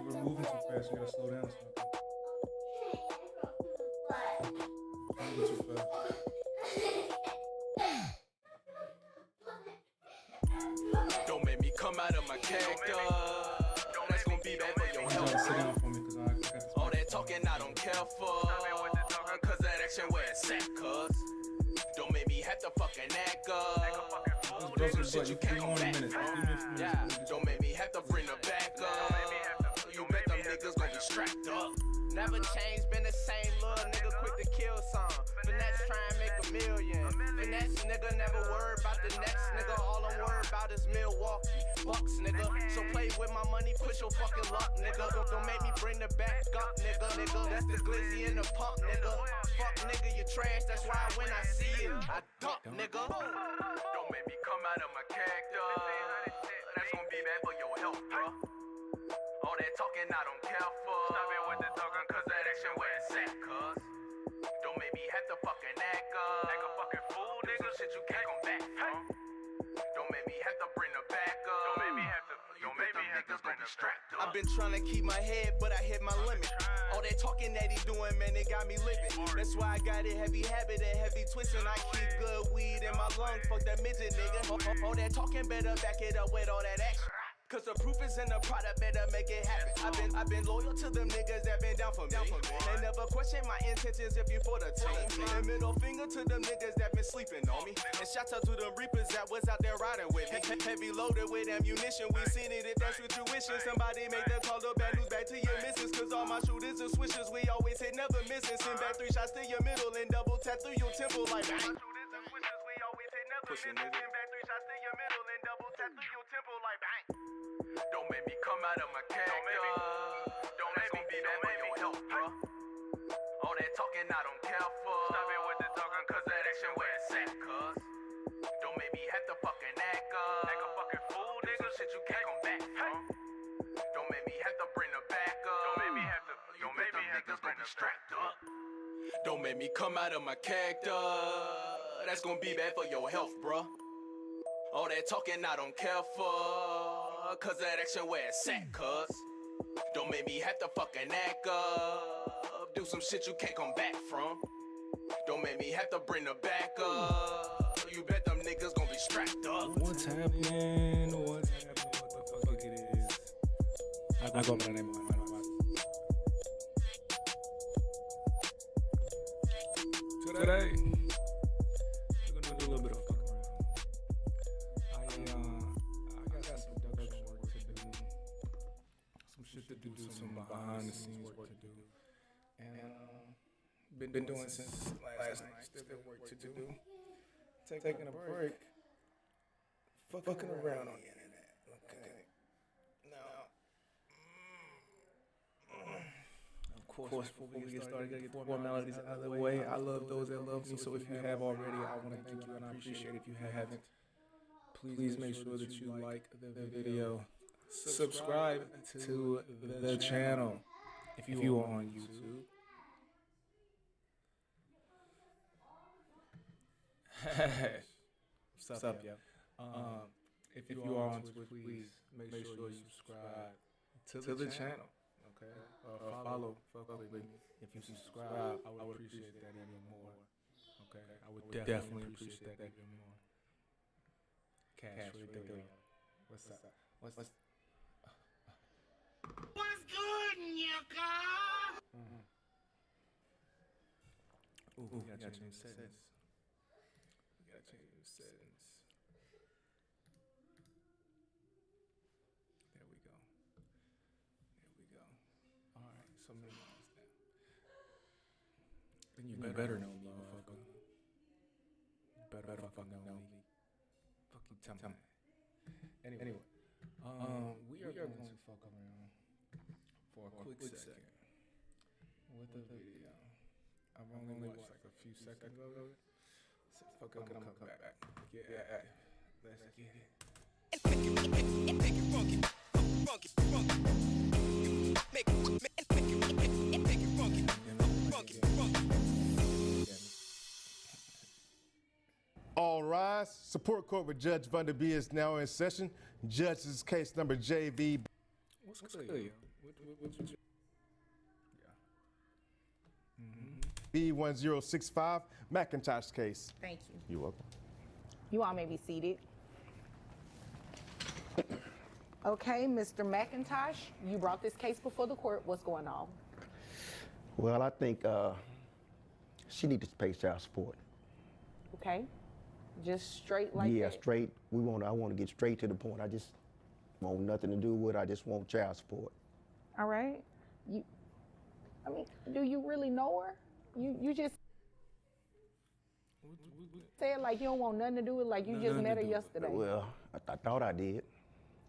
we're moving too fast. We gotta slow down. Moving too fast. Don't make me come out of my character. That's gonna be bad for your I need y'all to sit health. down for me because I got this. All that talking I don't care for. Cause that action where it's at, cuz. Don't make me have to fucking act up. Do some shit you can't go back from. Yeah, don't make me have to bring her back up. You bet them niggas gon' be strapped up. Never changed, been the same little nigga, quick to kill some. Finesse try and make a million. Finesse nigga, never worry about the next nigga. All I'm worried about is Milwaukee Bucks, nigga. So play with my money, push your fucking luck, nigga. Don't make me bring the back up, nigga. That's the glizzy in the pump, nigga. Fuck nigga, you trash, that's why when I see it, I duck, nigga. Don't make me come out of my character. That's gonna be bad for your health, bro. All that talking I don't care for. Stop it with the talking, cause that action where it's at, cuz. Don't make me have to fucking act up. Act a fucking fool, nigga. Some shit you can't come back from. Don't make me have to bring her back up. Don't make me have to. Don't make me have to bring her strapped up. I've been trying to keep my head, but I hit my limit. All that talking that he doing, man, it got me living. That's why I got a heavy habit, a heavy twist, and I keep good weed in my lungs. Fuck that midget, nigga. All that talking better back it up with all that action. Cause the proof is in the product, better make it happen. I've been loyal to them niggas that been down for me. They never question my intentions if you for the team. And middle finger to them niggas that been sleeping on me. And shout out to them reapers that was out there riding with me. Heavy loaded with ammunition, we seen it if that's what you wishing. Somebody make the call, the bad news back to your missus. Cause all my shooters are swishers, we always hit, never missing. Send back 3 shots to your middle and double tap through your temple like bang. Pussy nigga. Send back 3 shots to your middle and double tap through your temple like bang. Don't make me come out of my character. Don't make me be bad for your health, bro. All that talking I don't care for. Stop it with the talking, cause that action where it's at, cuz. Don't make me have to fucking act up. Act a fucking fool, nigga. Some shit you can't come back from. Don't make me have to bring her back up. Don't make me have to. Don't make me have to bring her strapped up. Don't make me come out of my character. That's gonna be bad for your health, bro. All that talking I don't care for. Cause that action where it's at, cuz. Don't make me have to fucking act up. Do some shit you can't come back from. Don't make me have to bring her back up. You bet them niggas gon' be strapped up. What's happening? What's happening? What the fuck it is? I go by the name of my Today, we're gonna do a little bit of fucking around. I got some production work to do, some shit to do, some behind the scenes work to do, and been doing since last night. Still got work to do. Taking a break, fucking around on the internet. Okay. Now, of course, before we get started, gotta get the formalities out of the way. I love those that love me, so if you have already, I want to thank you and I appreciate it. If you haven't, please make sure that you like the video, subscribe to the channel if you are on YouTube. What's up, yo? If you are on Twitch, please make sure you subscribe to the channel. Okay, follow, fuck with me. If you subscribe, I would appreciate that even more. Okay, I would definitely appreciate that even more. Cash for the girl. What's up? What's good, nigga? Ooh, we gotta change the settings. We gotta change the settings. There we go. There we go. All right, so minimize that. Then you better know me, motherfucker. You better fucking know me. Fuck you, tell me. Anyway, we are going to fuck around for a quick second with the video. I've only watched like a few seconds of it. So fuck it, I'm gonna come back. Yeah, let's get it. Make it funky, funky, funky. Make it funky, funky. All rise. Support court with Judge Van Der Bie is now in session. Judge's case number JV. What's good, yo? What's your... B1065 McIntosh case. Thank you. You're welcome. You all may be seated. Okay, Mr. McIntosh, you brought this case before the court. What's going on? Well, I think she needs to pay child support. Okay, just straight like Yeah, that. straight. I want to get straight to the point. I just want nothing to do with it. I just want child support. All right. Do you really know her? You just said like you don't want nothing to do with it, like you just met her yesterday. Well, I thought I did.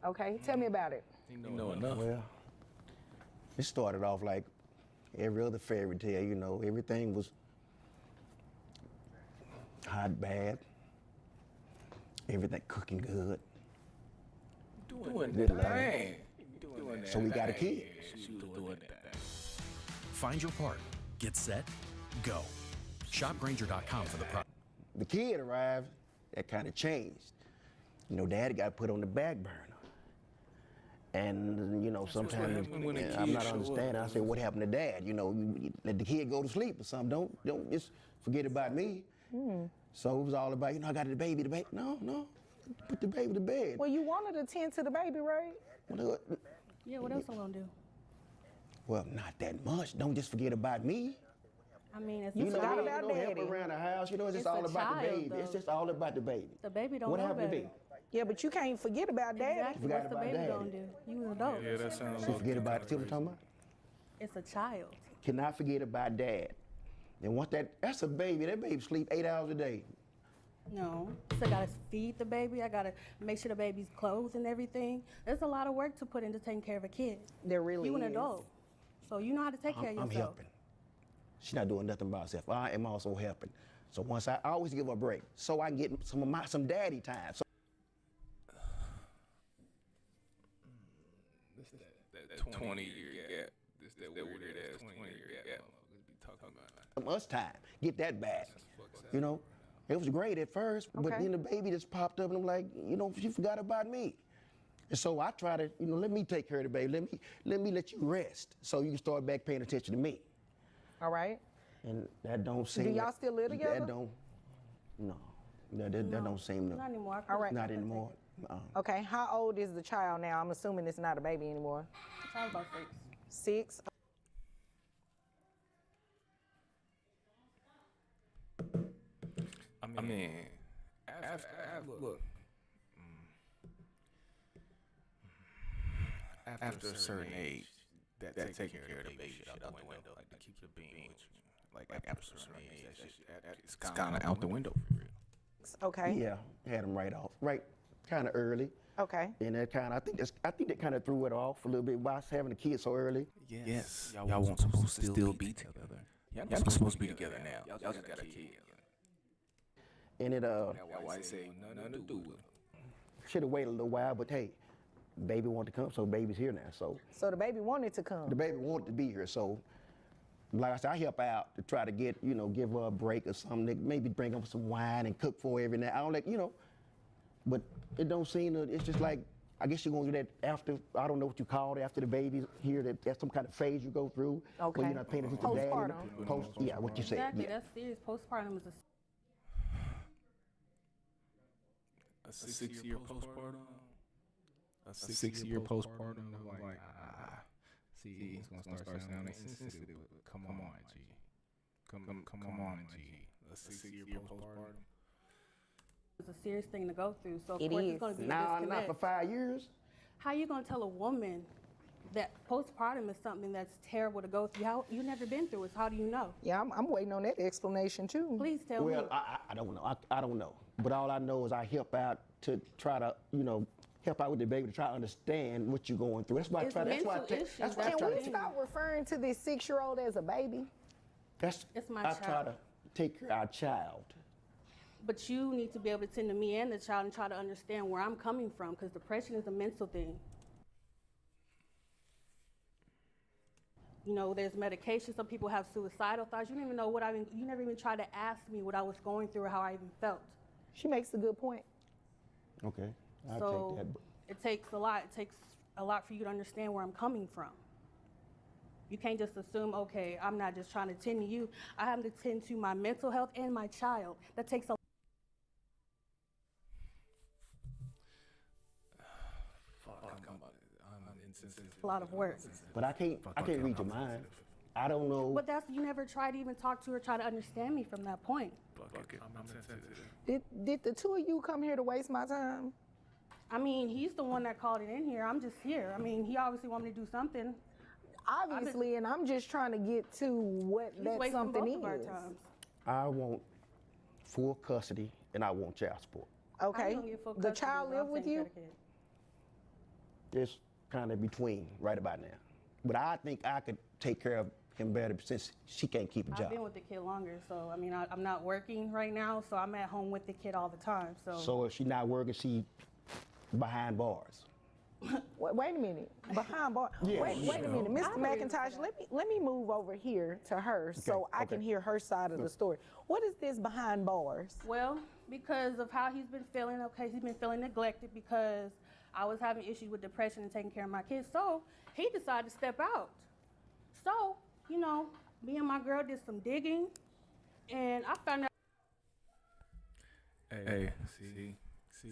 Okay, tell me about it. You know enough. Well, it started off like every other fairy tale, you know. Everything was hot, bad. Everything cooking good. Doing Good that. thing. Doing that. So we got a kid. She was doing that. Find your part. Get set. Go. ShopGranger.com for the product. The kid arrived, that kind of changed. You know, Daddy got put on the back burner. And, you know, sometimes happens when a I'm kid not show understanding. up. I said, what happened to Dad? You know, you let the kid go to sleep or something. Don't just forget about me. So it was all about, you know, I got the baby. No, put the baby to bed. Well, you wanted to tend to the baby, right? Yeah, what else I'm gonna do? Well, not that much. Don't just forget about me. I mean, it's You know, forgot you about know, help Daddy. around the house. You know, it's just It's all a about the child, baby. It's though. just all about the baby. the baby don't What know happened to better. baby? Yeah, but you can't forget about Daddy. Exactly. Forgot What's the about baby Daddy. gonna do? You an adult. Yeah, that sounds So forget about it. See what I'm talking about? It's a child. Cannot forget about Dad. And once that's a baby. That baby sleep 8 hours a day. No. So I gotta feed the baby. I gotta make sure the baby's clothed and everything. There's a lot of work to put into taking care of a kid. There really You an is. adult. So you know how to take care of I'm yourself. helping. She's not doing nothing by herself. I am also helping. So once I always give her a break, so I can get some daddy time. So that 20-year gap. This that weird ass 20-year gap. Motherfuckers be talking about. some us time, get that back. You know, it was great at first, but Okay. then the baby just popped up, and I'm like, you know, she forgot about me. And so I try to, you know, let me take care of the baby. Let me let you rest, so you can start back paying attention to me. All right. And that don't seem. y'all still live together? That don't. No, that don't seem to. Not anymore. All right. Not anymore. Okay, how old is the child now? I'm assuming it's not a baby anymore. Child about 6. 6? I mean, look. After a certain age, that taking care of the baby shit out the window, like to keep the being with you. Like after a certain age, that shit, it's kind of out the window for real. Okay. Yeah, had him right off, right, kind of early. Okay. And that kind of, I think that kind of threw it off a little bit by us having a kid so early. Yes, y'all weren't supposed to still be together. Y'all not supposed to be together now. Y'all just got a kid. And it That white say nothing to do with it. should have waited a little while, but hey, baby wanted to come, so baby's here now. So So the baby wanted to come. the baby wanted to be here. So like I said, I help out to try to get, you know, give her a break or something. Maybe bring up some wine and cook for her every night. I don't like, you know, but it don't seem to, it's just like, I guess you're gonna do that after, I don't know what you call it, after the baby's here, that's some kind of phase you go through. Okay. Where you're not paying attention to daddy. Postpartum. Yeah, what you said. Exactly. Yeah. That's serious. Postpartum is A 6-year postpartum. A 6-year postpartum. I'm like, see, it's gonna start sounding insensitive. But come on, G. Come on, G. A 6-year postpartum. a serious thing to go through. So of It course is. it's going to be a Nah, not disconnect. for 5 years. How you going to tell a woman that postpartum is something that's terrible to go through? How you never been through it? So how do you know? Yeah, I'm waiting on that explanation too. Please tell me. Well, I don't know. I don't know. But all I know is I help out to try to, you know, help out with the baby to try to understand what you're going through. That's why I It's try. That's why I mental take. issues. That's why I That's try Can to. we thing. stop referring to this 6-year-old as a baby? That's. It's my I try child. to take care of our child. But you need to be able to tend to me and the child and try to understand where I'm coming from, because depression is a mental thing. You know, there's medication. Some people have suicidal thoughts. You don't even know what you never even tried to ask me what I was going through or how I even felt. She makes a good point. Okay. I'll So take that. it takes a lot. It takes a lot for you to understand where I'm coming from. You can't just assume, okay, I'm not just trying to tend to you. I have to tend to my mental health and my child. That takes a I'm insensitive. lot of work. But I can't read your mind. I don't know. But that's, you never try to even talk to her, try to understand me from that point. Fuck it. I'm sensitive. Did the two of you come here to waste my time? I mean, he's the one that called it in here. I'm just here. I mean, he obviously wanted me to do something. Obviously, and I'm just trying to get to what He's that wasting something both is. of our times. I want full custody and I want child support. How Okay. you gonna get full The custody child when I'm live with taking care you? of the kid? It's kind of between right about now. But I think I could take care of him better since she can't keep a I've job. been with the kid longer, so I mean, I'm not working right now, so I'm at home with the kid all the time. So if she not working, she behind bars. Wait a minute. Behind bar. Yeah. Wait a minute, Mr. I believe McIntosh. that. Let me move over here to her so I can okay. hear her side of the story. What is this behind bars? Well, because of how he's been feeling, okay, he's been feeling neglected because I was having issues with depression and taking care of my kids. So he decided to step out. So, you know, me and my girl did some digging, and I found out. Hey, see, I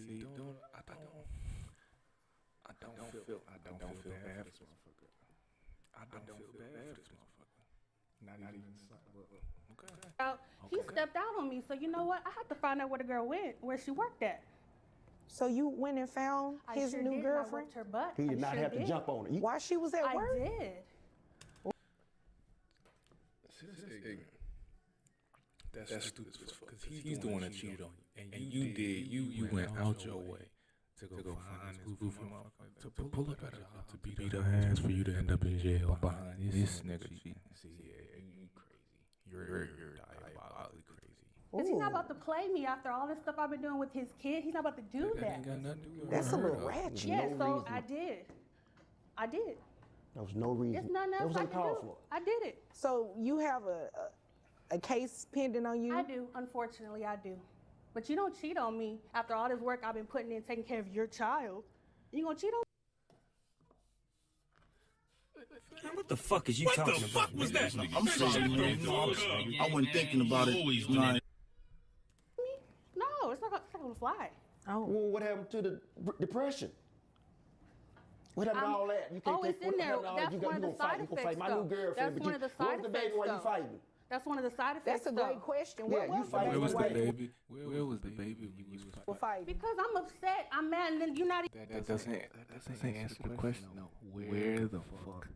don't feel bad for this motherfucker. I don't feel bad for this motherfucker. Not even okay. Out. He stepped out on me, so you know what? I had to find out where the girl went, where she worked at. So you went and found I his sure new did. girlfriend I worked her butt. He did I not sure have to did. jump on her. while she was at I work? did. That's stupid as fuck. Because he's the one that cheated on you. And you went out your way to go find this goofy motherfucker, to pull up at her house, to beat her ass for you to end up in jail behind this nigga cheating. See, yeah, you crazy. You're diabolically crazy. Because he's not about to play me after all this stuff I've been doing with his kid. He's not about to do that. Ain't got nothing to do with That's a her, little though. ratchet. Yeah, No so reason. I did. There was no reason. There's nothing That else was I can uncalled do. for. I did it. So you have a case pending on you? I do. Unfortunately, I do. But you don't cheat on me after all this work I've been putting in taking care of your child. You gonna cheat on me? What the fuck is you talking about? What the fuck was that? I'm sorry, man. I wasn't thinking about it. Nah, No, it's not gonna fly. Oh. Well, what happened to the depression? What happened to all that? You oh, take it's in what there. happened to all that? That's You one of the gonna fight. side You gonna fight effects, my new though. girlfriend. That's but one you, of the where's side the baby effects, while you though. fighting? That's one of the side effects. That's a though. great question. Yeah, What you was fight the Where was the baby? baby? Where was the baby when you was We're fighting. Because I'm upset. I'm mad, and then you're not. That doesn't answer the question. No. Where the fuck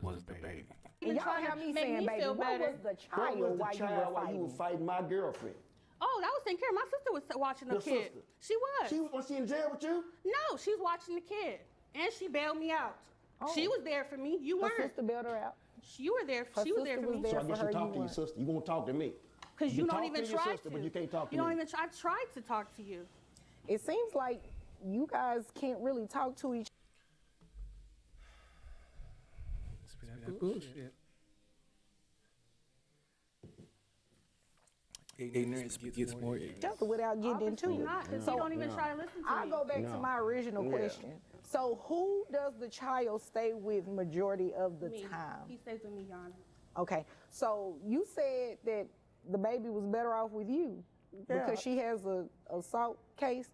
was the baby? And y'all have me saying, baby, what was the What child was the while you child were while you were fighting? fighting my girlfriend? Oh, that was taking care of. My sister was watching the Your kid. sister? She was. Was she in jail with you? No, she was watching the kid, and she bailed me out. Oh. She was there for me. You Her weren't. sister bailed her out. You were there. Her She was there sister for was me. there. So I for guess her, you you talk to your weren't. sister. You won't talk to me. Because you don't talk even to your try sister, to. but you can't talk to You don't me. even try. I tried to talk to you. It seems like you guys can't really talk to each Bullshit. Ignorance gets more ignorant. other without getting into Obviously it. not, because you don't even try to listen to I'll me. go back to my original Yeah. question. So who does the child stay with majority of the Me. time? He stays with me, Your Honor. Okay, so you said that the baby was better off with you because she has a assault case.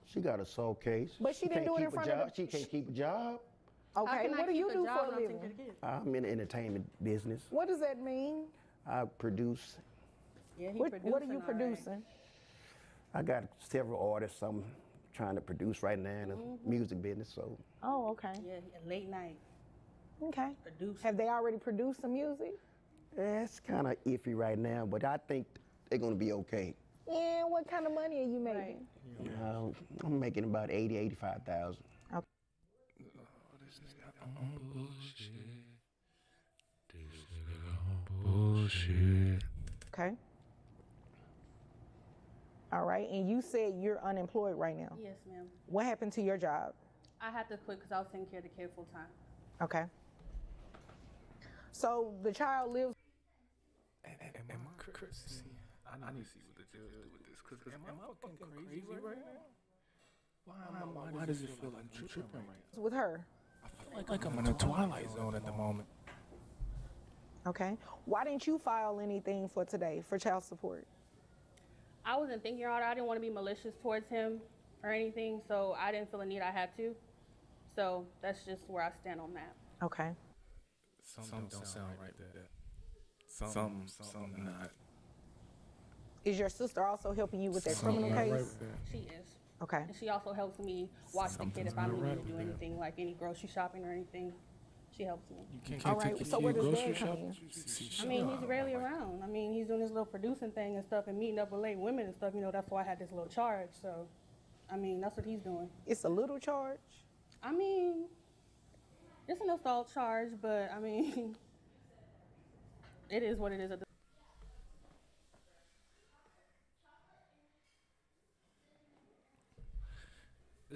She got a soul case. But she didn't can't do it in keep a front of job. the- She can't keep a job. How Okay, can I what do keep you a do job for a when I'm taking living? care of the kid? I'm in the entertainment business. What does that mean? I produce. Yeah, he What are you producing, all right. producing? I got several artists I'm trying to produce right now in the music business. So Oh, okay. Yeah, late night. Okay. Producing. Have they already produced some music? that's kind of iffy right now, but I think they're gonna be okay. Yeah, what kind of money are you making? I'm making about 85,000. Bullshit. Okay. All right, and you said you're unemployed right now. Yes, ma'am. What happened to your job? I had to quit because I was taking care of the kid full time. Okay. So the child lives. Am I crazy? I need to see what the deal with this? Cause am I fucking crazy right now? Why does it feel like I'm tripping right now? With her. I feel like I'm in a twilight zone at the moment. Okay. Why didn't you file anything for today for child support? I wasn't thinking about it. I didn't want to be malicious towards him or anything, so I didn't feel the need I had to. So that's just where I stand on that. Okay. Some don't sound right there. Some not. Is your sister also helping you with that criminal case? She is. Okay. And she also helps me watch the kid if I need to do anything, like any grocery shopping or anything. She helps me. All right. So where does Dad come in? I mean, he's rarely around. I mean, he's doing his little producing thing and stuff and meeting up with late women and stuff. You know, that's why I had this little charge. So, I mean, that's what he's doing. It's a little charge? I mean, it's an assault charge, but I mean, it is what it is.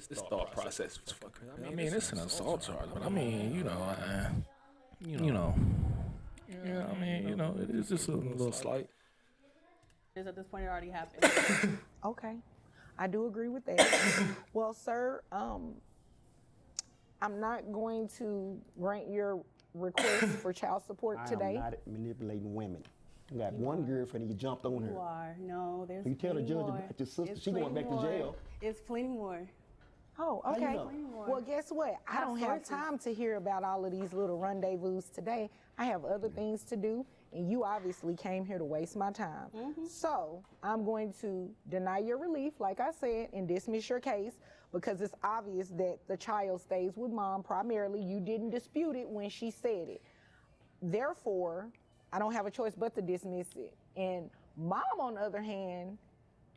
This thought process was fucking. I mean, it's an assault charge, but I mean, you know, yeah, I mean, you know, it is just a little slight. At this point, it already happened. Okay. I do agree with that. Well, sir, I'm not going to grant your request for child support today. I'm not manipulating women. You got one girlfriend and you jumped on You her. are. No, there's You tell the plenty judge more. about your sister. It's She going plenty back to more. jail. It's plenty more. Oh, How you okay. know? Well, guess what? I Have don't have sources. time to hear about all of these little rendezvous today. I have other things to do, and you obviously came here to waste my time. So I'm going to deny your relief, like I said, and dismiss your case because it's obvious that the child stays with mom primarily. You didn't dispute it when she said it. Therefore, I don't have a choice but to dismiss it. And mom, on the other hand,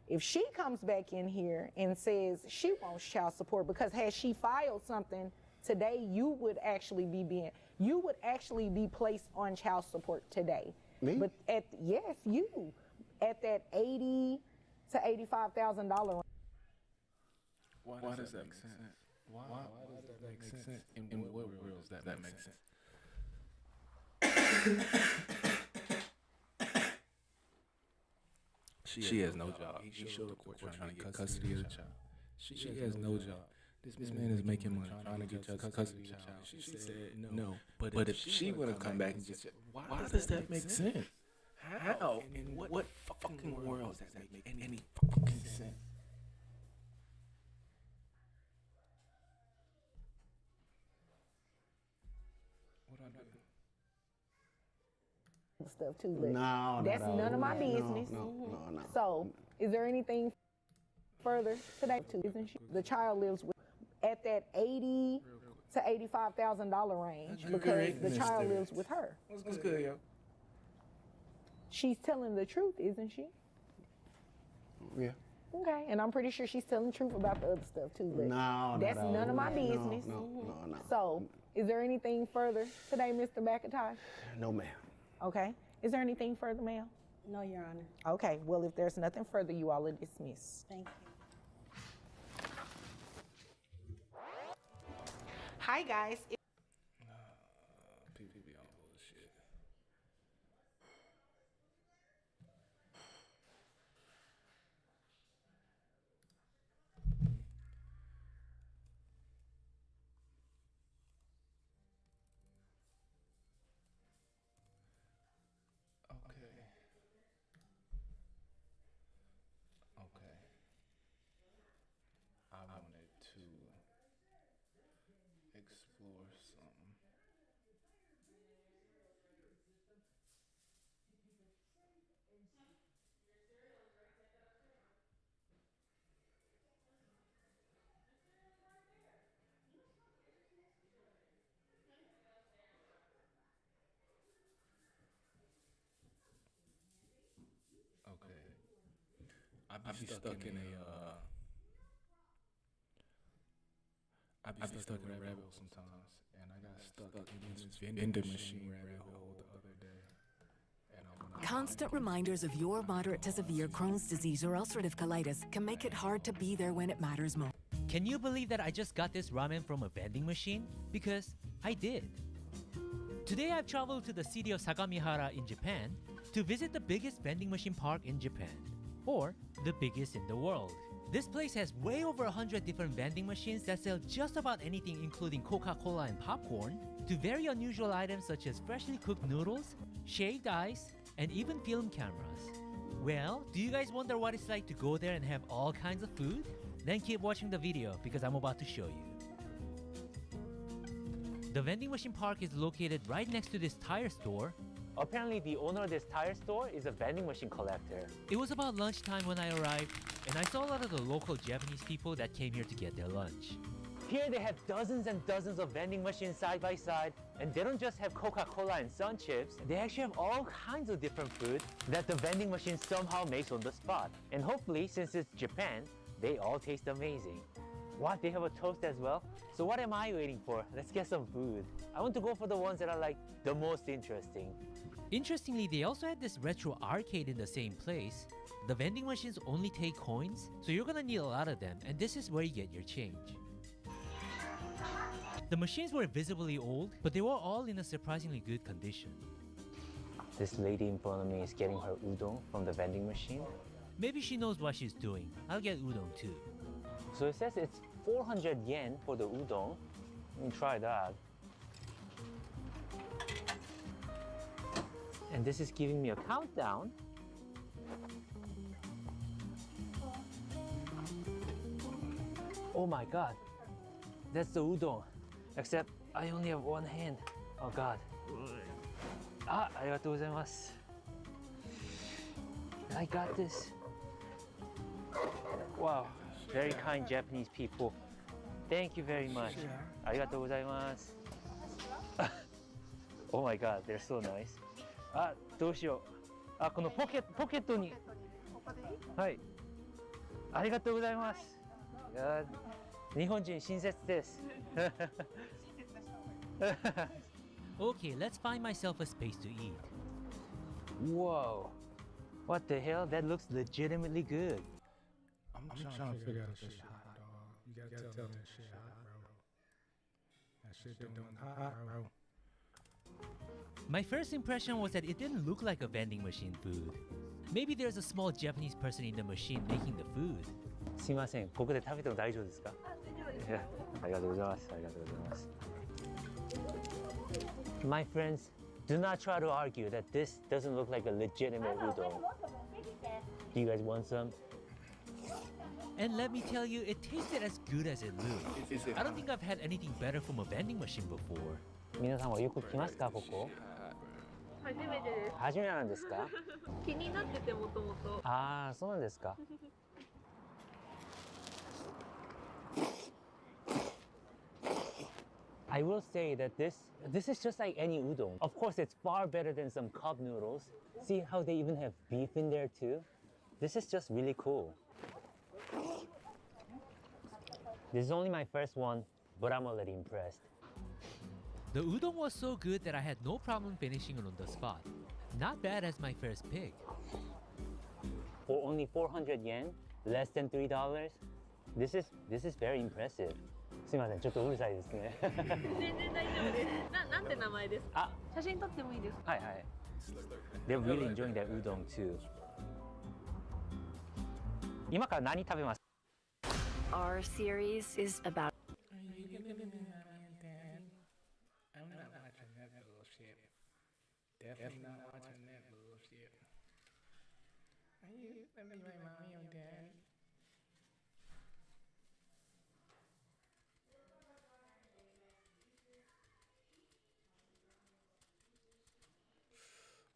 if she comes back in here and says she wants child support, because had she filed something today, you would actually be placed on child support today. Me? But yes, you at that $80,000 to $85,000. Why does that make sense? Why does that make sense? In what world does that make sense? She has no job. He showed the court trying to get custody of the child. She has no job. This man is making money trying to get custody of the child. She said no. But if she would have come back and just said, why does that make sense? How? In what fucking world does that make any fucking sense? What I do? Stuff too, but No, that's none of my business. No. So, is there anything further today? Isn't she? The child lives with at that $80,000 to $85,000 range because the child lives with her. What's good, yo? She's telling the truth, isn't she? Yeah. Okay, and I'm pretty sure she's telling the truth about the other stuff too. But No. that's none of my business. No. So, is there anything further today, Mr. McIntosh? No, ma'am. Okay. Is there anything further, ma'am? No, Your Honor. Okay. Well, if there's nothing further, you all are dismissed. Thank you. Hi, guys. People be on bullshit. Okay. I wanted to explore something. Okay. I be stuck in a I be stuck in a rabbit hole sometimes, and I got stuck in this vending machine rabbit hole the other day. And I wanna Constant reminders of your moderate to severe Crohn's disease or ulcerative colitis can make it hard to be there when it matters most. Can you believe that I just got this ramen from a vending machine? Because I did. Today I've traveled to the city of Sagamihara in Japan to visit the biggest vending machine park in Japan. or the biggest in the world. This place has way over 100 different vending machines that sell just about anything, including Coca-Cola and popcorn, to very unusual items such as freshly cooked noodles, shaved ice, and even film cameras. Well, do you guys wonder what it's like to go there and have all kinds of food? Then keep watching the video because I'm about to show you. The vending machine park is located right next to this tire store. Apparently the owner of this tire store is a vending machine collector. It was about lunchtime when I arrived, and I saw a lot of the local Japanese people that came here to get their lunch. Here they have dozens and dozens of vending machines side by side, and they don't just have Coca-Cola and Sun Chips, they actually have all kinds of different food that the vending machine somehow makes on the spot. And hopefully, since it's Japan, they all taste amazing. What, they have a toast as well? So what am I waiting for? Let's get some food. I want to go for the ones that are like the most interesting. Interestingly, they also had this retro arcade in the same place. The vending machines only take coins, so you're gonna need a lot of them, and this is where you get your change. The machines were visibly old, but they were all in a surprisingly good condition. This lady in front of me is getting her udon from the vending machine. Maybe she knows what she's doing. I'll get udon too. So it says it's 400 yen for the udon. Let me try that. And this is giving me a countdown. Oh my god, that's the udon. Except I only have one hand. Oh god. Ah, arigatou gozaimasu. I got this. Wow, very kind Japanese people. Thank you very much. Arigatou gozaimasu. Oh my god, they're so nice. あ、どうしよう。あ、このポケットに。はい。ありがとうございます。いや、日本人親切です。Okay, let's find myself a space to eat. Whoa. What the hell? That looks legitimately good. I'm trying to figure out if that shit hot, dog. You gotta tell me that shit hot, bro. That shit don't hot, bro. My first impression was that it didn't look like a vending machine food. Maybe there's a small Japanese person in the machine making the food. すいません、ここで食べても大丈夫ですか？いや、ありがとうございます。ありがとうございます。My friends, do not try to argue that this doesn't look like a legitimate udon. Do you guys want some? And let me tell you, it tasted as good as it looked. I don't think I've had anything better from a vending machine before. 皆さんはよく来ますか、ここ？初めてです。初めてなんですか？気になっててもともと。ああ、そうなんですか。I will say that this is just like any udon. Of course, it's far better than some cup noodles. See how they even have beef in there too? This is just really cool. This is only my first one, but I'm already impressed. The udon was so good that I had no problem finishing it on the spot. Not bad as my first pick. For only 400 yen, less than $3, this is very impressive. すみません、ちょっとうるさいですね。全然大丈夫です。なんて名前ですか？写真撮ってもいいですか？はいはい。They're really enjoying that udon too. 今から何食べます？ Our series is about I'm not watching that bullshit. Definitely not watching that bullshit. Let me write mommy and dad.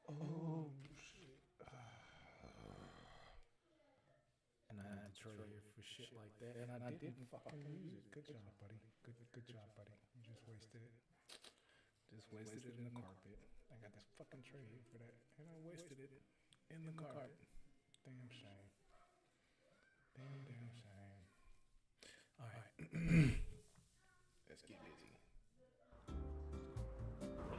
Oh shit. And I had to troll you for shit like that, and I didn't fucking use it. Good job, buddy. Good job, buddy. You just wasted it. Just wasted it in the carpet. I got this fucking tray here for that, and I wasted it in the carpet. Damn shame. Damn shame. All right. Let's get busy.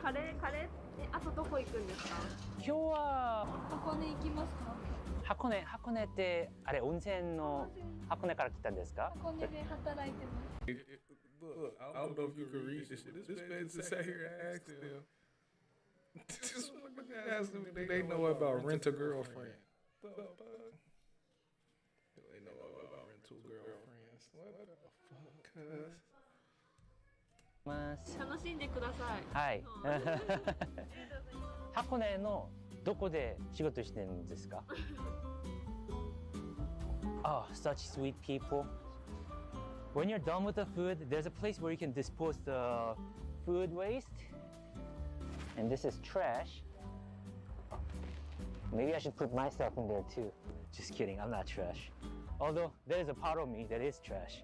カレーってあとどこ行くんですか？今日は箱根行きますか？箱根ってあれ温泉の箱根から来たんですか？箱根で働いてます。 Look, I don't know if you can read this shit. This man just sat here and asked them. Just ask them if they know about Rent a Girlfriend. What the fuck, cuz? 楽しんでください。はい。箱根のどこで仕事してるんですか? Oh, such sweet people. When you're done with the food, there's a place where you can dispose the food waste. And this is trash. Maybe I should put myself in there too. Just kidding, I'm not trash. Although there is a part of me that is trash.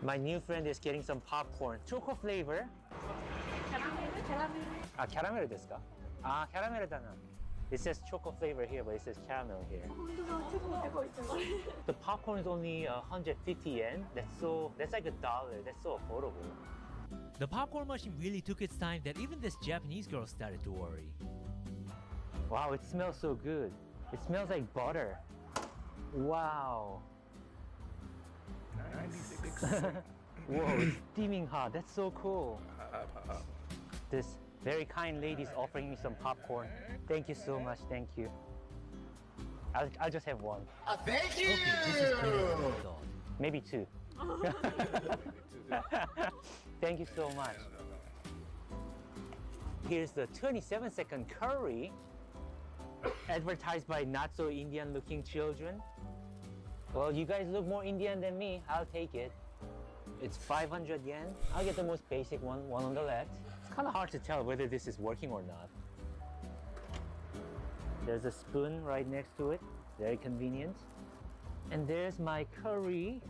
My new friend is getting some popcorn. Choco flavor. Ah, caramel ですか? Ah, caramel だな. It says choco flavor here, but it says caramel here. The popcorn is only 150 yen. That's like $1. That's so affordable. The popcorn machine really took its time that even this Japanese girl started to worry. Wow, it smells so good. It smells like butter. Wow. 96. Whoa, it's steaming hot. That's so cool. This very kind lady is offering me some popcorn. Thank you so much. Thank you. I'll just have one. Thank you! Okay, this is better than I thought. Maybe two. Thank you so much. Here's the 27-second curry advertised by not so Indian looking children. Well, you guys look more Indian than me. I'll take it. It's 500 yen. I'll get the most basic one on the left. It's kind of hard to tell whether this is working or not. There's a spoon right next to it. Very convenient. And there's my curry.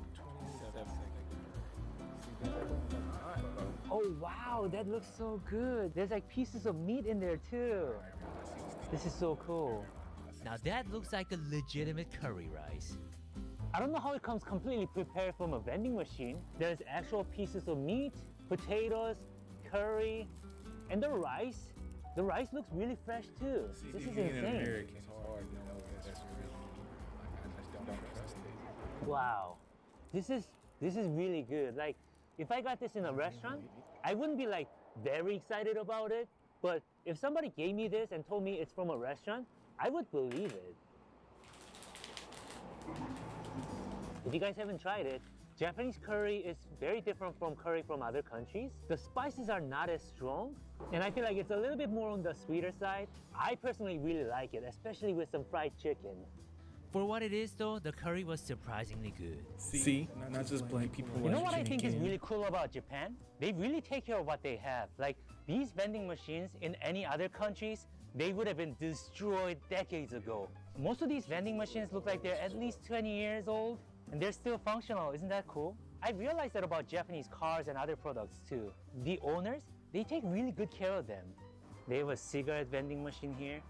Oh wow, that looks so good. There's like pieces of meat in there too. This is so cool. Now that looks like a legitimate curry rice. I don't know how it comes completely prepared from a vending machine. There's actual pieces of meat, potatoes, curry, and the rice. The rice looks really fresh too. This is insane. Americans hard to know that's real. Like, I just don't trust it. Wow, this is really good. Like, if I got this in a restaurant, I wouldn't be like very excited about it. But if somebody gave me this and told me it's from a restaurant, I would believe it. If you guys haven't tried it, Japanese curry is very different from curry from other countries. The spices are not as strong, and I feel like it's a little bit more on the sweeter side. I personally really like it, especially with some fried chicken. For what it is though, the curry was surprisingly good. See? Not just blame people. You know what I think is really cool about Japan? They really take care of what they have. Like, these vending machines in any other countries, they would have been destroyed decades ago. Most of these vending machines look like they're at least 20 years old, and they're still functional. Isn't that cool? I realized that about Japanese cars and other products too. The owners, they take really good care of them. They have a cigarette vending machine here.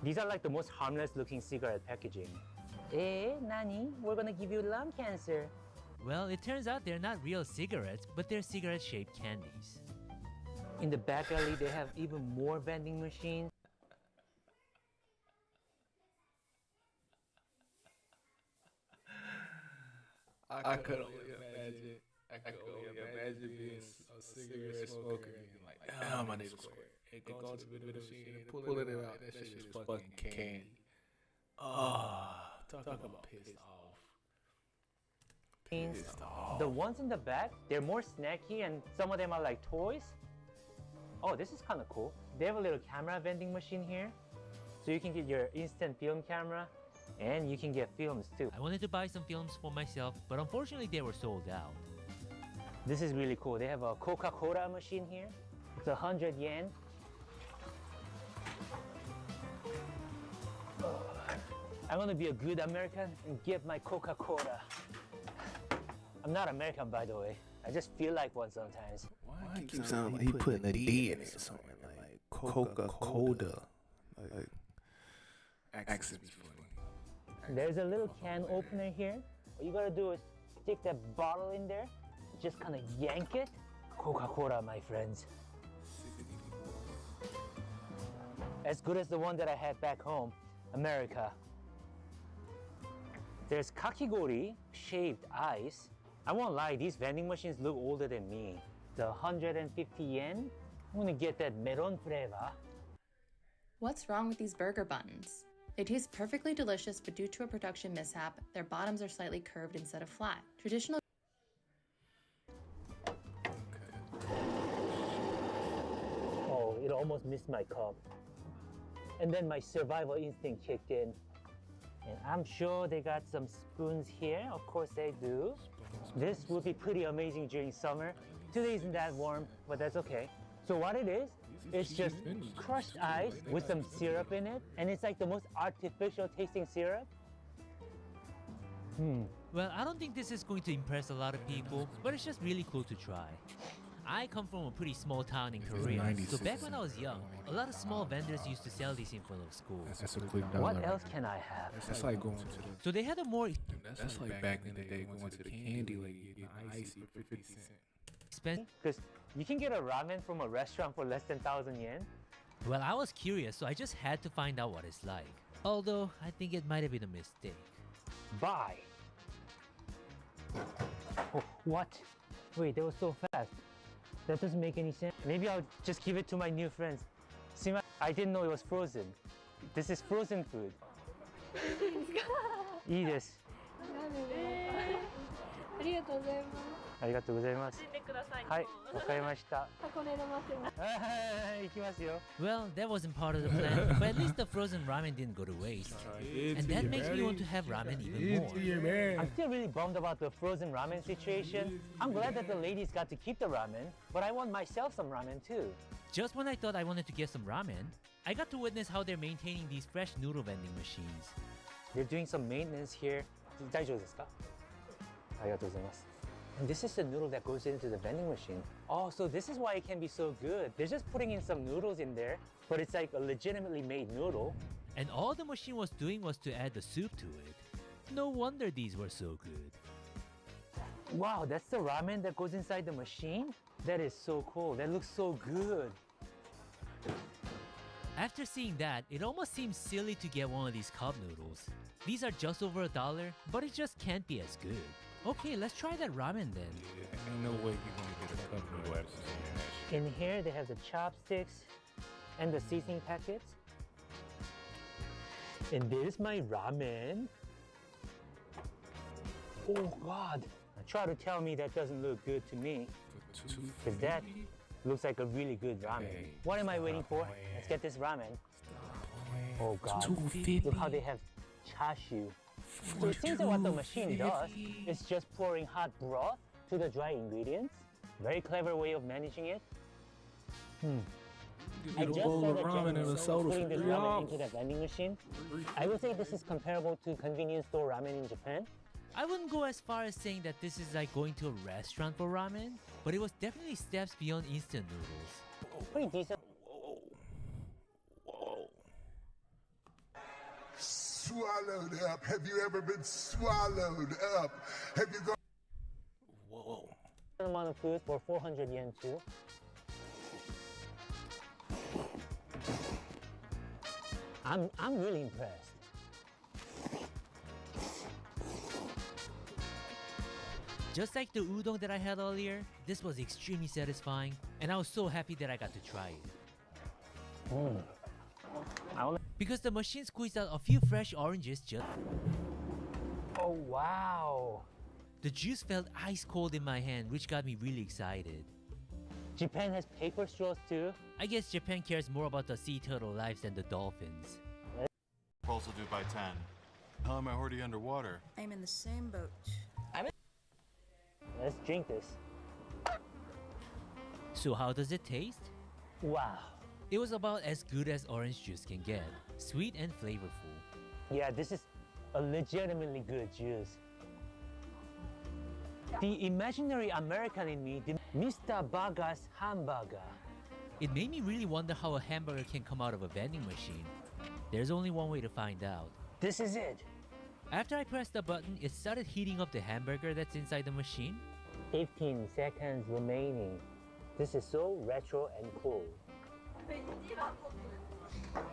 These are like the most harmless looking cigarette packaging. Nani? We're gonna give you lung cancer. Well, it turns out they're not real cigarettes, but they're cigarette-shaped candies. In the back alley, they have even more vending machines. I could only imagine. I could only imagine being a cigarette smoker and like, damn, I need a square. And go to the machine and pull it out. That shit is fucking candy. Talk about pissed off. Pissed off. The ones in the back, they're more snacky and some of them are like toys. Oh, this is kind of cool. They have a little camera vending machine here. So you can get your instant film camera and you can get films too. I wanted to buy some films for myself, but unfortunately they were sold out. This is really cool. They have a Coca-Cola machine here. It's 100 yen. I'm gonna be a good American and get my Coca-Cola. I'm not American, by the way. I just feel like one sometimes. Why it keeps sounding like he putting a D in it or something? Like Coca-Cola. Like, accent be funny. There's a little can opener here. What you gotta do is stick that bottle in there, just kind of yank it. Coca-Cola, my friends. As good as the one that I had back home, America. There's kakigori, shaved ice. I won't lie, these vending machines look older than me. The 150 yen, I'm gonna get that melon flavor. What's wrong with these burger buns? They taste perfectly delicious, but due to a production mishap, their bottoms are slightly curved instead of flat. Traditional Oh, it almost missed my cup. And then my survival instinct kicked in. And I'm sure they got some spoons here. Of course they do. This will be pretty amazing during summer. Today isn't that warm, but that's okay. So what it is, it's just crushed ice with some syrup in it. And it's like the most artificial tasting syrup. Well, I don't think this is going to impress a lot of people, but it's just really cool to try. I come from a pretty small town in Korea, so back when I was young, a lot of small vendors used to sell these in front of school. That's a quick dollar. What else can I have? That's like going to the. So they had a more That's like back in the day going to the candy lady getting icy for 50 cents. expensive. Because you can get a ramen from a restaurant for less than 1,000 yen. Well, I was curious, so I just had to find out what it's like. Although, I think it might have been a mistake. Buy. Oh, what? Wait, that was so fast. That doesn't make any sense. Maybe I'll just give it to my new friends. See, I didn't know it was frozen. This is frozen food. Eat this. ありがとうございます。ありがとうございます。教えてください。はい、わかりました。箱根の待ってます。行きますよ。 Well, that wasn't part of the plan, but at least the frozen ramen didn't go to waste. And that makes me want to have ramen even more. I'm still really bummed about the frozen ramen situation. I'm glad that the ladies got to keep the ramen, but I want myself some ramen too. Just when I thought I wanted to get some ramen, I got to witness how they're maintaining these fresh noodle vending machines. They're doing some maintenance here. 大丈夫ですか？ありがとうございます。And this is the noodle that goes into the vending machine. Oh, so this is why it can be so good. They're just putting in some noodles in there, but it's like a legitimately made noodle. And all the machine was doing was to add the soup to it. No wonder these were so good. Wow, that's the ramen that goes inside the machine? That is so cool. That looks so good. After seeing that, it almost seems silly to get one of these cup noodles. These are just over $1, but it just can't be as good. Okay, let's try that ramen then. Yeah, ain't no way you're gonna get a cup noodle after seeing that shit. In here, they have the chopsticks and the seasoning packets. And there's my ramen. Oh God. Now try to tell me that doesn't look good to me. Because that looks like a really good ramen. Hey, what am I waiting for? Let's get this ramen. Oh God. $2.50. Look how they have chashu. So it seems that what the machine does is just pouring hot broth to the dry ingredients. Very clever way of managing it. I just saw the gentleman putting this ramen into the vending machine. I would say this is comparable to convenience store ramen in Japan. I wouldn't go as far as saying that this is like going to a restaurant for ramen, but it was definitely steps beyond instant noodles. Pretty decent. Swallowed up. Have you ever been swallowed up? Have you gone? Whoa. Amount of food for 400 yen too. I'm really impressed. Just like the udon that I had earlier, this was extremely satisfying, and I was so happy that I got to try it. Because the machine squeezed out a few fresh oranges just... Oh wow! The juice felt ice cold in my hand, which got me really excited. Japan has paper straws too? I guess Japan cares more about the sea turtle lives than the dolphins. Also due by 10. How am I already underwater? I'm in the same boat. Let's drink this. So how does it taste? Wow. It was about as good as orange juice can get. Sweet and flavorful. Yeah, this is a legitimately good juice. The imaginary American in me did Mr. Burger's hamburger. It made me really wonder how a hamburger can come out of a vending machine. There's only one way to find out. This is it. After I pressed the button, it started heating up the hamburger that's inside the machine. 15 seconds remaining. This is so retro and cool.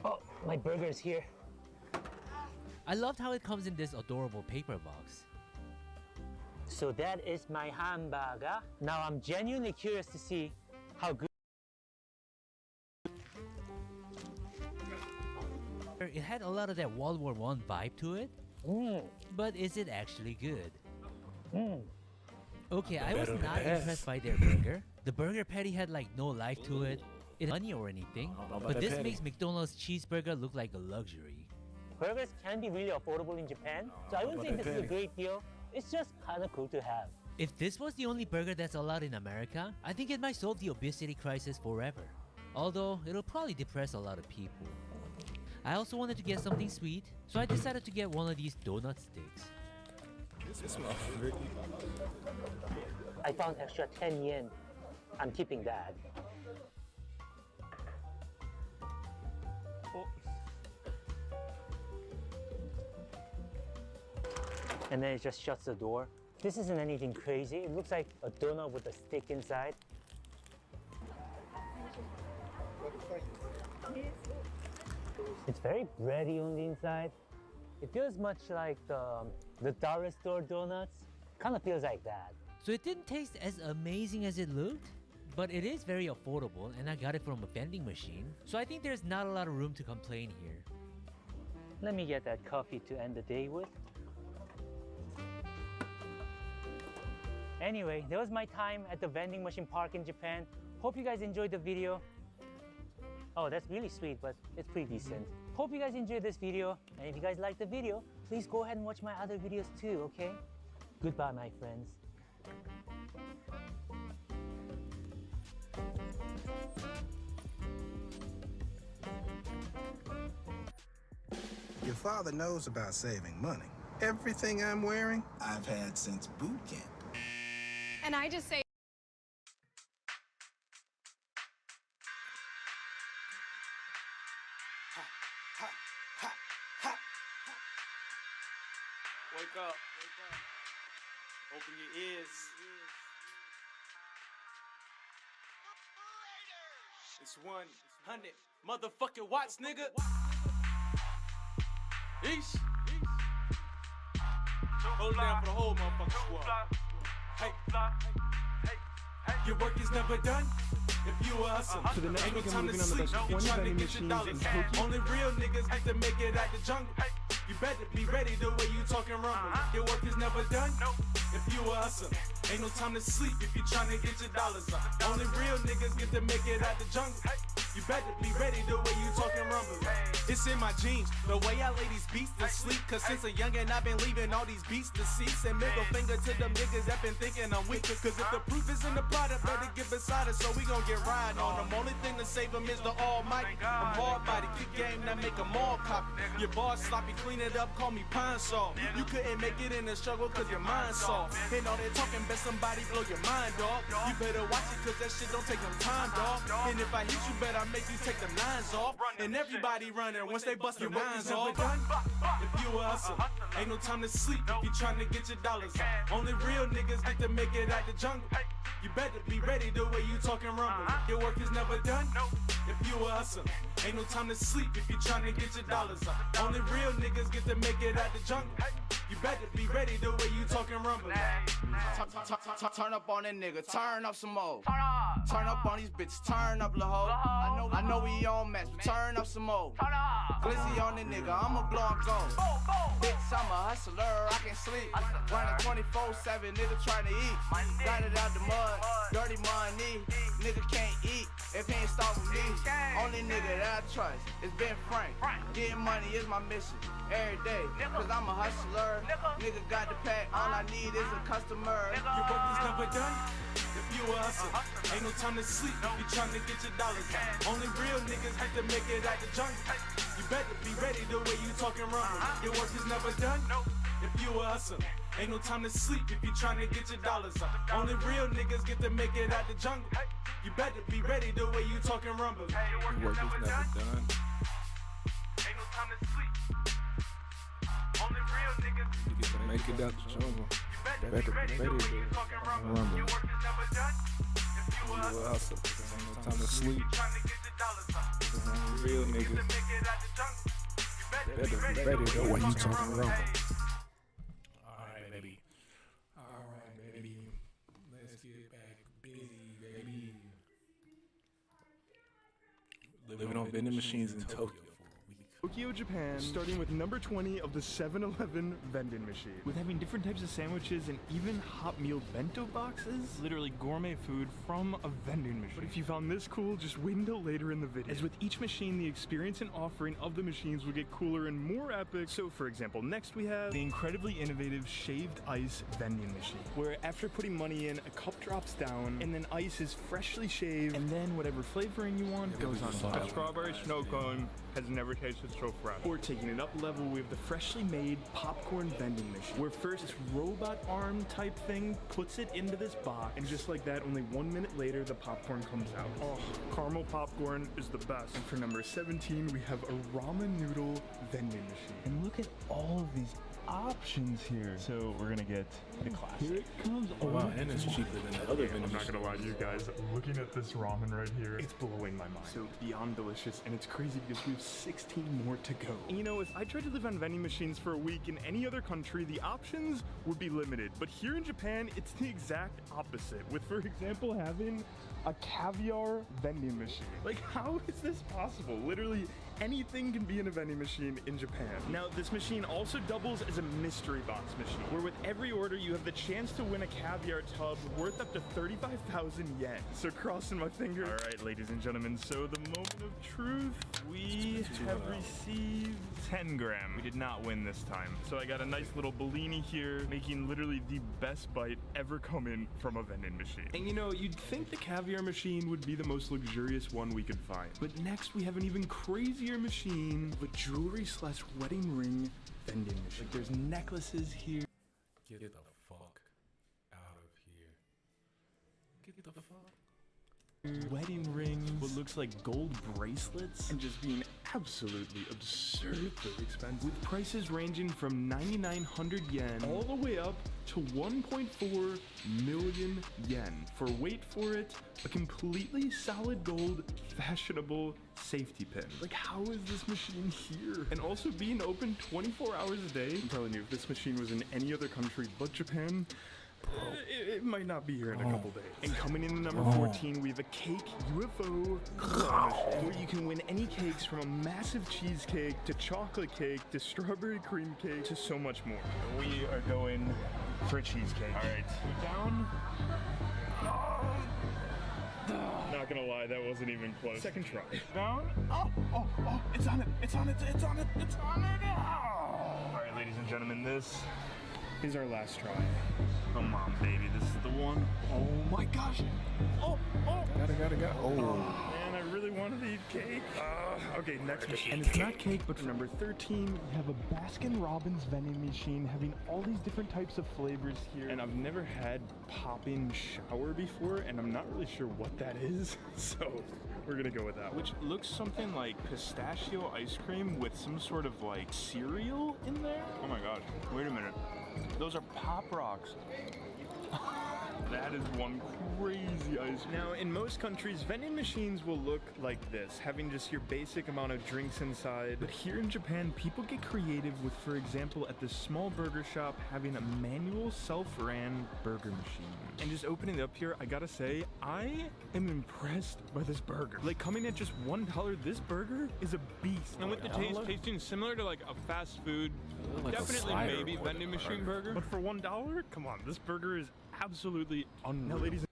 Oh, my burger is here. I loved how it comes in this adorable paper box. So that is my hamburger. Now I'm genuinely curious to see how good. It had a lot of that World War I vibe to it. But is it actually good? Okay, I was not impressed by their burger. The burger patty had like no life to it, money or anything. But this makes McDonald's cheeseburger look like a luxury. Burgers can be really affordable in Japan, so I wouldn't say this is a great deal. It's just kind of cool to have. If this was the only burger that's allowed in America, I think it might solve the obesity crisis forever. Although, it'll probably depress a lot of people. I also wanted to get something sweet, so I decided to get one of these donut sticks. This smells really. I found extra 10 yen. I'm keeping that. And then it just shuts the door. This isn't anything crazy. It looks like a donut with a stick inside. It's very bready on the inside. It feels much like the dollar store donuts. Kind of feels like that. So it didn't taste as amazing as it looked, but it is very affordable and I got it from a vending machine. So I think there's not a lot of room to complain here. Let me get that coffee to end the day with. Anyway, that was my time at the vending machine park in Japan. Hope you guys enjoyed the video. Oh, that's really sweet, but it's pretty decent. Hope you guys enjoyed this video, and if you guys liked the video, please go ahead and watch my other videos too, okay? Goodbye, my friends. Your father knows about saving money. Everything I'm wearing, I've had since boot camp. And I just say, wake up. Open your ears. It's 100 motherfucking watts, nigga. Eesh. Hold it down for the whole motherfucking squad. Hey, your work is never done. If you a hustler, So the next ain't no week I'm time to moving on to sleep. the You 20 tryna vending get your machines dollars. in Tokyo. Only real niggas get to make it out the jungle. You better be ready the way you talking rumble. Your work is never done. If you a hustler, ain't no time to sleep if you tryna get your dollars up. Only real niggas get to make it out the jungle. You better be ready the way you talking rumble. It's in my genes, the way I lay these beats to sleep. Cause since a youngin' I've been leaving all these beats to cease. And middle finger to them niggas that been thinking I'm weak. Cause if the proof is in the product, better get beside us. So we gon' get riding on them. Only thing to save them is the almighty. I'm hard body, kick game that make them all copy. Your boss sloppy, clean it up, call me Pine Sol. You couldn't make it in the struggle cause your mind's soft. And all that talking, bet somebody blow your mind, dog. You better watch it cause that shit don't take no time, dog. And if I hit you, bet I make you take them lines off. And everybody running once they bust your minds off. If you a hustler, ain't no time to sleep if you tryna get your dollars up. Only real niggas get to make it out the jungle. You better be ready the way you talking rumble. Your work is never done. If you a hustler, ain't no time to sleep if you tryna get your dollars up. Only real niggas get to make it out the jungle. You better be ready the way you talking rumble. Turn up on that nigga, turn up some more. Turn up on these bitches, turn up the hoe. I know we on match, but turn up some more. Glizzy on that nigga, I'ma blow and go. Bitch, I'm a hustler, I can sleep. Running 24/7, nigga trying to eat. Got it out the mud, dirty money. Nigga can't eat if he ain't start with me. Only nigga that I trust is Ben Frank. Getting money is my mission every day. Cause I'm a hustler. Nigga got the pack, all I need is a customer. Your work is never done. If you a hustler, ain't no time to sleep if you tryna get your dollars up. Only real niggas get to make it out the jungle. You better be ready the way you talking rumble. Your work is never done. If you a hustler, ain't no time to sleep if you tryna get your dollars up. Only real niggas get to make it out the jungle. You better be ready the way you talking rumble. Your work is never done. Ain't no time to sleep. Only real niggas You get to make it out the jungle. Better be ready to rumble. Your work is never done. If you a You hustler, a hustler. Ain't no time to sleep. tryna get your dollars up. Only real niggas Make it out the jungle. You better better be ready the way you talking rumble. Alright, baby. Alright, baby. Let's get back busy, baby. Living on vending machines in Tokyo for a week. Tokyo, Japan, starting with number 20 of the 7-Eleven vending machine. With having different types of sandwiches and even hot meal bento boxes, literally gourmet food from a vending machine. But if you found this cool, just wait until later in the video. As with each machine, the experience and offering of the machines will get cooler and more epic. So for example, next we have the incredibly innovative shaved ice vending machine, where after putting money in, a cup drops down, and then ice is freshly shaved, and then whatever flavoring you want goes on top. A strawberry snow cone has never tasted so fresh. Or taking it up level, we have the freshly made popcorn vending machine, where first this robot arm type thing puts it into this box, and just like that, only 1 minute later, the popcorn comes out. Oh, caramel popcorn is the best. And for number 17, we have a ramen noodle vending machine. And look at all of these options here. So we're gonna get the classic. Here it comes. Oh wow, and it's cheaper than the other vending I'm not machine. gonna lie to you guys, looking at this ramen right here, it's blowing my mind. So beyond delicious, and it's crazy because we have 16 more to go. And you know, if I tried to live on vending machines for a week in any other country, the options would be limited. But here in Japan, it's the exact opposite, with, for example, having a caviar vending machine. Like, how is this possible? Literally anything can be in a vending machine in Japan. Now, this machine also doubles as a mystery box machine, where with every order you have the chance to win a caviar tub worth up to 35,000 yen. So crossing my fingers. All right, ladies and gentlemen, so the moment of truth, we have received 10 gram. We did not win this time. So I got a nice little Bellini here, making literally the best bite ever coming from a vending machine. And you know, you'd think the caviar machine would be the most luxurious one we could find. But next we have an even crazier machine, the jewelry / wedding ring vending machine. Like, there's necklaces here. Get the fuck out of here. Get the fuck. Wedding rings, what looks like gold bracelets, and just being absolutely absurdly expensive, with prices ranging from 9,900 yen all the way up to 1.4 million yen for, wait for it, a completely solid gold fashionable safety pin. Like, how is this machine here? And also being open 24 hours a day. I'm telling you, if this machine was in any other country but Japan, it might not be here in a couple days. And coming in at number 14, we have a cake UFO machine, where you can win any cakes from a massive cheesecake to chocolate cake to strawberry cream cake to so much more. We are going for a cheesecake. All right, we're down. Not gonna lie, that wasn't even close. Second try. Down. Oh, it's on it. It's on it. It's on it. It's on it. Oh. All right, ladies and gentlemen, this is our last try. Come on, baby, this is the one. Oh my gosh. Oh. Gotta. Oh. Man, I really wanted to eat cake. Okay, next machine. And it's not cake, but for number 13, we have a Baskin-Robbins vending machine having all these different types of flavors here. And I've never had popping shower before, and I'm not really sure what that is. So we're gonna go with that, which looks something like pistachio ice cream with some sort of like cereal in there. Oh my gosh, wait a minute. Those are Pop Rocks. That is one crazy ice cream. Now, in most countries, vending machines will look like this, having just your basic amount of drinks inside. But here in Japan, people get creative with, for example, at this small burger shop, having a manual self-ran burger machine. And just opening it up here, I gotta say, I am impressed by this burger. Like, coming at just $1, this burger is a beast. And with the taste tasting similar to like a fast food, like definitely maybe vending machine burger. But for $1, come on, this burger is absolutely unreal. Now, ladies,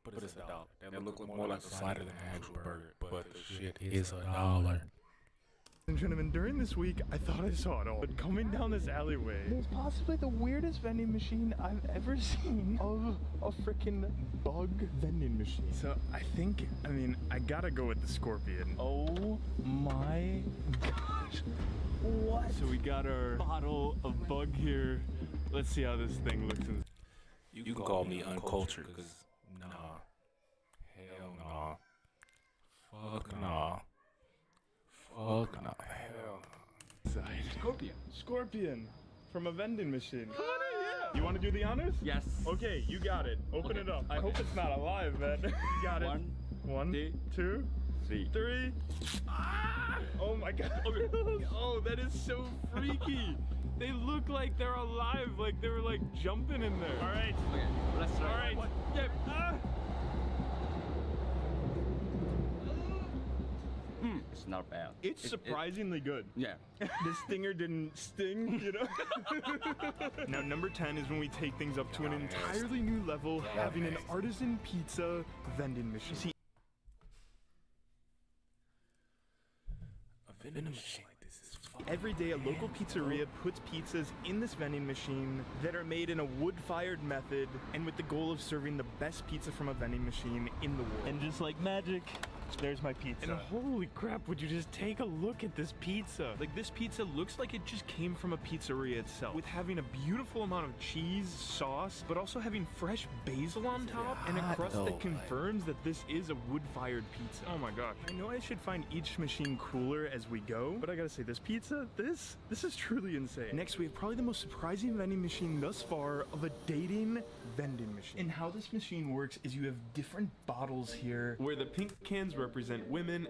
but it's $1. That look more like a slider than an actual burger. But the shit is $1. And gentlemen, during this week, I thought I saw it all. But coming down this alleyway, there's possibly the weirdest vending machine I've ever seen of a freaking bug vending machine. So I gotta go with the Scorpion. Oh my gosh. What? So we got our bottle of bug here. Let's see how this thing looks. You can call me uncultured, because nah. Hell nah. Fuck nah. Fuck nah. Hell nah. Scorpion from a vending machine. You want to do the honors? Yes. Okay, you got it. Open it up. I hope it's not alive, man. You got it. One, two, three. Ah! Oh my god. Oh, that is so freaky. They look like they're alive, like they were like jumping in there. All right. Okay, let's try. All right. Yeah. It's not bad. It's surprisingly good. Yeah. This stinger didn't sting, you know? Now, number 10 is when we take things up to an entirely new level, having an artisan pizza vending machine. See, A vending machine like this is fucking every day, a local pizzeria puts pizzas in this vending machine that are made in a wood-fired method and with the goal of serving the best pizza from a vending machine in the world. And just like magic, there's my pizza. And holy crap, would you just take a look at this pizza? Like, this pizza looks like it just came from a pizzeria itself, with having a beautiful amount of cheese, sauce, but also having fresh basil on top and a crust that confirms that this is a wood-fired pizza. Oh my god. I know I should find each machine cooler as we go, but I gotta say, this pizza, this is truly insane. Next, we have probably the most surprising vending machine thus far of a dating vending machine. And how this machine works is you have different bottles here where the pink cans represent women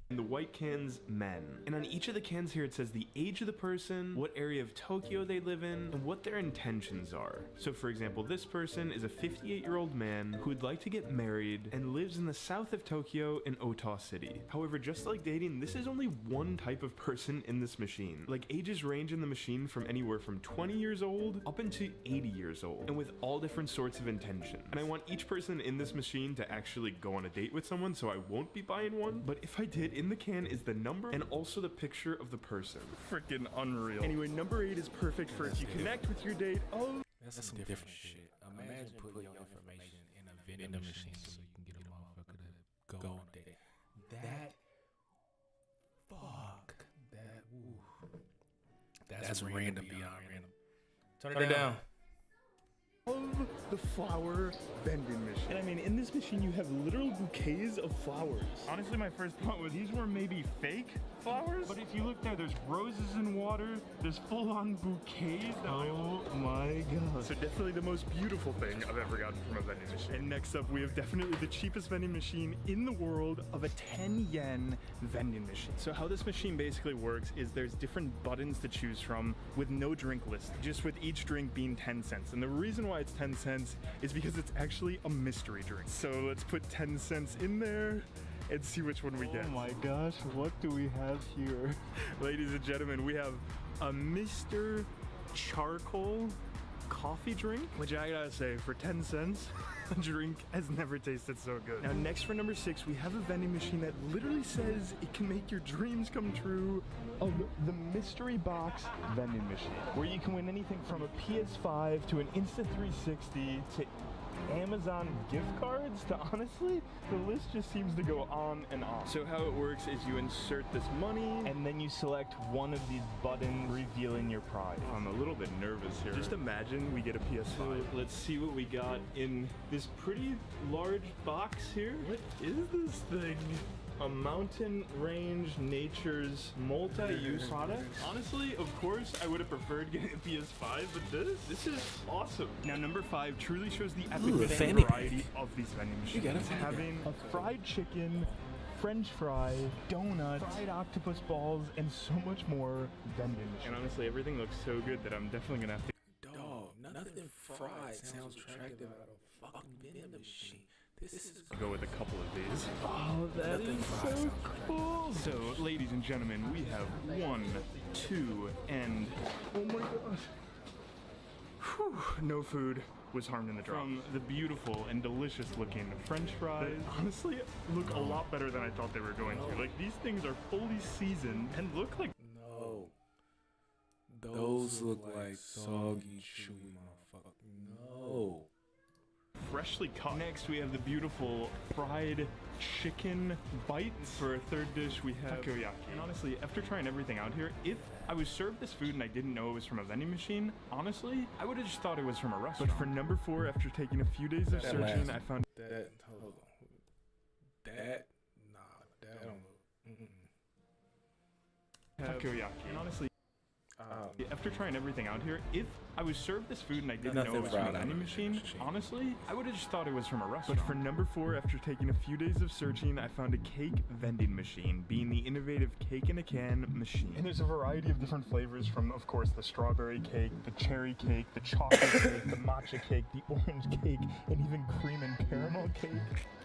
and the white cans, men. And on each of the cans here, it says the age of the person, what area of Tokyo they live in, and what their intentions are. So for example, this person is a 58-year-old man who would like to get married and lives in the south of Tokyo in Ota City. However, just like dating, this is only one type of person in this machine. Like, ages range in the machine from anywhere from 20 years old up into 80 years old, and with all different sorts of intentions. And I want each person in this machine to actually go on a date with someone, so I won't be buying one, but if I did, in the can is the number and also the picture of the person. Freaking unreal. Anyway, number 8 is perfect for if you connect with your date. Oh, That's some different shit. Imagine putting your information in a vending machine so you can get a motherfucker to go on a date. That, fuck, that, ooh. That's random beyond random. Turn it down. Of the flower vending machine. And I mean, in this machine, you have literal bouquets of flowers. Honestly, my first thought was these were maybe fake flowers. But if you look there, there's roses in water. There's full-on bouquets. Oh my god. So definitely the most beautiful thing I've ever gotten from a vending machine. And next up, we have definitely the cheapest vending machine in the world of a 10 yen vending machine. So how this machine basically works is there's different buttons to choose from with no drink list, just with each drink being 10 cents. And the reason why it's 10 cents is because it's actually a mystery drink. So let's put 10 cents in there and see which one we get. Oh my gosh, what do we have here? Ladies and gentlemen, we have a Mr. Charcoal coffee drink, which I gotta say, for 10 cents, a drink has never tasted so good. Now next for number 6, we have a vending machine that literally says it can make your dreams come true, of the mystery box vending machine, where you can win anything from a PS5 to an Insta360 to Amazon gift cards to, honestly, the list just seems to go on and on. So how it works is you insert this money and then you select one of these buttons revealing your prize. I'm a little bit nervous here. Just imagine we get a PS5. So let's see what we got in this pretty large box here. What is this thing? A Mountain Range Nature's multi-use product. Honestly, of course, I would have preferred getting a PS5, but this is awesome. Now, number 5 truly shows the epic variety of these vending machines. It's having a fried chicken, French fry, donut, fried octopus balls, and so much more vending machines. And honestly, everything looks so good that I'm definitely gonna have to. Dog, nothing fried sounds attractive out of fucking vending machine. This is go with a couple of these. Oh, that is so cool. So, ladies and gentlemen, we have 1, 2, and oh my gosh. Whew, no food was harmed in the drop. From the beautiful and delicious looking French fries, honestly, look a lot better than I thought they were going to. Like, these things are fully seasoned and look like. No. Those look like soggy, chewy motherfucker. No. Freshly caught. Next, we have the beautiful fried chicken bites. For our third dish, we have takoyaki. And honestly, after trying everything out here, if I was served this food and I didn't know it was from a vending machine, honestly, I would have just thought it was from a restaurant. But for number 4, after taking a few days of searching, I found that. Hold on. That don't look. Takoyaki. And honestly, After trying everything out here, if I was served this food and I didn't Nothing know it was from a fried vending on machine, honestly, I would have just thought it was from a restaurant. But for number 4, after taking a few days of searching, I found a cake vending machine, being the innovative cake in a can machine. And there's a variety of different flavors from, of course, the strawberry cake, the cherry cake, the chocolate cake, the matcha cake, the orange cake, and even cream and caramel cake.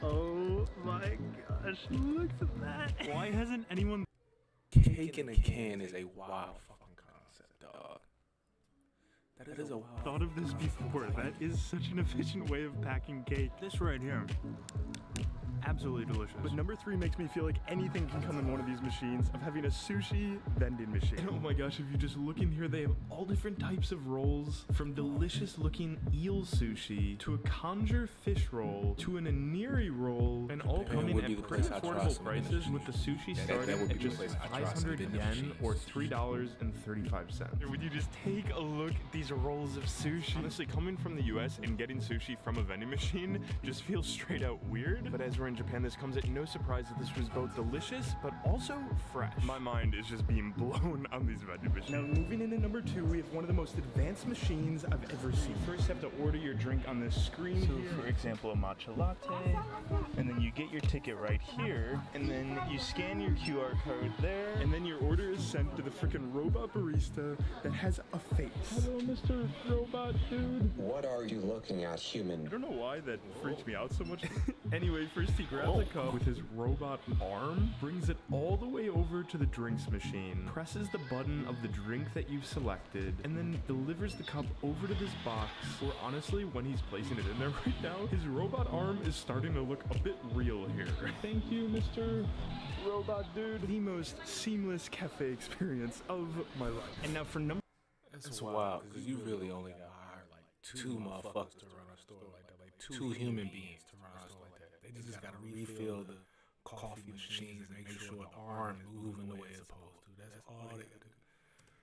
Oh my gosh, look at that. Why hasn't anyone... Cake in a can is a wild fucking concept, dog. That is a wild... Thought of this before. That is such an efficient way of packing cake. This right here. Absolutely delicious. But number 3 makes me feel like anything can come in one of these machines of having a sushi vending machine. And oh my gosh, if you just look in here, they have all different types of rolls, from delicious looking eel sushi to a conjure fish roll to an oniri roll, and all coming at pretty affordable prices, with the sushi starting at just 500 yen or $3.35. Would you just take a look at these rolls of sushi? Honestly, coming from the US and getting sushi from a vending machine just feels straight out weird, but as we're in Japan, this comes at no surprise that this was both delicious but also fresh. My mind is just being blown on these vending machines. Now, moving into number 2, we have one of the most advanced machines I've ever seen. First, you have to order your drink on this screen. So, for example, a matcha latte, and then you get your ticket right here, and then you scan your QR code there, and then your order is sent to the freaking robot barista that has a face. Hello, Mr. Robot Dude. What are you looking at, human? I don't know why that freaked me out so much. Anyway, first he grabs a cup with his robot arm, brings it all the way over to the drinks machine, presses the button of the drink that you've selected, and then delivers the cup over to this box, where honestly, when he's placing it in there right now, his robot arm is starting to look a bit real here. Thank you, Mr. Robot Dude. The most seamless cafe experience of my life. And now for number... That's wild, because you really only got hired like 2 motherfuckers to run a store like that, like 2 human beings to run a store like that. They just gotta refill the coffee machines and make sure the arm is moving the way it's supposed to. That's all they gotta do.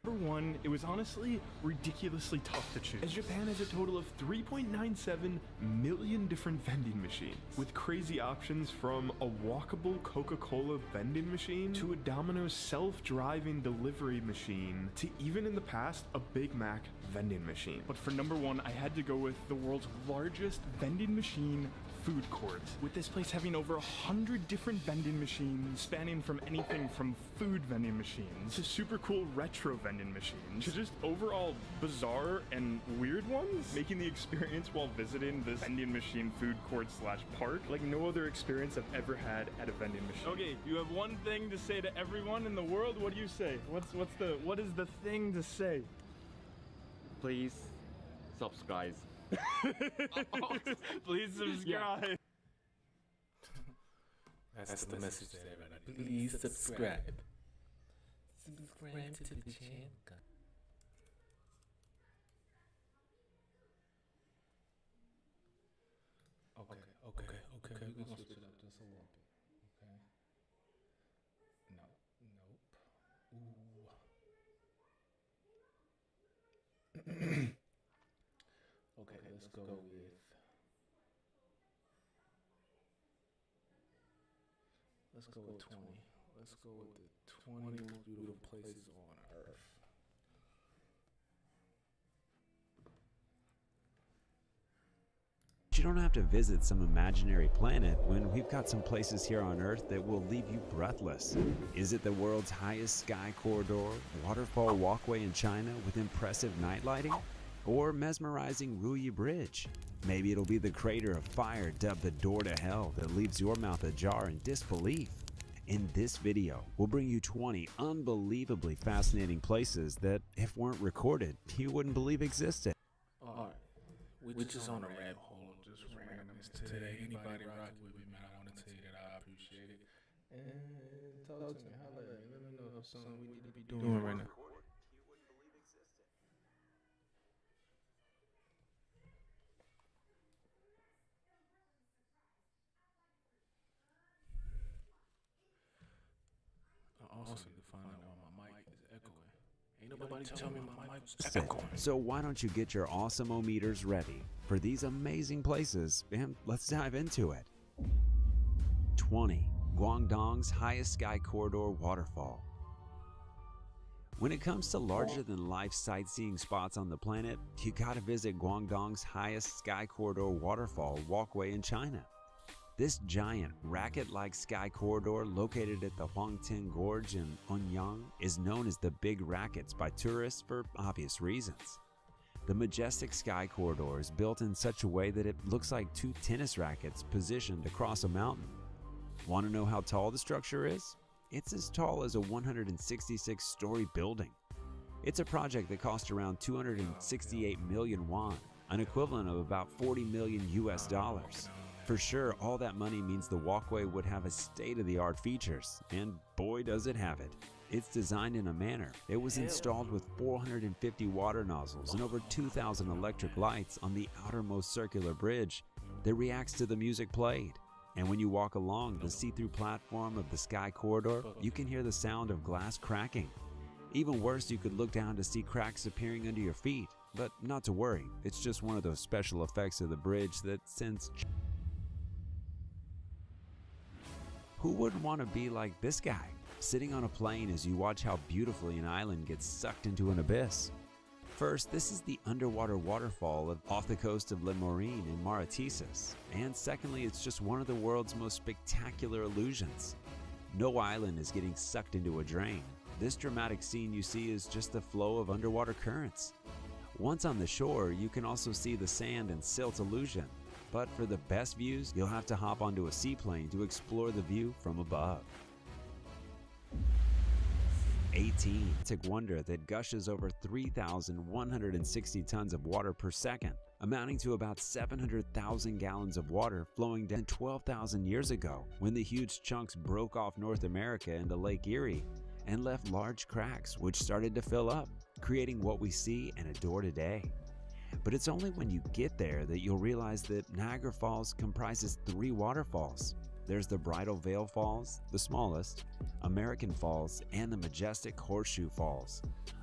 Number 1, it was honestly ridiculously tough to choose, as Japan has a total of 3.97 million different vending machines, with crazy options from a walkable Coca-Cola vending machine to a Domino's self-driving delivery machine to, even in the past, a Big Mac vending machine. But for number 1, I had to go with the world's largest vending machine food court, with this place having over 100 different vending machines, spanning from anything from food vending machines to super cool retro vending machines to just overall bizarre and weird ones, making the experience while visiting this vending machine food court / park like no other experience I've ever had at a vending machine. Okay, you have one thing to say to everyone in the world. What do you say? What is the thing to say? Please subscribe. Please subscribe. That's the message to everybody. Please subscribe. Subscribe to the channel. Okay. We're gonna switch it up just a little bit. Okay. Nope. Okay, let's go with. Let's go with 20. Let's go with the 20 most beautiful places on Earth. You don't have to visit some imaginary planet when we've got some places here on Earth that will leave you breathless. Is it the world's highest sky corridor, waterfall walkway in China with impressive night lighting? Or mesmerizing Ruyi Bridge? Maybe it'll be the crater of fire dubbed the door to hell that leaves your mouth ajar in disbelief. In this video, we'll bring you 20 unbelievably fascinating places that, if weren't recorded, you wouldn't believe existed. Alright, we're just on a rabbit hole of just randomness today. Anybody rock with me, man, I want to tell you that I appreciate it. And talk to me, holla at me, let me know something we need to be doing right now. Also, to find out why my mic is echoing. Ain't nobody tell me my mic was echoing. So why don't you get your awesome-o-meters ready for these amazing places, and let's dive into it. 20. Guangdong's highest sky corridor waterfall. When it comes to larger-than-life sightseeing spots on the planet, you gotta visit Guangdong's highest sky corridor waterfall walkway in China. This giant, racket-like sky corridor located at the Huangting Gorge in Anyang is known as the Big Rackets by tourists for obvious reasons. The majestic sky corridor is built in such a way that it looks like two tennis rackets positioned across a mountain. Want to know how tall the structure is? It's as tall as a 166-story building. It's a project that cost around 268 million won, an equivalent of about 40 million US dollars. For sure, all that money means the walkway would have a state-of-the-art features, and boy does it have it. It's designed in a manner. It was installed with 450 water nozzles and over 2,000 electric lights on the outermost circular bridge that reacts to the music played. And when you walk along the see-through platform of the sky corridor, you can hear the sound of glass cracking. Even worse, you could look down to see cracks appearing under your feet. But not to worry, it's just one of those special effects of the bridge that sends. Who wouldn't want to be like this guy, sitting on a plane as you watch how beautifully an island gets sucked into an abyss? First, this is the underwater waterfall off the coast of Le Morin in Mauritius. And secondly, it's just one of the world's most spectacular illusions. No island is getting sucked into a drain. This dramatic scene you see is just the flow of underwater currents. Once on the shore, you can also see the sand and silt illusion. But for the best views, you'll have to hop onto a seaplane to explore the view from above. 18. Arctic wonder that gushes over 3,160 tons of water per second, amounting to about 700,000 gallons of water flowing down 12,000 years ago when the huge chunks broke off North America into Lake Erie and left large cracks which started to fill up, creating what we see and adore today. But it's only when you get there that you'll realize that Niagara Falls comprises 3 waterfalls. There's the Bridal Veil Falls, the smallest, American Falls, and the majestic Horseshoe Falls,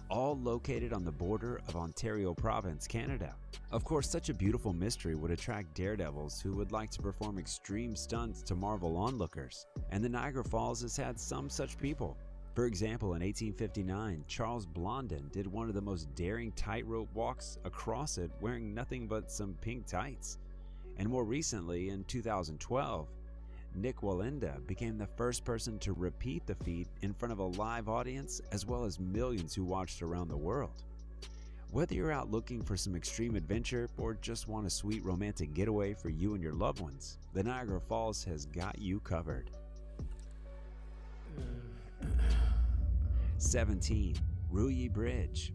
all located on the border of Ontario Province, Canada. Of course, such a beautiful mystery would attract daredevils who would like to perform extreme stunts to marvel onlookers, and the Niagara Falls has had some such people. For example, in 1859, Charles Blondin did one of the most daring tightrope walks across it wearing nothing but some pink tights. And more recently, in 2012, Nick Walinda became the first person to repeat the feat in front of a live audience as well as millions who watched around the world. Whether you're out looking for some extreme adventure or just want a sweet romantic getaway for you and your loved ones, the Niagara Falls has got you covered. 17. Rouilly Bridge.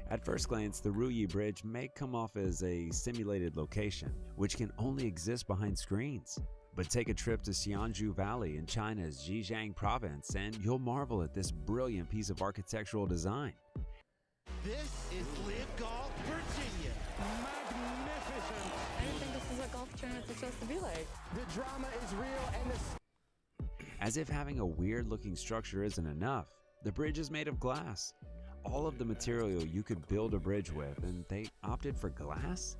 At first glance, the Rouilly Bridge may come off as a simulated location, which can only exist behind screens. But take a trip to Xianzhou Valley in China's Zhejiang province and you'll marvel at this brilliant piece of architectural design. This is Live Golf, Virginia. Magnificent. I don't think this is a golf tournament it's supposed to be like. The drama is real and the... As if having a weird-looking structure isn't enough, the bridge is made of glass. All of the material you could build a bridge with, and they opted for glass?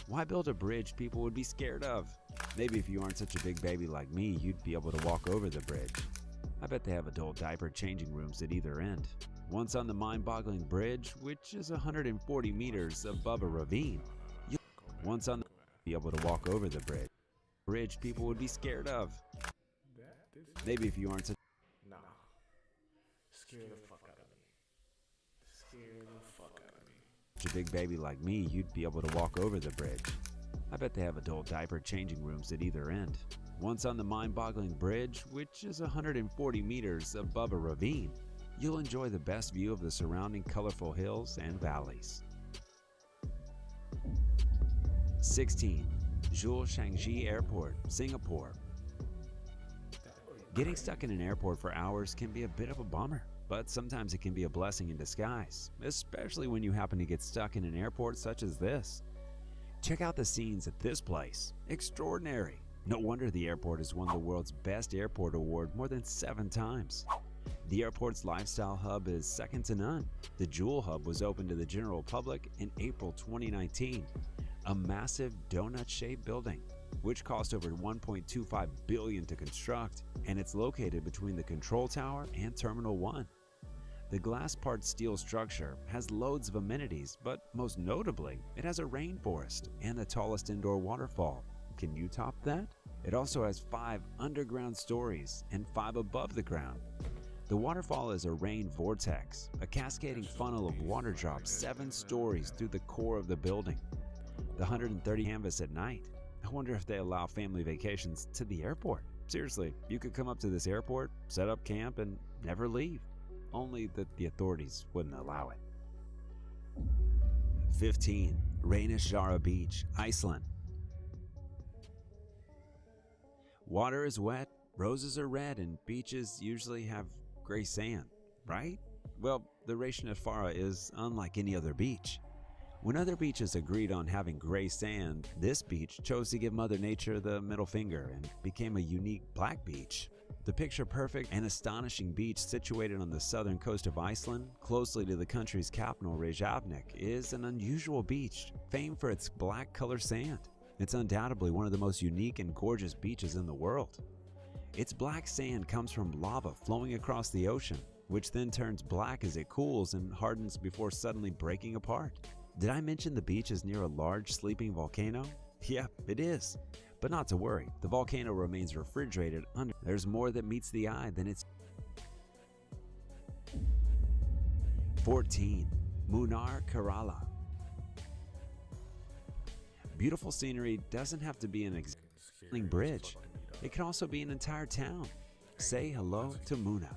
Why build a bridge people would be scared of? Maybe if you aren't such a big baby like me, you'd be able to walk over the bridge. I bet they have adult diaper changing rooms at either end. Once on the mind-boggling bridge, which is 140 meters above a ravine, once on the be able to walk over the bridge people would be scared of. Maybe if you aren't such Nah. Scare the fuck out of me. Scare the fuck out of me. a big baby like me, you'd be able to walk over the bridge. I bet they have adult diaper changing rooms at either end. Once on the mind-boggling bridge, which is 140 meters above a ravine, you'll enjoy the best view of the surrounding colorful hills and valleys. 16. Zhuo Shangji Airport, Singapore. Getting stuck in an airport for hours can be a bit of a bummer, but sometimes it can be a blessing in disguise, especially when you happen to get stuck in an airport such as this. Check out the scenes at this place. Extraordinary. No wonder the airport has won the world's best airport award more than 7 times. The airport's lifestyle hub is second to none. The Jewel Hub was opened to the general public in April 2019. A massive donut-shaped building which cost over $1.25 billion to construct, and it's located between the control tower and Terminal 1. The glass-part steel structure has loads of amenities, but most notably, it has a rainforest and the tallest indoor waterfall. Can you top that? It also has 5 underground stories and 5 above the ground. The waterfall is a rain vortex, a cascading funnel of water drops 7 stories through the core of the building. The 130 canvas at night. I wonder if they allow family vacations to the airport. Seriously, you could come up to this airport, set up camp, and never leave. Only that the authorities wouldn't allow it. 15. Reynisfjara Beach, Iceland. Water is wet, roses are red, and beaches usually have gray sand, right? Well, the Reynisfjara is unlike any other beach. When other beaches agreed on having gray sand, this beach chose to give Mother Nature the middle finger and became a unique black beach. The picture-perfect and astonishing beach situated on the southern coast of Iceland, closely to the country's capital Reykjavik, is an unusual beach, famed for its black color sand. It's undoubtedly one of the most unique and gorgeous beaches in the world. Its black sand comes from lava flowing across the ocean, which then turns black as it cools and hardens before suddenly breaking apart. Did I mention the beach is near a large sleeping volcano? Yeah, it is. But not to worry, the volcano remains refrigerated under. There's more that meets the eye than its. 14. Munnar Kerala. Beautiful scenery doesn't have to be an existing bridge. It can also be an entire town. Say hello to Munnar,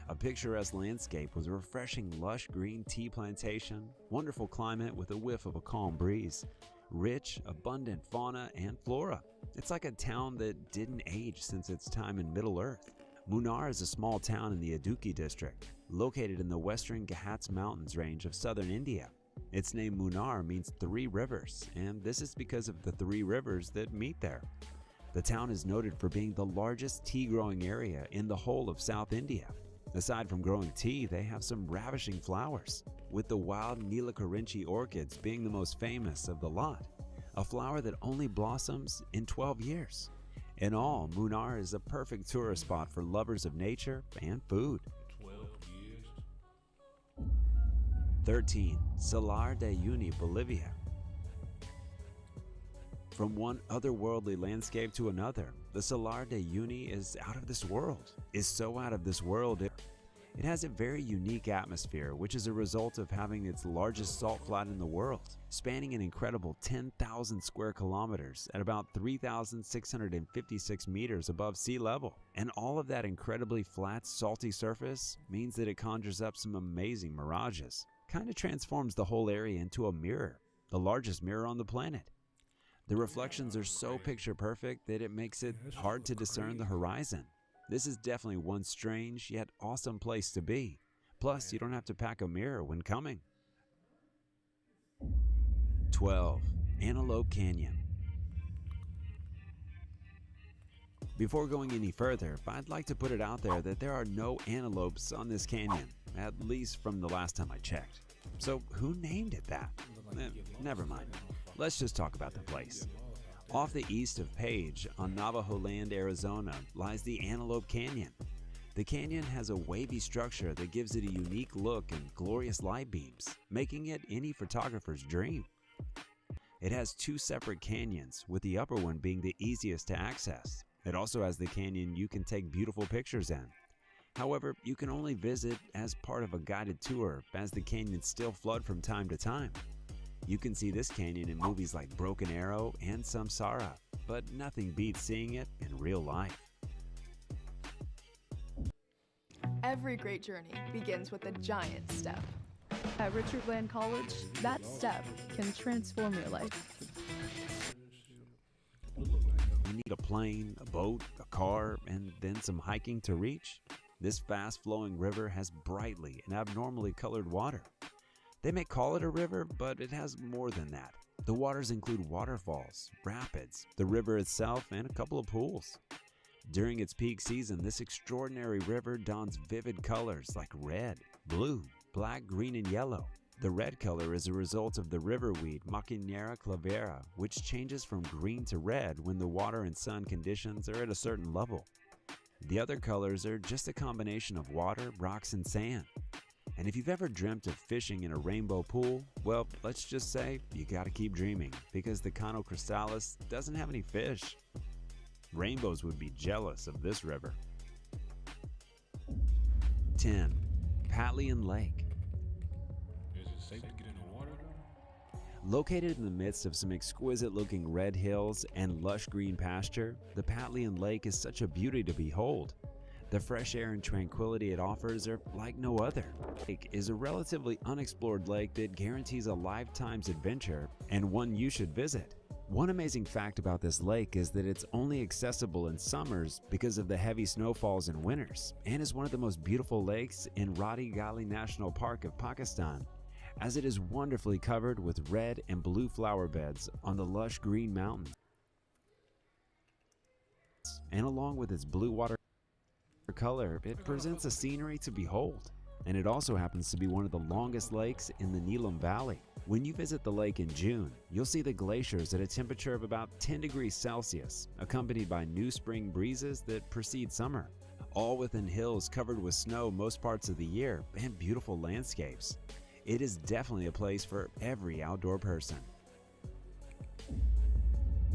a picturesque landscape with a refreshing lush green tea plantation, wonderful climate with a whiff of a calm breeze, rich, abundant fauna and flora. It's like a town that didn't age since its time in Middle-earth. Munnar is a small town in the Idukki district, located in the western Ghats Mountains range of southern India. Its name Munnar means 3 rivers, and this is because of the 3 rivers that meet there. The town is noted for being the largest tea growing area in the whole of South India. Aside from growing tea, they have some ravishing flowers, with the wild Nilakarinchi orchids being the most famous of the lot, a flower that only blossoms in 12 years. In all, Munnar is a perfect tourist spot for lovers of nature and food. 13. Salar de Uyuni, Bolivia. From one otherworldly landscape to another, the Salar de Uyuni is out of this world. It's so out of this world, it has a very unique atmosphere, which is a result of having its largest salt flat in the world, spanning an incredible 10,000 square kilometers at about 3,656 meters above sea level. And all of that incredibly flat, salty surface means that it conjures up some amazing mirages. Kind of transforms the whole area into a mirror, the largest mirror on the planet. The reflections are so picture perfect that it makes it hard to discern the horizon. This is definitely one strange yet awesome place to be. Plus, you don't have to pack a mirror when coming. 12. Antelope Canyon. Before going any further, I'd like to put it out there that there are no antelopes on this canyon, at least from the last time I checked. So who named it that? Never mind. Let's just talk about the place. Off the east of Page, on Navajo Land, Arizona, lies the Antelope Canyon. The canyon has a wavy structure that gives it a unique look and glorious light beams, making it any photographer's dream. It has 2 separate canyons, with the upper one being the easiest to access. It also has the canyon you can take beautiful pictures in. However, you can only visit as part of a guided tour, as the canyons still flood from time to time. You can see this canyon in movies like Broken Arrow and Samsara, but nothing beats seeing it in real life. Every great journey begins with a giant step. At Richard Land College, that step can transform your life. You need a plane, a boat, a car, and then some hiking to reach. This fast-flowing river has brightly and abnormally colored water. They may call it a river, but it has more than that. The waters include waterfalls, rapids, the river itself, and a couple of pools. During its peak season, this extraordinary river dons vivid colors like red, blue, black, green, and yellow. The red color is a result of the river weed Machinera clavera, which changes from green to red when the water and sun conditions are at a certain level. The other colors are just a combination of water, rocks, and sand. And if you've ever dreamt of fishing in a rainbow pool, well, let's just say you gotta keep dreaming, because the Cano Cristales doesn't have any fish. Rainbows would be jealous of this river. 10. Patlian Lake. Is it safe to get in the water? Located in the midst of some exquisite-looking red hills and lush green pasture, the Patlian Lake is such a beauty to behold. The fresh air and tranquility it offers are like no other. The lake is a relatively unexplored lake that guarantees a lifetime's adventure, and one you should visit. One amazing fact about this lake is that it's only accessible in summers because of the heavy snowfalls in winters, and is one of the most beautiful lakes in Rati Gali National Park of Pakistan, as it is wonderfully covered with red and blue flower beds on the lush green mountains. And along with its blue water color, it presents a scenery to behold. And it also happens to be one of the longest lakes in the Neelam Valley. When you visit the lake in June, you'll see the glaciers at a temperature of about 10 degrees Celsius, accompanied by new spring breezes that precede summer, all within hills covered with snow most parts of the year and beautiful landscapes. It is definitely a place for every outdoor person.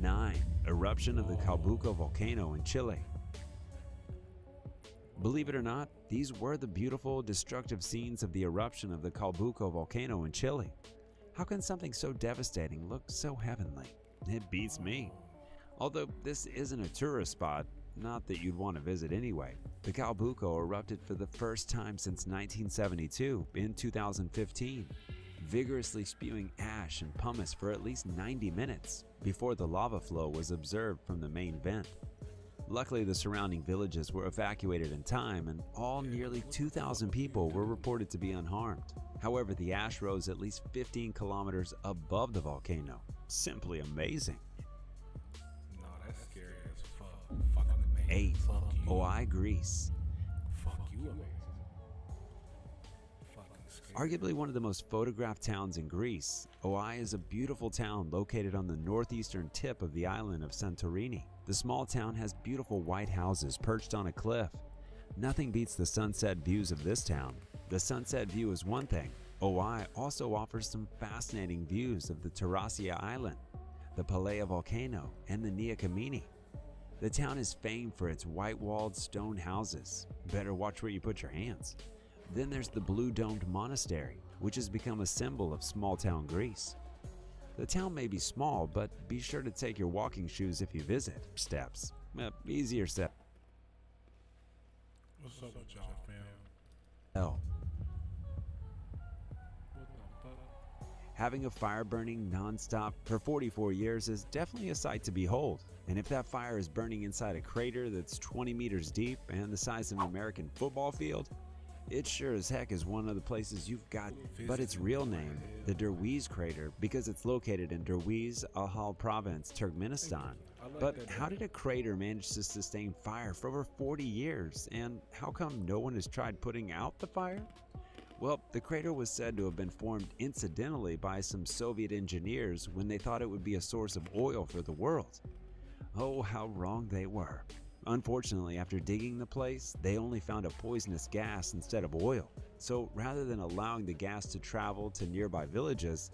9. Eruption of the Calbuco volcano in Chile. Believe it or not, these were the beautiful, destructive scenes of the eruption of the Calbuco volcano in Chile. How can something so devastating look so heavenly? It beats me. Although this isn't a tourist spot, not that you'd want to visit anyway, the Calbuco erupted for the first time since 1972 in 2015, vigorously spewing ash and pumice for at least 90 minutes before the lava flow was observed from the main vent. Luckily, the surrounding villages were evacuated in time, and all nearly 2,000 people were reported to be unharmed. However, the ash rose at least 15 kilometers above the volcano. Simply amazing. No, that's scary as fuck. Fucking amazing. 8. Fuck you. Oi, Greece. Fuck you amazing. Fucking scary. Arguably one of the most photographed towns in Greece, Oi is a beautiful town located on the northeastern tip of the island of Santorini. The small town has beautiful white houses perched on a cliff. Nothing beats the sunset views of this town. The sunset view is one thing. Oi also offers some fascinating views of the Tarasia Island, the Pelea volcano, and the Nia Kamini. The town is famed for its white-walled stone houses. Better watch where you put your hands. Then there's the blue-domed monastery, which has become a symbol of small-town Greece. The town may be small, but be sure to take your walking shoes if you visit. Steps. Easier step. What's up with y'all, fam? Hell. What the fuck? Having a fire burning non-stop for 44 years is definitely a sight to behold. And if that fire is burning inside a crater that's 20 meters deep and the size of an American football field, it sure as heck is one of the places you've got. But its real name, the Derwize crater, because it's located in Derwize, Ahal province, Turkmenistan. But how did a crater manage to sustain fire for over 40 years? And how come no one has tried putting out the fire? Well, the crater was said to have been formed incidentally by some Soviet engineers when they thought it would be a source of oil for the world. Oh, how wrong they were. Unfortunately, after digging the place, they only found a poisonous gas instead of oil. So rather than allowing the gas to travel to nearby villages,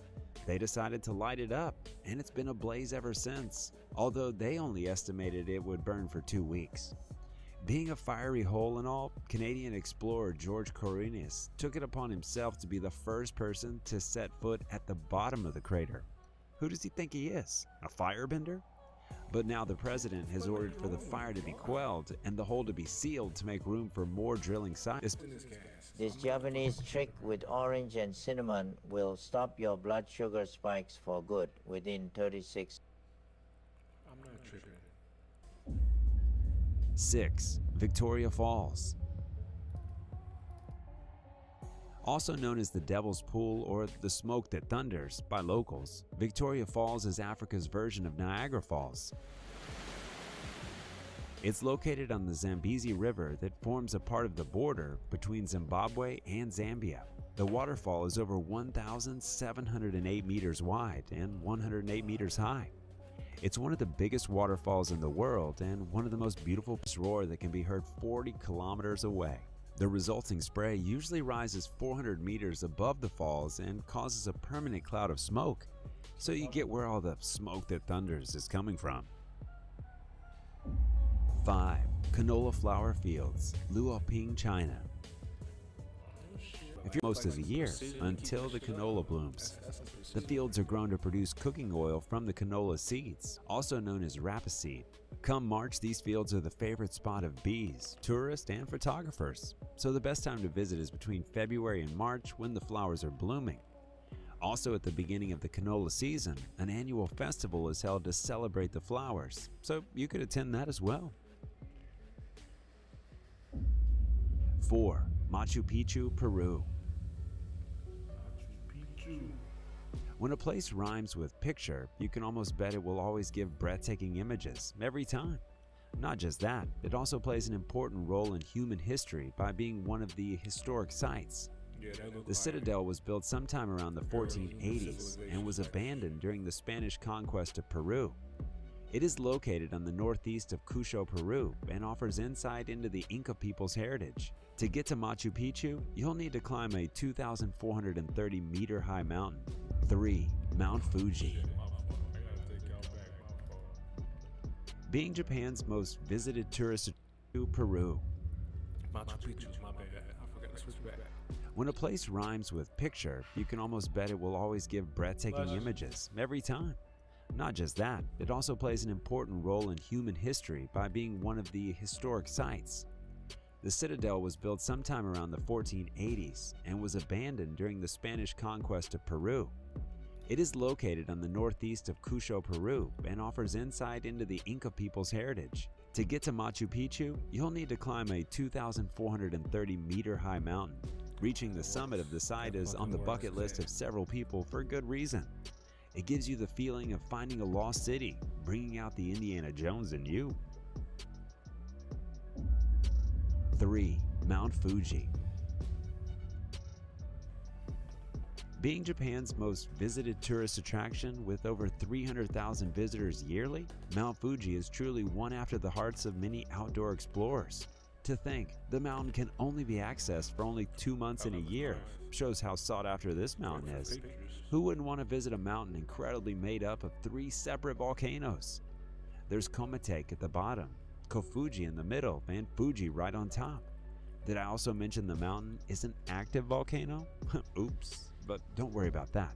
they decided to light it up, and it's been ablaze ever since, although they only estimated it would burn for 2 weeks. Being a fiery hole and all, Canadian explorer George Coronis took it upon himself to be the first person to set foot at the bottom of the crater. Who does he think he is? A firebender? But now the president has ordered for the fire to be quelled and the hole to be sealed to make room for more drilling sites. This Japanese trick with orange and cinnamon will stop your blood sugar spikes for good within 36. I'm not tripping. 6. Victoria Falls. Also known as the Devil's Pool or the Smoke That Thunders by locals, Victoria Falls is Africa's version of Niagara Falls. It's located on the Zambezi River that forms a part of the border between Zimbabwe and Zambia. The waterfall is over 1,708 meters wide and 108 meters high. It's one of the biggest waterfalls in the world and one of the most beautiful roar that can be heard 40 kilometers away. The resulting spray usually rises 400 meters above the falls and causes a permanent cloud of smoke, so you get where all the smoke that thunders is coming from. 5. Canola flower fields, Luoping, China. If you're most of the year until the canola blooms. The fields are grown to produce cooking oil from the canola seeds, also known as rapeseed. Come March, these fields are the favorite spot of bees, tourists, and photographers, so the best time to visit is between February and March when the flowers are blooming. Also at the beginning of the canola season, an annual festival is held to celebrate the flowers, so you could attend that as well. 4. Machu Picchu, Peru. When a place rhymes with picture, you can almost bet it will always give breathtaking images every time. Not just that, it also plays an important role in human history by being one of the historic sites. The citadel was built sometime around the 1480s and was abandoned during the Spanish conquest of Peru. It is located on the northeast of Cusco, Peru, and offers insight into the Inca people's heritage. To get to Machu Picchu, you'll need to climb a 2,430 meter high mountain. 3. Mount Fuji. Being Japan's most visited tourist to Peru. Machu Picchu, my bad. I forgot to switch back. When a place rhymes with picture, you can almost bet it will always give breathtaking images every time. Not just that, it also plays an important role in human history by being one of the historic sites. The citadel was built sometime around the 1480s and was abandoned during the Spanish conquest of Peru. It is located on the northeast of Cusco, Peru, and offers insight into the Inca people's heritage. To get to Machu Picchu, you'll need to climb a 2,430 meter high mountain. Reaching the summit of the site is on the bucket list of several people for good reason. It gives you the feeling of finding a lost city, bringing out the Indiana Jones in you. 3. Mount Fuji. Being Japan's most visited tourist attraction with over 300,000 visitors yearly, Mount Fuji is truly one after the hearts of many outdoor explorers. To think, the mountain can only be accessed for only 2 months in a year shows how sought after this mountain is. Who wouldn't want to visit a mountain incredibly made up of 3 separate volcanoes? There's Komatake at the bottom, Kofuji in the middle, and Fuji right on top. Did I also mention the mountain is an active volcano? Oops, but don't worry about that.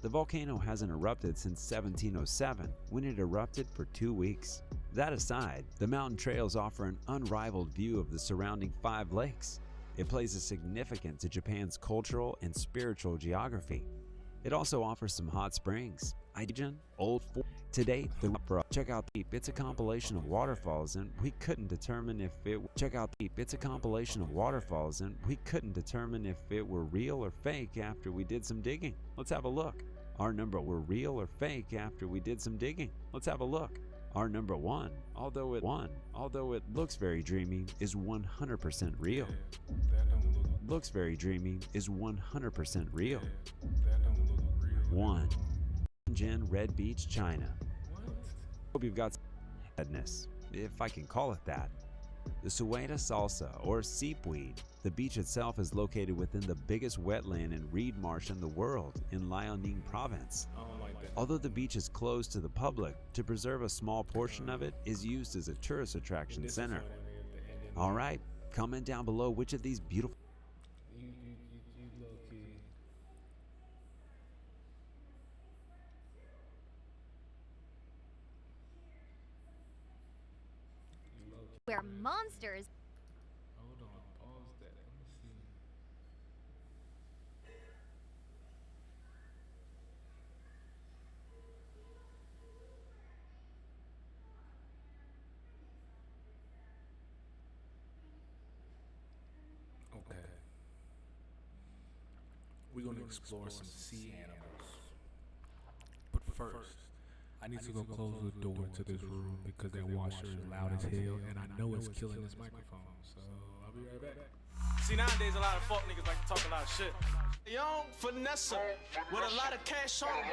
The volcano hasn't erupted since 1707, when it erupted for 2 weeks. That aside, the mountain trails offer an unrivaled view of the surrounding 5 lakes. It places significance to Japan's cultural and spiritual geography. It also offers some hot springs, Old Fort. To date, check out the it's a compilation of waterfalls, and we couldn't determine if it it's a compilation of waterfalls, and we couldn't determine if it were real or fake after we did some digging. Let's have a look. Our number were real or fake after we did some digging. Let's have a look. Our number 1, although it looks very dreamy, is 100% real. Looks very dreamy is 100% real. 1. Shenzhen, Red Beach, China. Hope you've got sadness, if I can call it that. The Sueda salsa, or seepweed. The beach itself is located within the biggest wetland and reed marsh in the world in Liaoning province. Although the beach is closed to the public, to preserve a small portion of it is used as a tourist attraction center. Alright, comment down below which of these beautiful where monsters. Hold on, pause that. Let me see. Okay. We're gonna explore some sea animals. But first, I need to go close the door to this room because that washer is loud as hell and I know it's killing this microphone. So I'll be right back. See, nowadays a lot of fuck niggas like to talk a lot of shit. Young Vanessa with a lot of cash on him.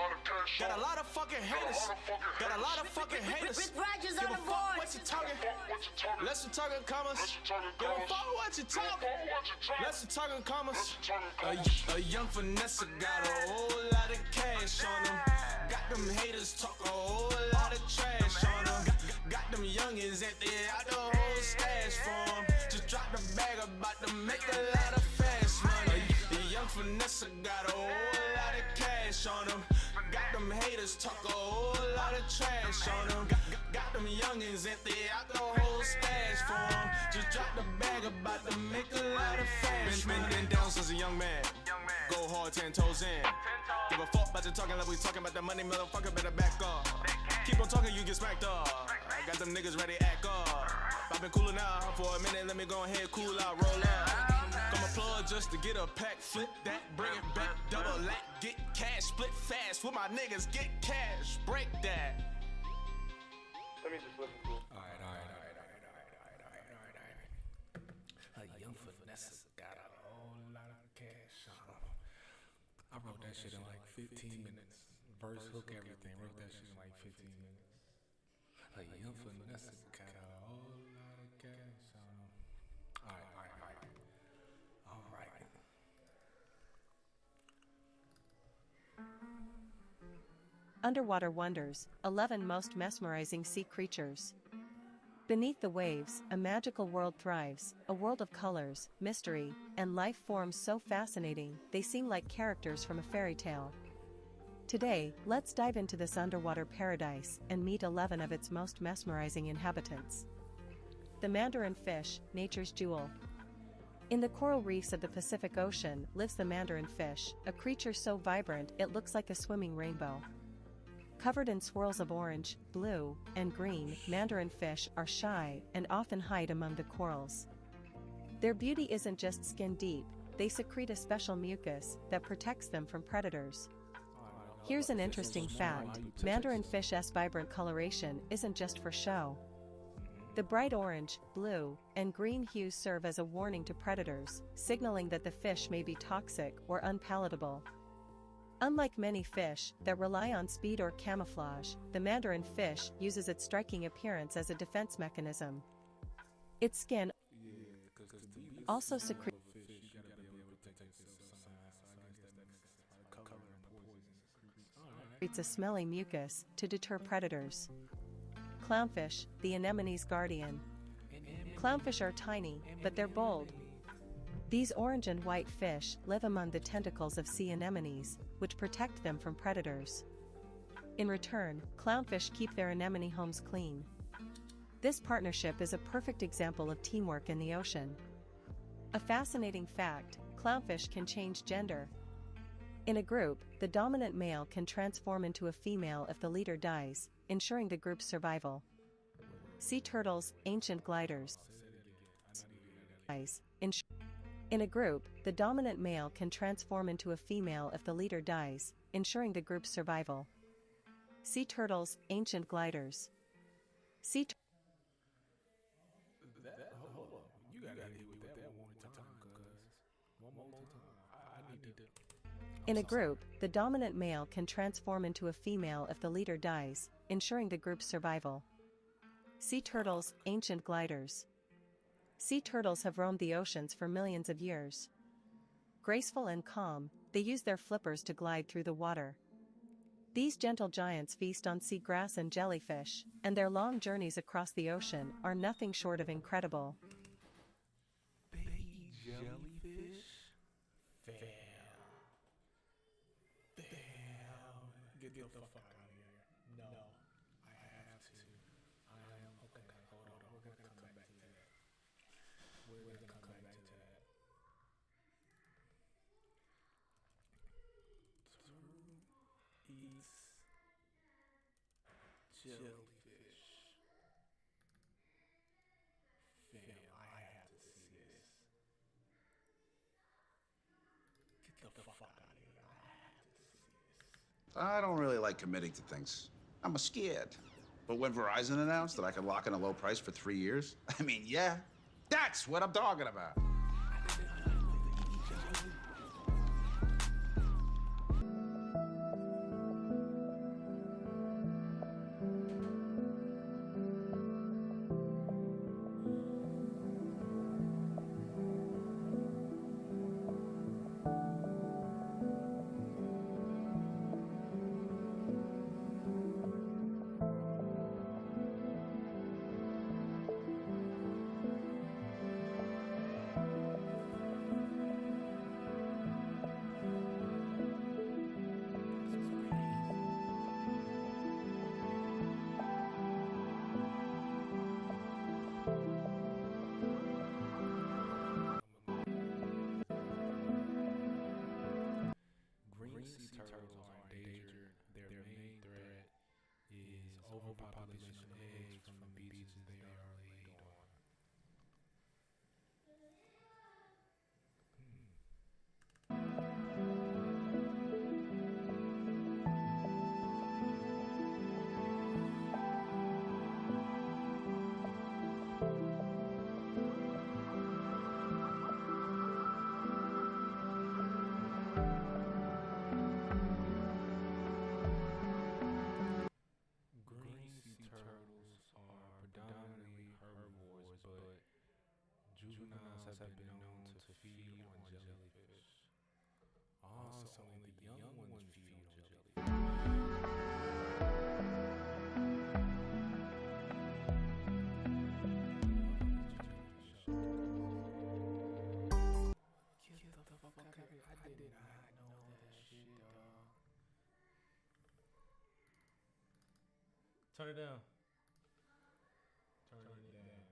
Got a lot of fucking haters. Got a lot of fucking haters. Give a fuck what you talking. Less you talking commas. Give a fuck what you talking. Less you talking commas. A young Vanessa got a whole lot of cash on him. Got them haters talk a whole lot of trash on them. Got them youngins empty out the whole stash for 'em. Just drop the bag about to make a lot of fast money. Young Vanessa got a whole lot of cash on them. Got them haters talk a whole lot of trash on them. Got them youngins empty out the whole stash for 'em. Just drop the bag about to make a lot of fast money. Been down since a young man. Go hard 10 toes in. Give a fuck about you talking like we talking about the money, motherfucker better back up. Keep on talking, you get smacked up. I got them niggas ready to act up. I've been cooling out for a minute, let me go ahead, cool out, roll up. Come a plug just to get a pack, flip that, bring it back, double that, get cash, split fast with my niggas, get cash, break that. Let me just listen to it. Alright. Young Vanessa got a whole lot of cash on him. I wrote that shit in like 15 minutes. Verse, hook, everything. Wrote that shit in like 15 minutes. Young Vanessa got a whole lot of cash on him. Alright. Underwater Wonders, 11 Most Mesmerizing Sea Creatures. Beneath the waves, a magical world thrives, a world of colors, mystery, and life forms so fascinating, they seem like characters from a fairy tale. Today, let's dive into this underwater paradise and meet 11 of its most mesmerizing inhabitants. The mandarin fish, nature's jewel. In the coral reefs of the Pacific Ocean lives the mandarin fish, a creature so vibrant it looks like a swimming rainbow. Covered in swirls of orange, blue, and green, mandarin fish are shy and often hide among the corals. Their beauty isn't just skin deep, they secrete a special mucus that protects them from predators. Here's an interesting fact, mandarin fish's vibrant coloration isn't just for show. The bright orange, blue, and green hues serve as a warning to predators, signaling that the fish may be toxic or unpalatable. Unlike many fish that rely on speed or camouflage, the mandarin fish uses its striking appearance as a defense mechanism. Its skin also secretes a smelly mucus to deter predators. Clownfish, the anemone's guardian. Clownfish are tiny, but they're bold. These orange and white fish live among the tentacles of sea anemones, which protect them from predators. In return, clownfish keep their anemone homes clean. This partnership is a perfect example of teamwork in the ocean. A fascinating fact, clownfish can change gender. In a group, the dominant male can transform into a female if the leader dies, ensuring the group's survival. Sea turtles, ancient gliders. In a group, the dominant male can transform into a female if the leader dies, ensuring the group's survival. Sea turtles, ancient gliders. Sea turtles. You gotta hit with that one more time, cuz. One more time. I need to. In a group, the dominant male can transform into a female if the leader dies, ensuring the group's survival. Sea turtles, ancient gliders. Sea turtles have roamed the oceans for millions of years. Graceful and calm, they use their flippers to glide through the water. These gentle giants feast on seagrass and jellyfish, and their long journeys across the ocean are nothing short of incredible. Baby jellyfish? Fail. Get the fuck out of here. No, I have to. I am. Okay, hold on. We're gonna come back to that. We're gonna come back to that. Who eats jellyfish? Fail. I have to see this. Get the fuck out of here. I don't really like committing to things. I'm scared. But when Verizon announced that I could lock in a low price for 3 years, I mean, yeah, that's what I'm talking about. population of eggs from the beaches they are laid on. Green sea turtles are predominantly herbivores, but juveniles have been known to feed on jellyfish. Also, only the young ones feed on jellyfish. Get the fuck out of here. I did not know that shit, dog. Turn it down. Turn it down.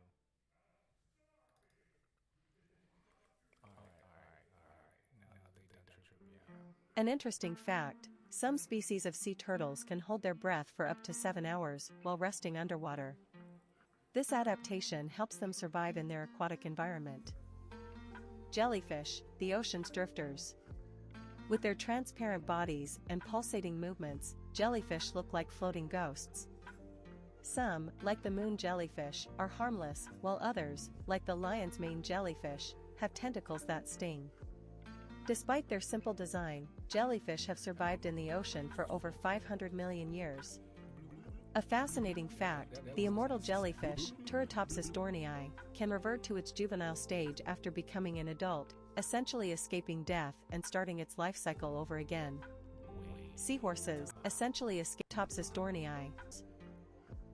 Alright. Now they done tripped me out. An interesting fact, some species of sea turtles can hold their breath for up to 7 hours while resting underwater. This adaptation helps them survive in their aquatic environment. Jellyfish, the ocean's drifters. With their transparent bodies and pulsating movements, jellyfish look like floating ghosts. Some, like the moon jellyfish, are harmless, while others, like the lion's mane jellyfish, have tentacles that sting. Despite their simple design, jellyfish have survived in the ocean for over 500 million years. A fascinating fact, the immortal jellyfish, Turritopsis dohrnii, can revert to its juvenile stage after becoming an adult, essentially escaping death and starting its life cycle over again. Seahorses, essentially escape Turritopsis dohrnii.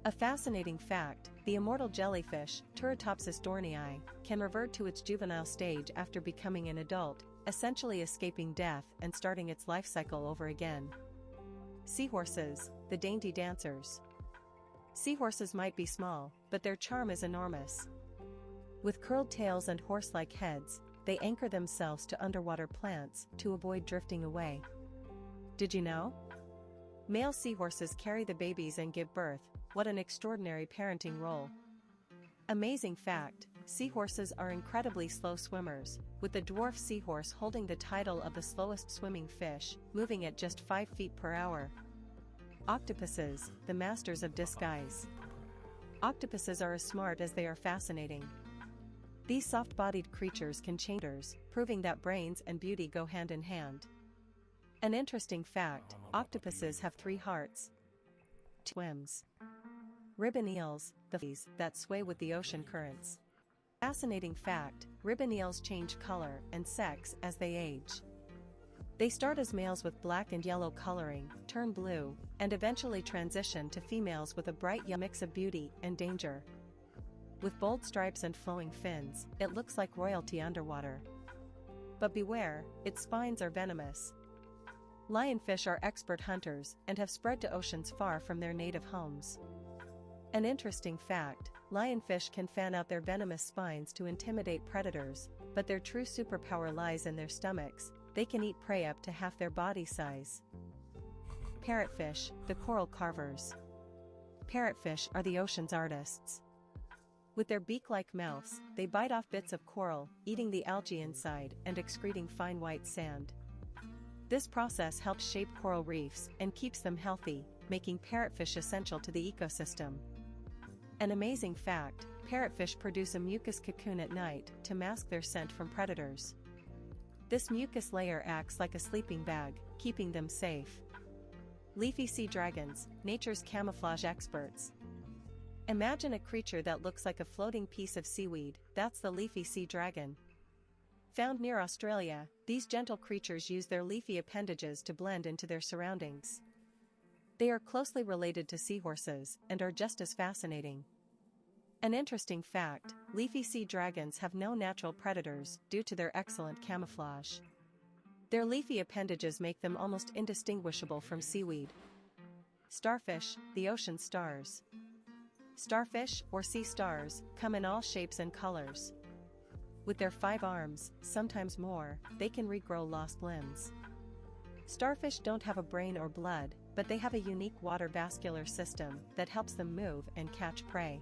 A fascinating fact, the immortal jellyfish, Turritopsis dohrnii, can revert to its juvenile stage after becoming an adult, essentially escaping death and starting its life cycle over again. Seahorses, the dainty dancers. Seahorses might be small, but their charm is enormous. With curled tails and horse-like heads, they anchor themselves to underwater plants to avoid drifting away. Did you know? Male seahorses carry the babies and give birth. What an extraordinary parenting role. Amazing fact, seahorses are incredibly slow swimmers, with the dwarf seahorse holding the title of the slowest swimming fish, moving at just 5 feet per hour. Octopuses, the masters of disguise. Octopuses are as smart as they are fascinating. These soft-bodied creatures can change, proving that brains and beauty go hand in hand. An interesting fact, octopuses have 3 hearts. Swims. Ribbon eels, the fleas that sway with the ocean currents. Fascinating fact, ribbon eels change color and sex as they age. They start as males with black and yellow coloring, turn blue, and eventually transition to females with a bright yellow mix of beauty and danger. With bold stripes and flowing fins, it looks like royalty underwater. But beware, its spines are venomous. Lionfish are expert hunters and have spread to oceans far from their native homes. An interesting fact, lionfish can fan out their venomous spines to intimidate predators, but their true superpower lies in their stomachs. They can eat prey up to half their body size. Parrotfish, the coral carvers. Parrotfish are the ocean's artists. With their beak-like mouths, they bite off bits of coral, eating the algae inside and excreting fine white sand. This process helps shape coral reefs and keeps them healthy, making parrotfish essential to the ecosystem. An amazing fact, parrotfish produce a mucus cocoon at night to mask their scent from predators. This mucus layer acts like a sleeping bag, keeping them safe. Leafy sea dragons, nature's camouflage experts. Imagine a creature that looks like a floating piece of seaweed, that's the leafy sea dragon. Found near Australia, these gentle creatures use their leafy appendages to blend into their surroundings. They are closely related to seahorses and are just as fascinating. An interesting fact, leafy sea dragons have no natural predators due to their excellent camouflage. Their leafy appendages make them almost indistinguishable from seaweed. Starfish, the ocean stars. Starfish, or sea stars, come in all shapes and colors. With their 5 arms, sometimes more, they can regrow lost limbs. Starfish don't have a brain or blood, but they have a unique water vascular system that helps them move and catch prey.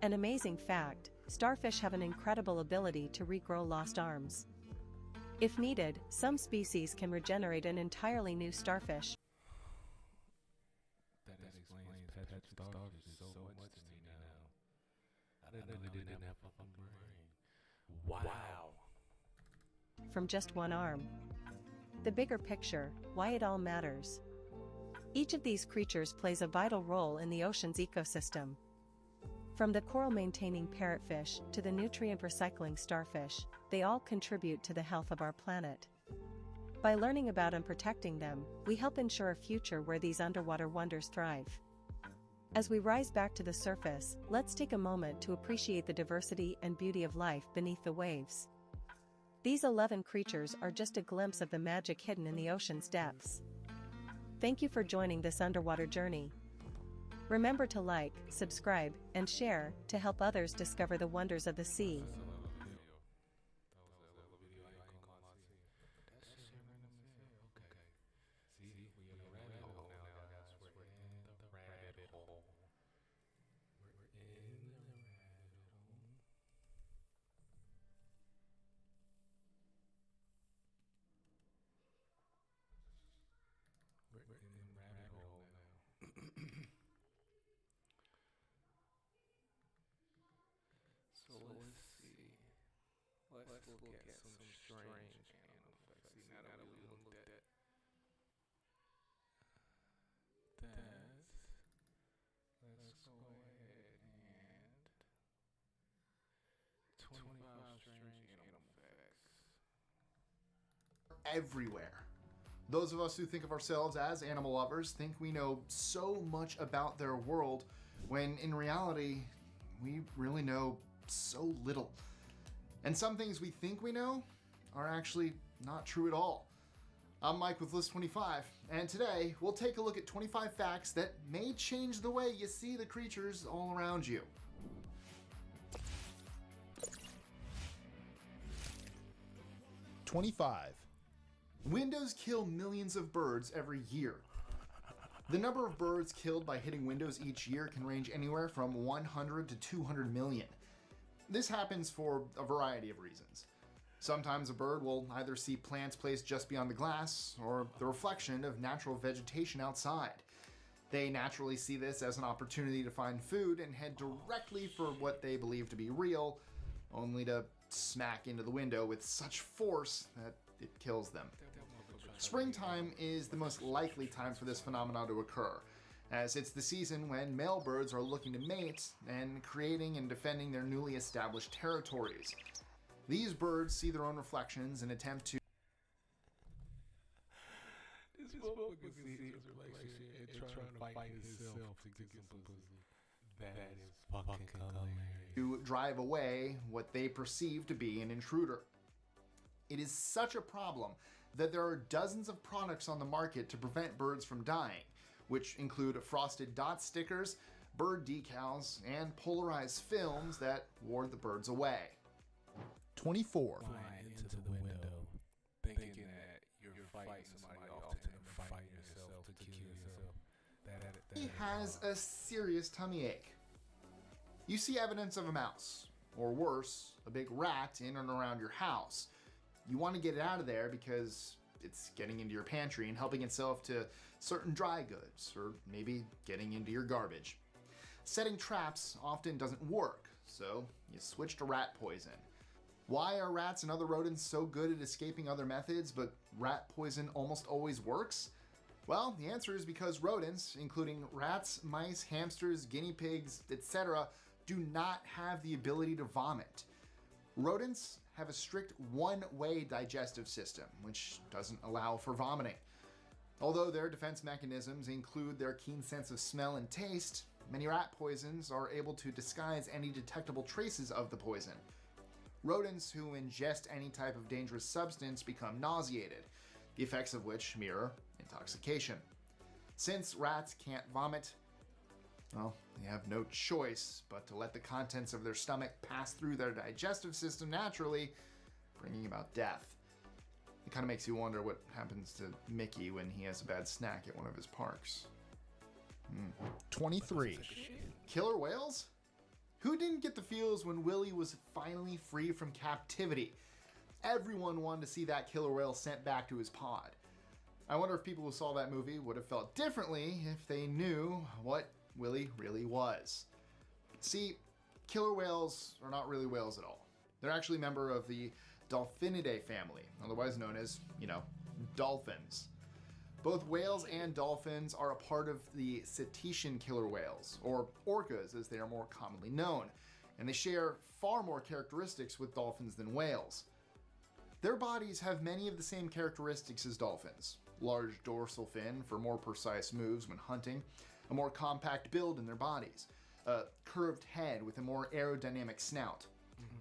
An amazing fact, starfish have an incredible ability to regrow lost arms. If needed, some species can regenerate an entirely new starfish. That explains pet starfish so much to me now. I didn't know they didn't have a fucking brain. Wow. From just one arm. The bigger picture, why it all matters. Each of these creatures plays a vital role in the ocean's ecosystem. From the coral-maintaining parrotfish to the nutrient-recycling starfish, they all contribute to the health of our planet. By learning about and protecting them, we help ensure a future where these underwater wonders thrive. As we rise back to the surface, let's take a moment to appreciate the diversity and beauty of life beneath the waves. These 11 creatures are just a glimpse of the magic hidden in the ocean's depths. Thank you for joining this underwater journey. Remember to like, subscribe, and share to help others discover the wonders of the sea. So let's see. Let's look at some strange animal facts. See, now that we looked at that, let's go ahead and 25 strange animal facts. Everywhere. Those of us who think of ourselves as animal lovers think we know so much about their world, when in reality, we really know so little. And some things we think we know are actually not true at all. I'm Mike with List 25, and today we'll take a look at 25 facts that may change the way you see the creatures all around you. #25. Windows kill millions of birds every year. The number of birds killed by hitting windows each year can range anywhere from 100 to 200 million. This happens for a variety of reasons. Sometimes a bird will either see plants placed just beyond the glass or the reflection of natural vegetation outside. They naturally see this as an opportunity to find food and head directly for what they believe to be real, only to smack into the window with such force that it kills them. Springtime is the most likely time for this phenomenon to occur, as it's the season when male birds are looking to mate and creating and defending their newly established territories. These birds see their own reflections and attempt to This motherfucker see his reflection and trying to fight himself to get some pussy. That is fucking hilarious. to drive away what they perceive to be an intruder. It is such a problem that there are dozens of products on the market to prevent birds from dying, which include frosted dot stickers, bird decals, and polarized films that ward the birds away. 24. Flying into the window, thinking that you're fighting somebody off and fighting yourself to kill yourself. He has a serious tummy ache. You see evidence of a mouse, or worse, a big rat in and around your house. You want to get it out of there because it's getting into your pantry and helping itself to certain dry goods, or maybe getting into your garbage. Setting traps often doesn't work, so you switch to rat poison. Why are rats and other rodents so good at escaping other methods, but rat poison almost always works? Well, the answer is because rodents, including rats, mice, hamsters, guinea pigs, etc., do not have the ability to vomit. Rodents have a strict one-way digestive system, which doesn't allow for vomiting. Although their defense mechanisms include their keen sense of smell and taste, many rat poisons are able to disguise any detectable traces of the poison. Rodents who ingest any type of dangerous substance become nauseated, the effects of which mirror intoxication. Since rats can't vomit, well, they have no choice but to let the contents of their stomach pass through their digestive system naturally, bringing about death. It kind of makes you wonder what happens to Mickey when he has a bad snack at one of his parks. 23. Killer whales? Who didn't get the feels when Willie was finally free from captivity? Everyone wanted to see that killer whale sent back to his pod. I wonder if people who saw that movie would have felt differently if they knew what Willie really was. See, killer whales are not really whales at all. They're actually a member of the Dolphinidae family, otherwise known as, dolphins. Both whales and dolphins are a part of the cetacean killer whales, or orcas as they are more commonly known, and they share far more characteristics with dolphins than whales. Their bodies have many of the same characteristics as dolphins. Large dorsal fin for more precise moves when hunting, a more compact build in their bodies, a curved head with a more aerodynamic snout.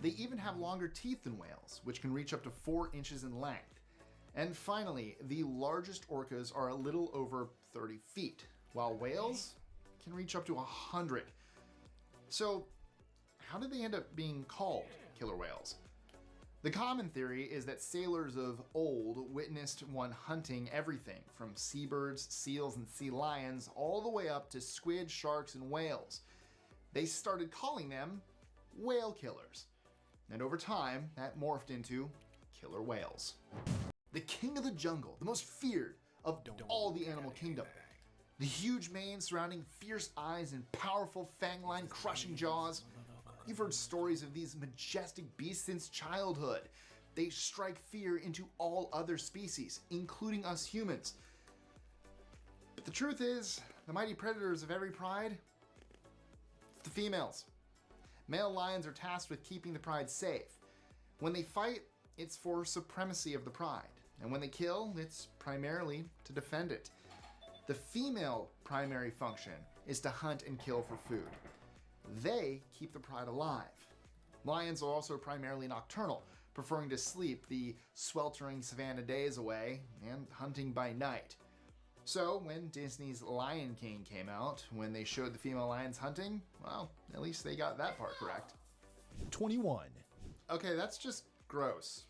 They even have longer teeth than whales, which can reach up to 4 inches in length. And finally, the largest orcas are a little over 30 feet, while whales can reach up to 100. So, how did they end up being called killer whales? The common theory is that sailors of old witnessed one hunting everything from seabirds, seals, and sea lions all the way up to squid, sharks, and whales. They started calling them whale killers. And over time, that morphed into killer whales. The king of the jungle, the most feared of all the animal kingdom. The huge mane surrounding fierce eyes and powerful fang-line crushing jaws. You've heard stories of these majestic beasts since childhood. They strike fear into all other species, including us humans. But the truth is, the mighty predators of every pride, the females. Male lions are tasked with keeping the pride safe. When they fight, it's for supremacy of the pride. And when they kill, it's primarily to defend it. The female primary function is to hunt and kill for food. They keep the pride alive. Lions are also primarily nocturnal, preferring to sleep the sweltering savanna days away and hunting by night. So when Disney's Lion King came out, when they showed the female lions hunting, well, at least they got that part correct. 21. Okay, that's just gross.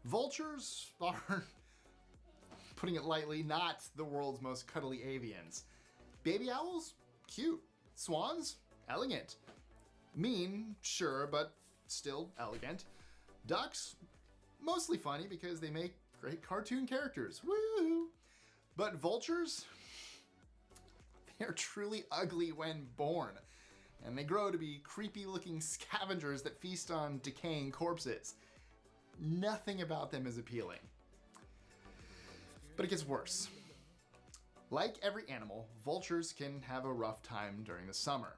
Vultures are, putting it lightly, not the world's most cuddly avians. Baby owls? Cute. Swans? Elegant. Mean, sure, but still elegant. Ducks? Mostly funny because they make great cartoon characters. Woo! But vultures? They're truly ugly when born, and they grow to be creepy-looking scavengers that feast on decaying corpses. Nothing about them is appealing. But it gets worse. Like every animal, vultures can have a rough time during the summer.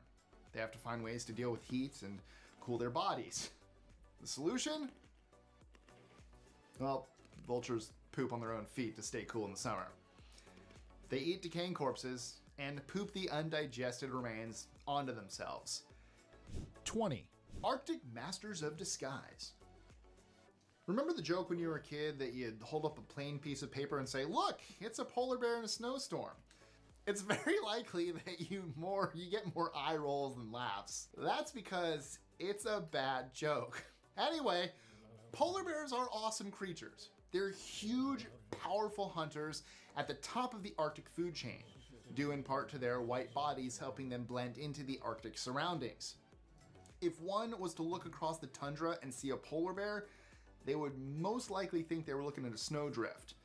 They have to find ways to deal with heat and cool their bodies. The solution? Well, vultures poop on their own feet to stay cool in the summer. They eat decaying corpses and poop the undigested remains onto themselves. 20. Arctic Masters of Disguise. Remember the joke when you were a kid that you'd hold up a plain piece of paper and say, "Look, it's a polar bear in a snowstorm"? It's very likely that you get more eye rolls than laughs. That's because it's a bad joke. Anyway, polar bears are awesome creatures. They're huge, powerful hunters at the top of the Arctic food chain, due in part to their white bodies helping them blend into the Arctic surroundings. If one was to look across the tundra and see a polar bear, they would most likely think they were looking at a snowdrift.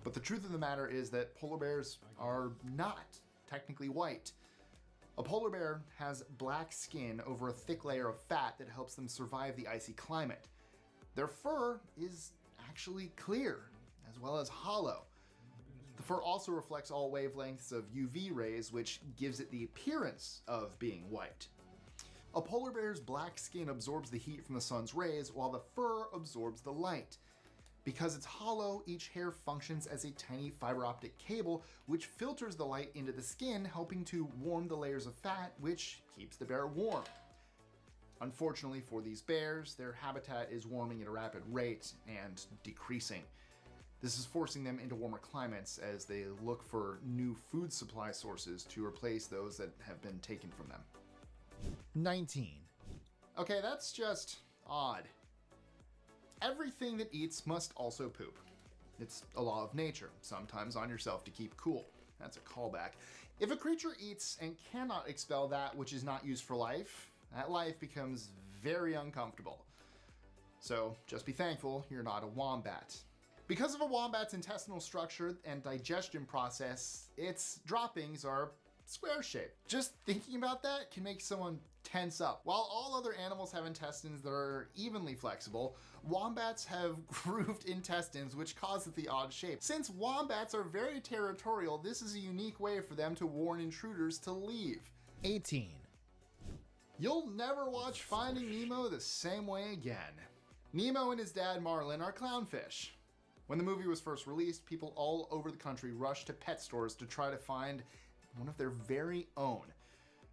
But the truth of the matter is that polar bears are not technically white. A polar bear has black skin over a thick layer of fat that helps them survive the icy climate. Their fur is actually clear, as well as hollow. The fur also reflects all wavelengths of UV rays, which gives it the appearance of being white. A polar bear's black skin absorbs the heat from the sun's rays, while the fur absorbs the light. Because it's hollow, each hair functions as a tiny fiber optic cable, which filters the light into the skin, helping to warm the layers of fat, which keeps the bear warm. Unfortunately for these bears, their habitat is warming at a rapid rate and decreasing. This is forcing them into warmer climates as they look for new food supply sources to replace those that have been taken from them. 19. Okay, that's just odd. Everything that eats must also poop. It's a law of nature, sometimes on yourself to keep cool. That's a callback. If a creature eats and cannot expel that which is not used for life, that life becomes very uncomfortable. So just be thankful you're not a wombat. Because of a wombat's intestinal structure and digestion process, its droppings are square-shaped. Just thinking about that can make someone tense up. While all other animals have intestines that are evenly flexible, wombats have grooved intestines which cause it the odd shape. Since wombats are very territorial, this is a unique way for them to warn intruders to leave. 18. You'll never watch Finding Nemo the same way again. Nemo and his dad Marlin are clownfish. When the movie was first released, people all over the country rushed to pet stores to try to find one of their very own,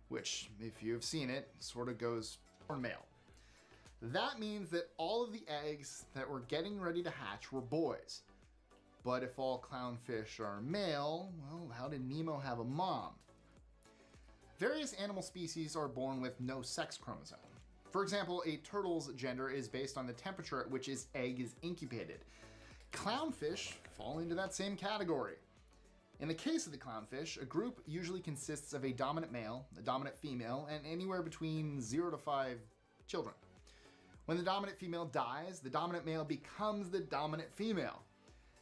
which, if you have seen it, sort of goes for male. That means that all of the eggs that were getting ready to hatch were boys. But if all clownfish are male, well, how did Nemo have a mom? Various animal species are born with no sex chromosome. For example, a turtle's gender is based on the temperature at which its egg is incubated. Clownfish fall into that same category. In the case of the clownfish, a group usually consists of a dominant male, a dominant female, and anywhere between 0 to 5 children. When the dominant female dies, the dominant male becomes the dominant female.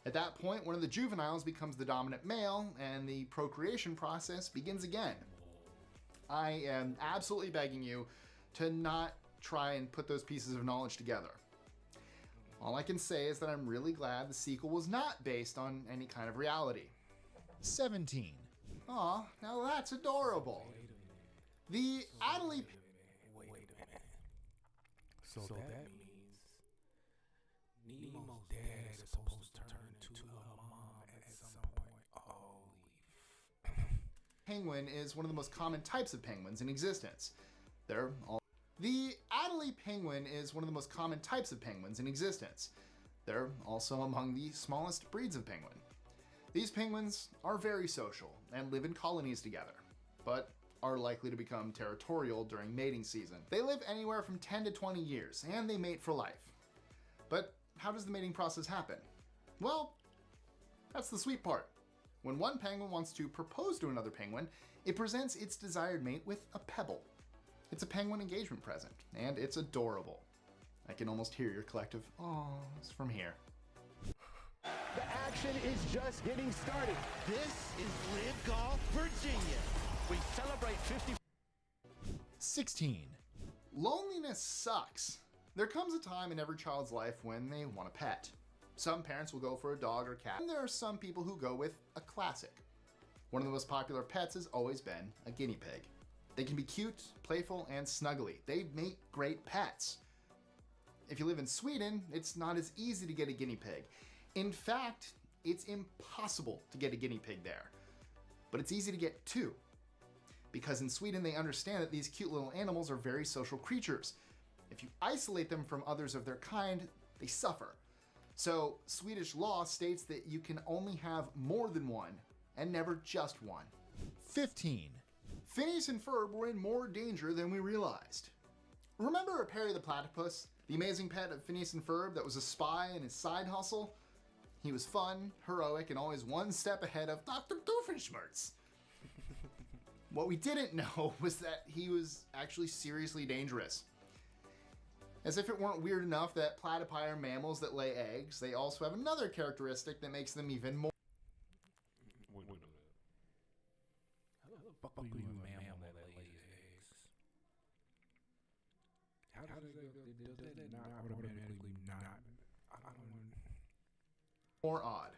At that point, one of the juveniles becomes the dominant male, and the procreation process begins again. I am absolutely begging you to not try and put those pieces of knowledge together. All I can say is that I'm really glad the sequel was not based on any kind of reality. 17. Aw, now that's adorable. The Adelie... Wait a minute. So that means Nemo's dad is supposed to turn into a mom at some point. Holy Penguin is one of the most common types of penguins in existence. They're all... The Adelie penguin is one of the most common types of penguins in existence. They're also among the smallest breeds of penguin. These penguins are very social and live in colonies together, but are likely to become territorial during mating season. They live anywhere from 10 to 20 years, and they mate for life. But how does the mating process happen? Well, that's the sweet part. When one penguin wants to propose to another penguin, it presents its desired mate with a pebble. It's a penguin engagement present, and it's adorable. I can almost hear your collective awws from here. The action is just getting started. This is Live Golf Virginia. We celebrate 50. 16. Loneliness sucks. There comes a time in every child's life when they want a pet. Some parents will go for a dog or cat, and there are some people who go with a classic. One of the most popular pets has always been a guinea pig. They can be cute, playful, and snuggly. They make great pets. If you live in Sweden, it's not as easy to get a guinea pig. In fact, it's impossible to get a guinea pig there. But it's easy to get two. Because in Sweden, they understand that these cute little animals are very social creatures. If you isolate them from others of their kind, they suffer. So Swedish law states that you can only have more than one, and never just one. 15. Phineas and Ferb were in more danger than we realized. Remember Perry the Platypus, the amazing pet of Phineas and Ferb that was a spy in his side hustle? He was fun, heroic, and always one step ahead of Dr. Doofenshmirtz. What we didn't know was that he was actually seriously dangerous. As if it weren't weird enough that platypi are mammals that lay eggs, they also have another characteristic that makes them even more... Wait a minute. How the fuck are you a mammal that lays eggs? How does that not automatically not... I don't... more odd.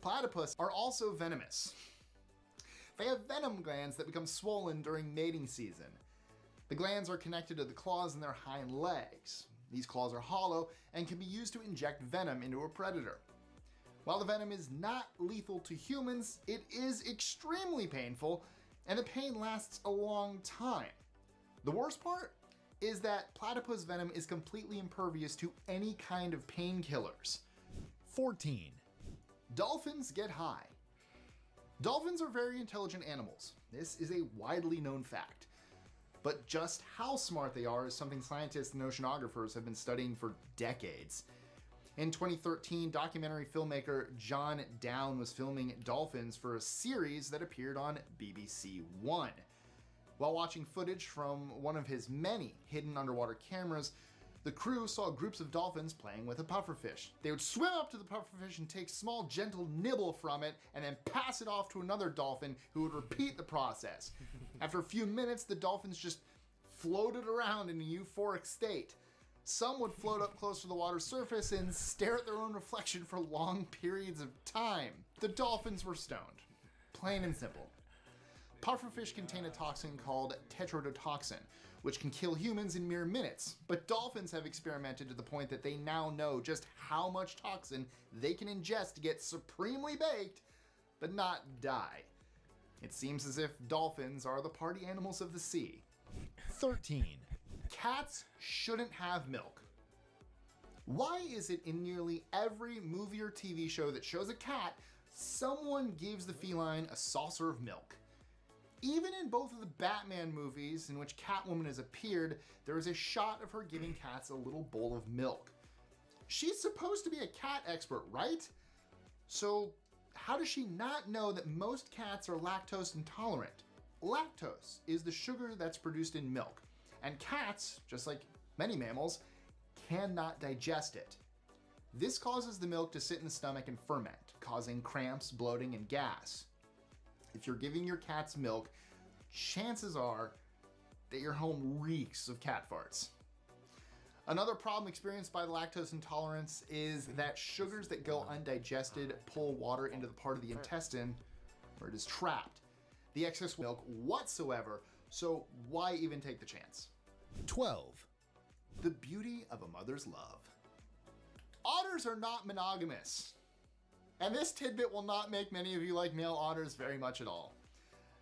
Platypus are also venomous. They have venom glands that become swollen during mating season. The glands are connected to the claws in their hind legs. These claws are hollow and can be used to inject venom into a predator. While the venom is not lethal to humans, it is extremely painful, and the pain lasts a long time. The worst part is that platypus venom is completely impervious to any kind of painkillers. 14. Dolphins get high. Dolphins are very intelligent animals. This is a widely known fact. But just how smart they are is something scientists and oceanographers have been studying for decades. In 2013, documentary filmmaker John Down was filming dolphins for a series that appeared on BBC One. While watching footage from one of his many hidden underwater cameras, the crew saw groups of dolphins playing with a pufferfish. They would swim up to the pufferfish and take small, gentle nibble from it, and then pass it off to another dolphin who would repeat the process. After a few minutes, the dolphins just floated around in a euphoric state. Some would float up close to the water's surface and stare at their own reflection for long periods of time. The dolphins were stoned. Plain and simple. Pufferfish contain a toxin called tetrodotoxin, which can kill humans in mere minutes, but dolphins have experimented to the point that they now know just how much toxin they can ingest to get supremely baked, but not die. It seems as if dolphins are the party animals of the sea. 13. Cats shouldn't have milk. Why is it in nearly every movie or TV show that shows a cat, someone gives the feline a saucer of milk? Even in both of the Batman movies in which Catwoman has appeared, there is a shot of her giving cats a little bowl of milk. She's supposed to be a cat expert, right? So how does she not know that most cats are lactose intolerant? Lactose is the sugar that's produced in milk, and cats, just like many mammals, cannot digest it. This causes the milk to sit in the stomach and ferment, causing cramps, bloating, and gas. If you're giving your cats milk, chances are that your home reeks of cat farts. Another problem experienced by the lactose intolerance is that sugars that go undigested pull water into the part of the intestine where it is trapped. The excess milk whatsoever, so why even take the chance? 12. The beauty of a mother's love. Otters are not monogamous. And this tidbit will not make many of you like male otters very much at all.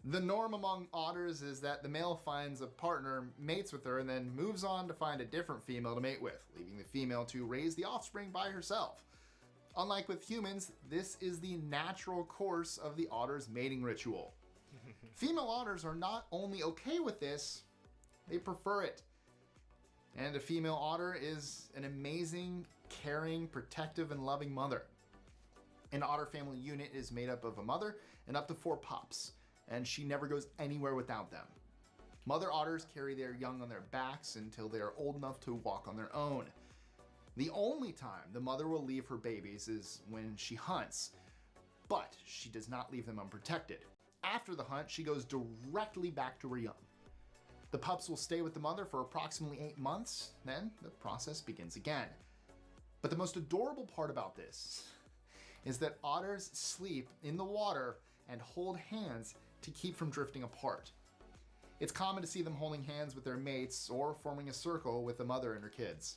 The norm among otters is that the male finds a partner, mates with her, and then moves on to find a different female to mate with, leaving the female to raise the offspring by herself. Unlike with humans, this is the natural course of the otter's mating ritual. Female otters are not only okay with this, they prefer it. And a female otter is an amazing, caring, protective, and loving mother. An otter family unit is made up of a mother and up to 4 pups, and she never goes anywhere without them. Mother otters carry their young on their backs until they are old enough to walk on their own. The only time the mother will leave her babies is when she hunts, but she does not leave them unprotected. After the hunt, she goes directly back to her young. The pups will stay with the mother for approximately 8 months, then the process begins again. But the most adorable part about this is that otters sleep in the water and hold hands to keep from drifting apart. It's common to see them holding hands with their mates or forming a circle with the mother and her kids.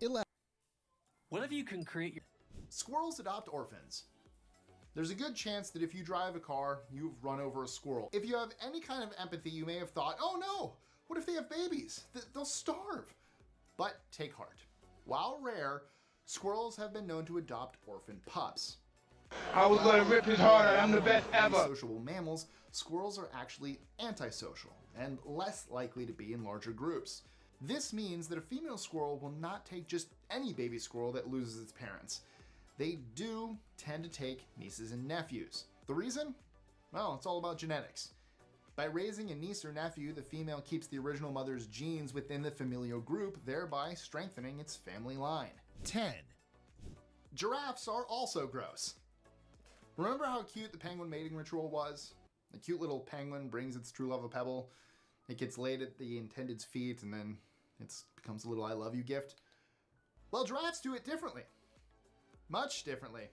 11. What if you can create your... Squirrels adopt orphans. There's a good chance that if you drive a car, you've run over a squirrel. If you have any kind of empathy, you may have thought, oh no, what if they have babies? They'll starve. But take heart. While rare, squirrels have been known to adopt orphan pups. I was gonna rip his heart out, I'm the best ever. Sociable mammals, squirrels are actually antisocial and less likely to be in larger groups. This means that a female squirrel will not take just any baby squirrel that loses its parents. They do tend to take nieces and nephews. The reason? Well, it's all about genetics. By raising a niece or nephew, the female keeps the original mother's genes within the familial group, thereby strengthening its family line. 10. Giraffes are also gross. Remember how cute the penguin mating ritual was? The cute little penguin brings its true love a pebble, it gets laid at the intended's feet, and then it becomes a little I love you gift. Well, giraffes do it differently. Much differently.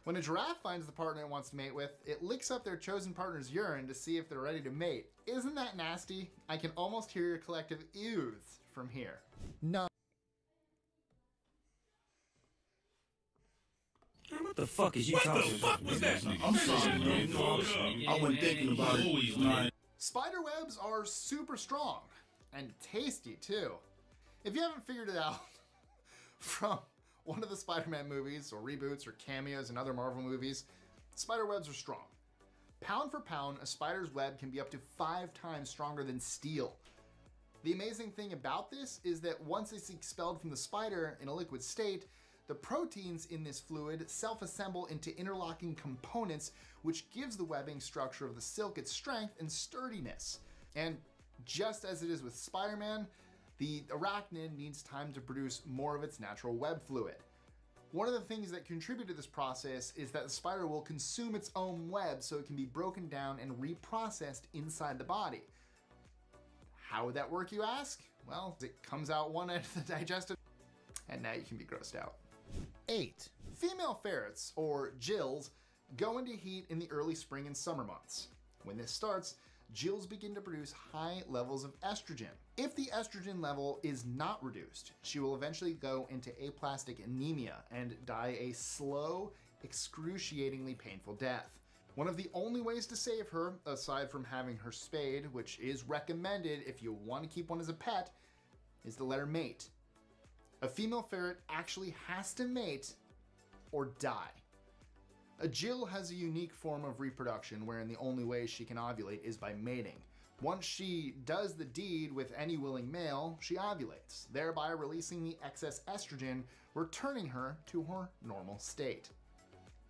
When a giraffe finds the partner it wants to mate with, it licks up their chosen partner's urine to see if they're ready to mate. Isn't that nasty? I can almost hear your collective ews from here. 9. What the fuck is you talking about? I'm sorry, man. I wasn't thinking about it. Spider webs are super strong and tasty too. If you haven't figured it out from one of the Spider-Man movies or reboots or cameos in other Marvel movies, spider webs are strong. Pound for pound, a spider's web can be up to 5 times stronger than steel. The amazing thing about this is that once it's expelled from the spider in a liquid state, the proteins in this fluid self-assemble into interlocking components, which gives the webbing structure of the silk its strength and sturdiness. And just as it is with Spider-Man, the arachnid needs time to produce more of its natural web fluid. One of the things that contribute to this process is that the spider will consume its own web so it can be broken down and reprocessed inside the body. How would that work, you ask? Well, it comes out one end of the digestive, and now you can be grossed out. 8. Female ferrets, or gills, go into heat in the early spring and summer months. When this starts, gills begin to produce high levels of estrogen. If the estrogen level is not reduced, she will eventually go into aplastic anemia and die a slow, excruciatingly painful death. One of the only ways to save her, aside from having her spayed, which is recommended if you want to keep one as a pet, is to let her mate. A female ferret actually has to mate or die. A gill has a unique form of reproduction wherein the only way she can ovulate is by mating. Once she does the deed with any willing male, she ovulates, thereby releasing the excess estrogen, returning her to her normal state.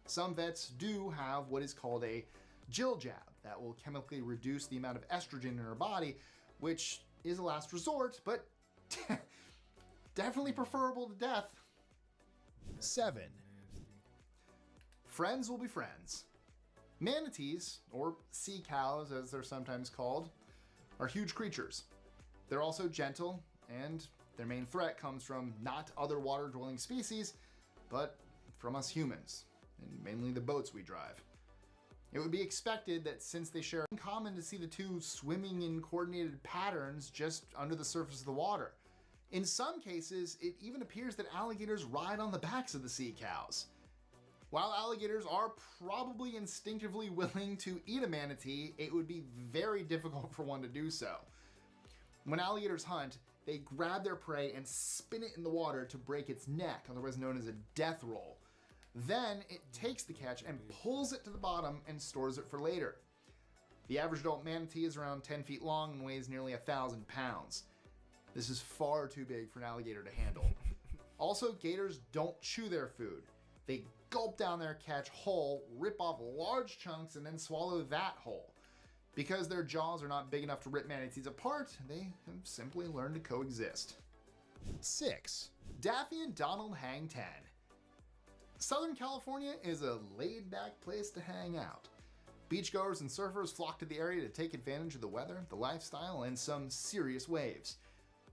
Some vets do have what is called a gill jab that will chemically reduce the amount of estrogen in her body, which is a last resort, but definitely preferable to death. 7. Friends will be friends. Manatees, or sea cows as they're sometimes called, are huge creatures. They're also gentle, and their main threat comes from not other water-dwelling species, but from us humans, and mainly the boats we drive. It would be expected that since they share in common to see the two swimming in coordinated patterns just under the surface of the water. In some cases, it even appears that alligators ride on the backs of the sea cows. While alligators are probably instinctively willing to eat a manatee, it would be very difficult for one to do so. When alligators hunt, they grab their prey and spin it in the water to break its neck, otherwise known as a death roll. Then it takes the catch and pulls it to the bottom and stores it for later. The average adult manatee is around 10 feet long and weighs nearly 1,000 pounds. This is far too big for an alligator to handle. Also, gators don't chew their food. They gulp down their catch whole, rip off large chunks, and then swallow that whole. Because their jaws are not big enough to rip manatees apart, they have simply learned to coexist. 6. Daffy and Donald hang 10. Southern California is a laid-back place to hang out. Beachgoers and surfers flock to the area to take advantage of the weather, the lifestyle, and some serious waves.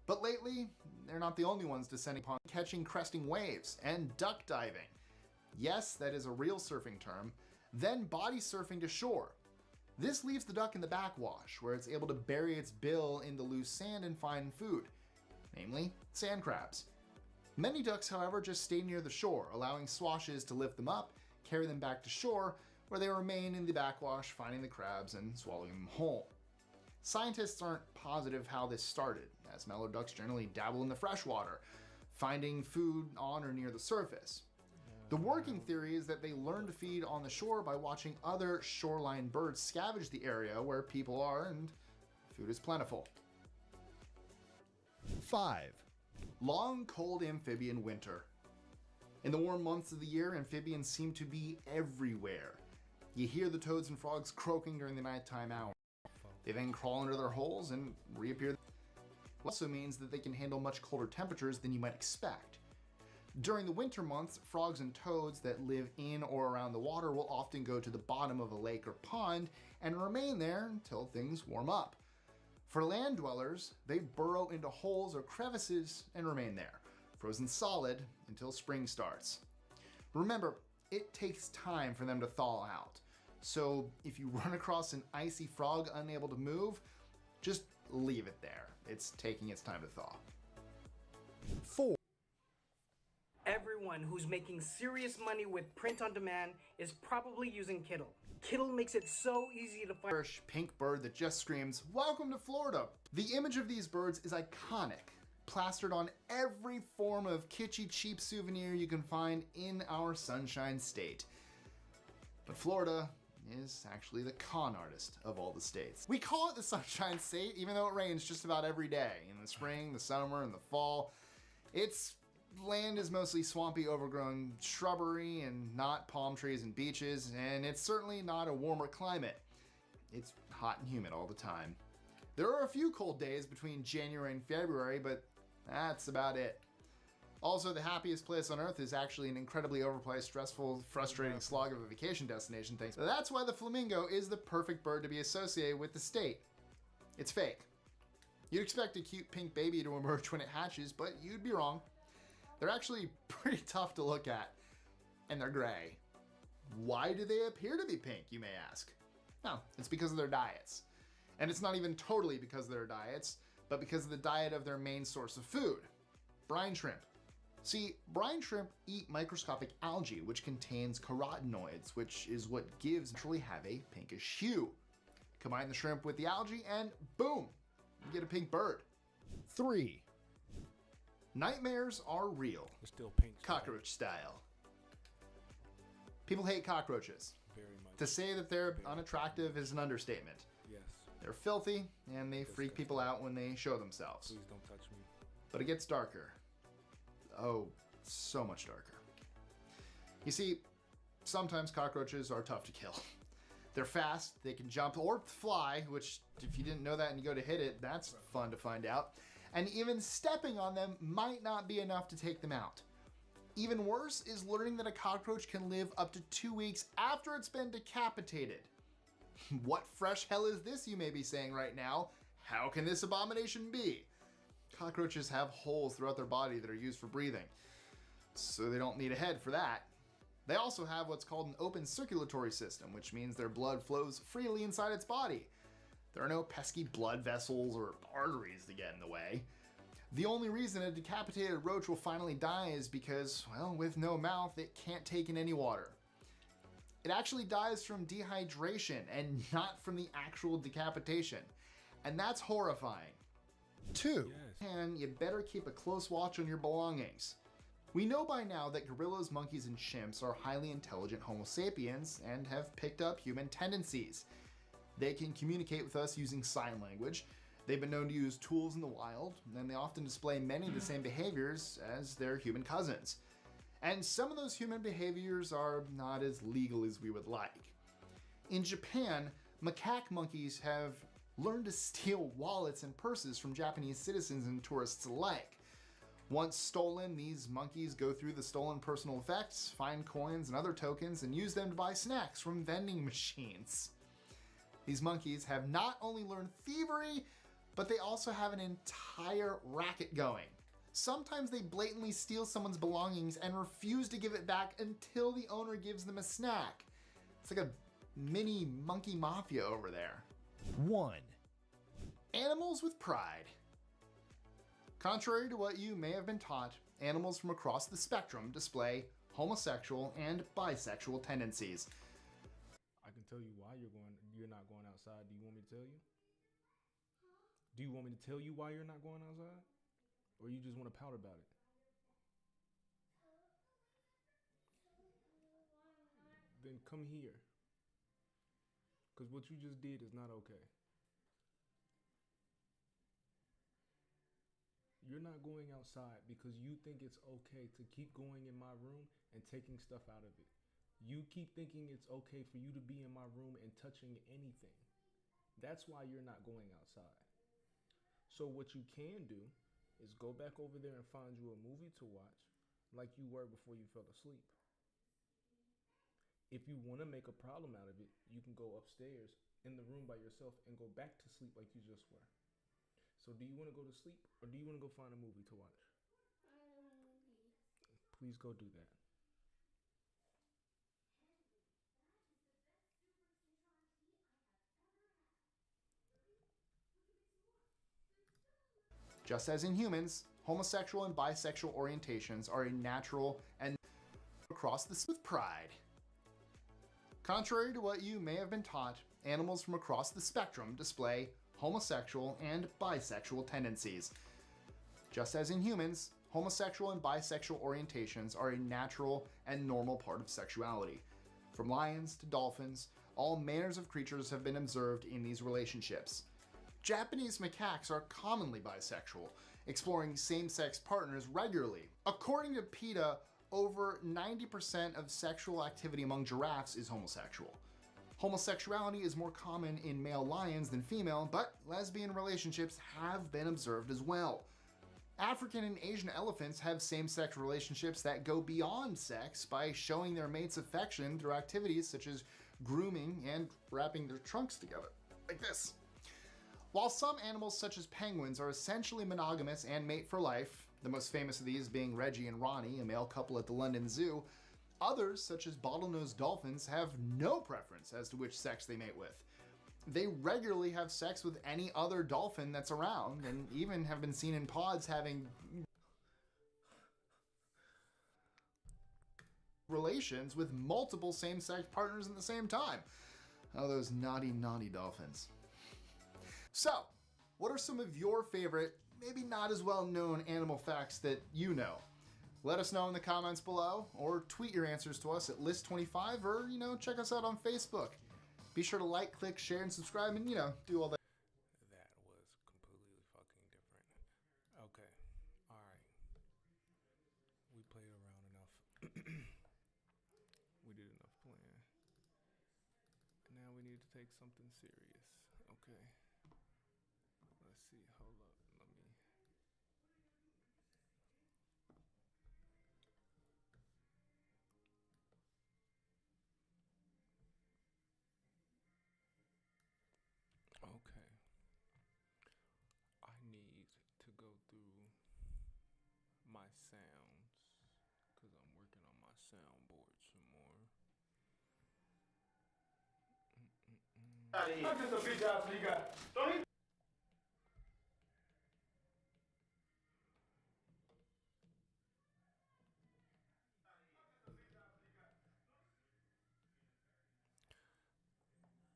But lately, they're not the only ones descending upon catching cresting waves and duck diving. Yes, that is a real surfing term. Then body surfing to shore. This leaves the duck in the backwash, where it's able to bury its bill in the loose sand and find food, namely sand crabs. Many ducks, however, just stay near the shore, allowing swashes to lift them up, carry them back to shore, where they remain in the backwash, finding the crabs and swallowing them whole. Scientists aren't positive how this started, as mallard ducks generally dabble in the freshwater, finding food on or near the surface. The working theory is that they learn to feed on the shore by watching other shoreline birds scavenge the area where people are and food is plentiful. 5. Long, cold amphibian winter. In the warm months of the year, amphibians seem to be everywhere. You hear the toads and frogs croaking during the nighttime hours. They then crawl under their holes and reappear. It also means that they can handle much colder temperatures than you might expect. During the winter months, frogs and toads that live in or around the water will often go to the bottom of a lake or pond and remain there until things warm up. For land dwellers, they burrow into holes or crevices and remain there, frozen solid until spring starts. Remember, it takes time for them to thaw out. So if you run across an icy frog unable to move, just leave it there. It's taking its time to thaw. 4. Everyone who's making serious money with print on demand is probably using Kittl. Kittl makes it so easy to find. Pink bird that just screams, "Welcome to Florida." The image of these birds is iconic, plastered on every form of kitschy cheap souvenir you can find in our Sunshine State. But Florida, is actually the con artist of all the states. We call it the Sunshine State, even though it rains just about every day. In the spring, the summer, and the fall. Its land is mostly swampy, overgrown shrubbery and not palm trees and beaches, and it's certainly not a warmer climate. It's hot and humid all the time. There are a few cold days between January and February, but that's about it. Also, the happiest place on Earth is actually an incredibly overpriced, stressful, frustrating slog of a vacation destination thing. So that's why the flamingo is the perfect bird to be associated with the state. It's fake. You'd expect a cute pink baby to emerge when it hatches, but you'd be wrong. They're actually pretty tough to look at, and they're gray. Why do they appear to be pink, you may ask? No, it's because of their diets. And it's not even totally because of their diets, but because of the diet of their main source of food, brine shrimp. See, brine shrimp eat microscopic algae, which contains carotenoids, which is what gives naturally have a pinkish hue. Combine the shrimp with the algae and boom, you get a pink bird. 3. Nightmares are real. It's still pink. Cockroach style. People hate cockroaches. Very much. To say that they're unattractive is an understatement. Yes. They're filthy, and they freak people out when they show themselves. Please don't touch me. But it gets darker. Oh, so much darker. You see, sometimes cockroaches are tough to kill. They're fast, they can jump or fly, which if you didn't know that and you go to hit it, that's fun to find out. And even stepping on them might not be enough to take them out. Even worse is learning that a cockroach can live up to 2 weeks after it's been decapitated. What fresh hell is this, you may be saying right now? How can this abomination be? Cockroaches have holes throughout their body that are used for breathing, so they don't need a head for that. They also have what's called an open circulatory system, which means their blood flows freely inside its body. There are no pesky blood vessels or arteries to get in the way. The only reason a decapitated roach will finally die is because, well, with no mouth, it can't take in any water. It actually dies from dehydration and not from the actual decapitation. And that's horrifying. 2. And you better keep a close watch on your belongings. We know by now that gorillas, monkeys, and chimps are highly intelligent Homo sapiens and have picked up human tendencies. They can communicate with us using sign language. They've been known to use tools in the wild, and they often display many of the same behaviors as their human cousins. And some of those human behaviors are not as legal as we would like. In Japan, macaque monkeys have learned to steal wallets and purses from Japanese citizens and tourists alike. Once stolen, these monkeys go through the stolen personal effects, find coins and other tokens, and use them to buy snacks from vending machines. These monkeys have not only learned thievery, but they also have an entire racket going. Sometimes they blatantly steal someone's belongings and refuse to give it back until the owner gives them a snack. It's like a mini monkey mafia over there. 1. Animals with pride. Contrary to what you may have been taught, animals from across the spectrum display homosexual and bisexual tendencies. I can tell you why you're not going outside. Do you want me to tell you? Do you want me to tell you why you're not going outside? Or you just want to pout about it? Then come here. Because what you just did is not okay. You're not going outside because you think it's okay to keep going in my room and taking stuff out of it. You keep thinking it's okay for you to be in my room and touching anything. That's why you're not going outside. So what you can do is go back over there and find you a movie to watch like you were before you fell asleep. If you want to make a problem out of it, you can go upstairs in the room by yourself and go back to sleep like you just were. So do you want to go to sleep or do you want to go find a movie to watch? Please go do that. Just as in humans, homosexual and bisexual orientations are a natural and across the with pride. Contrary to what you may have been taught, animals from across the spectrum display homosexual and bisexual tendencies. Just as in humans, homosexual and bisexual orientations are a natural and normal part of sexuality. From lions to dolphins, all manners of creatures have been observed in these relationships. Japanese macaques are commonly bisexual, exploring same-sex partners regularly. According to PETA, over 90% of sexual activity among giraffes is homosexual. Homosexuality is more common in male lions than female, but lesbian relationships have been observed as well. African and Asian elephants have same-sex relationships that go beyond sex by showing their mates affection through activities such as grooming and wrapping their trunks together, like this. While some animals such as penguins are essentially monogamous and mate for life, the most famous of these being Reggie and Ronnie, a male couple at the London Zoo, others, such as bottlenose dolphins, have no preference as to which sex they mate with. They regularly have sex with any other dolphin that's around, and even have been seen in pods having relations with multiple same-sex partners at the same time. Oh, those naughty, naughty dolphins. So, what are some of your favorite, maybe not as well known animal facts that you know? Let us know in the comments below, or tweet your answers to us at List25, or, check us out on Facebook. Be sure to like, click, share, and subscribe, and, do all that. That was completely fucking different. Okay. Alright. We played around enough. We did enough playing. Now we need to take something serious. Okay. Let's see. Hold up. Let me... Okay. I need to go through my sounds because I'm working on my soundboard some more. I'm just a bitch ass nigga. Don't you?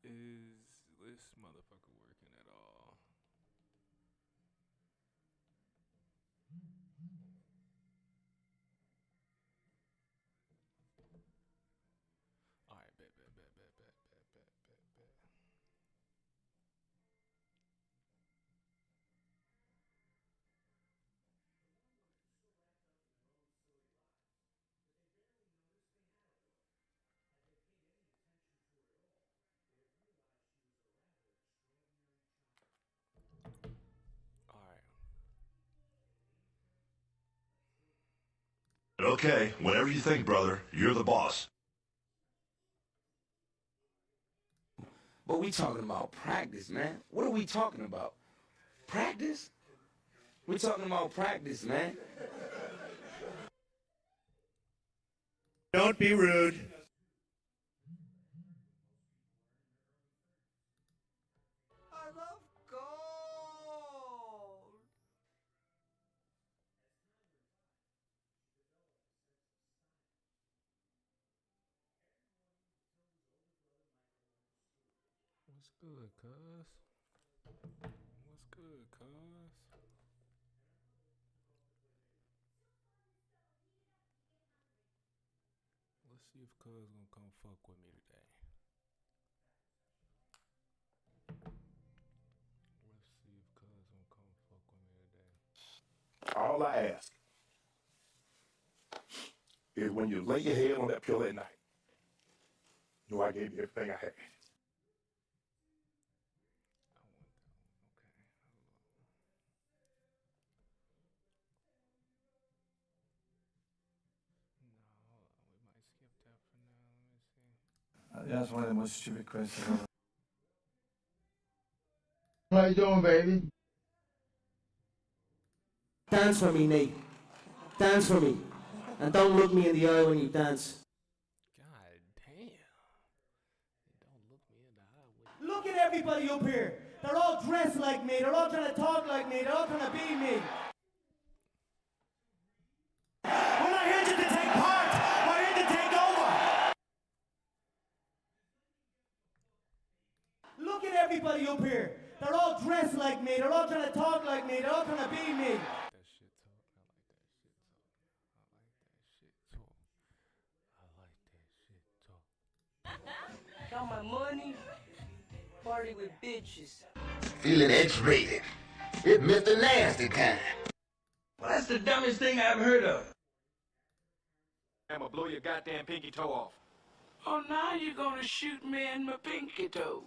Is this motherfucker working at all? Alright, bet. Okay, whenever you think, brother, you're the boss. But we talking about practice, man. What are we talking about? Practice? We talking about practice, man. Don't be rude. I love gold. What's good, cuz? What's good, cuz? Let's see if cuz gonna come fuck with me today. Let's see if cuz gonna come fuck with me today. All I ask is when you lay your head on that pillow at night, know I gave you everything I had. That's one of the most stupid questions ever. How you doing, baby? Dance for me, Nate. Dance for me. And don't look me in the eye when you dance. God damn. Don't look me in the eye when Look at everybody up here. They're all dressed like me. They're all trying to talk like me. They're all trying to be me. We're not here just to take part. We're here to take over. Look at everybody up here. They're all dressed like me. They're all trying to talk like me. They're all trying to be me. that shit talk. I like that shit talk. I like that shit talk. I like that shit talk. Come all my money, party with bitches. Feeling X-rated. It missed the nasty kind. Well, that's the dumbest thing I've heard of. I'm gonna blow your goddamn pinky toe off. Oh, now you're gonna shoot me in my pinky toe.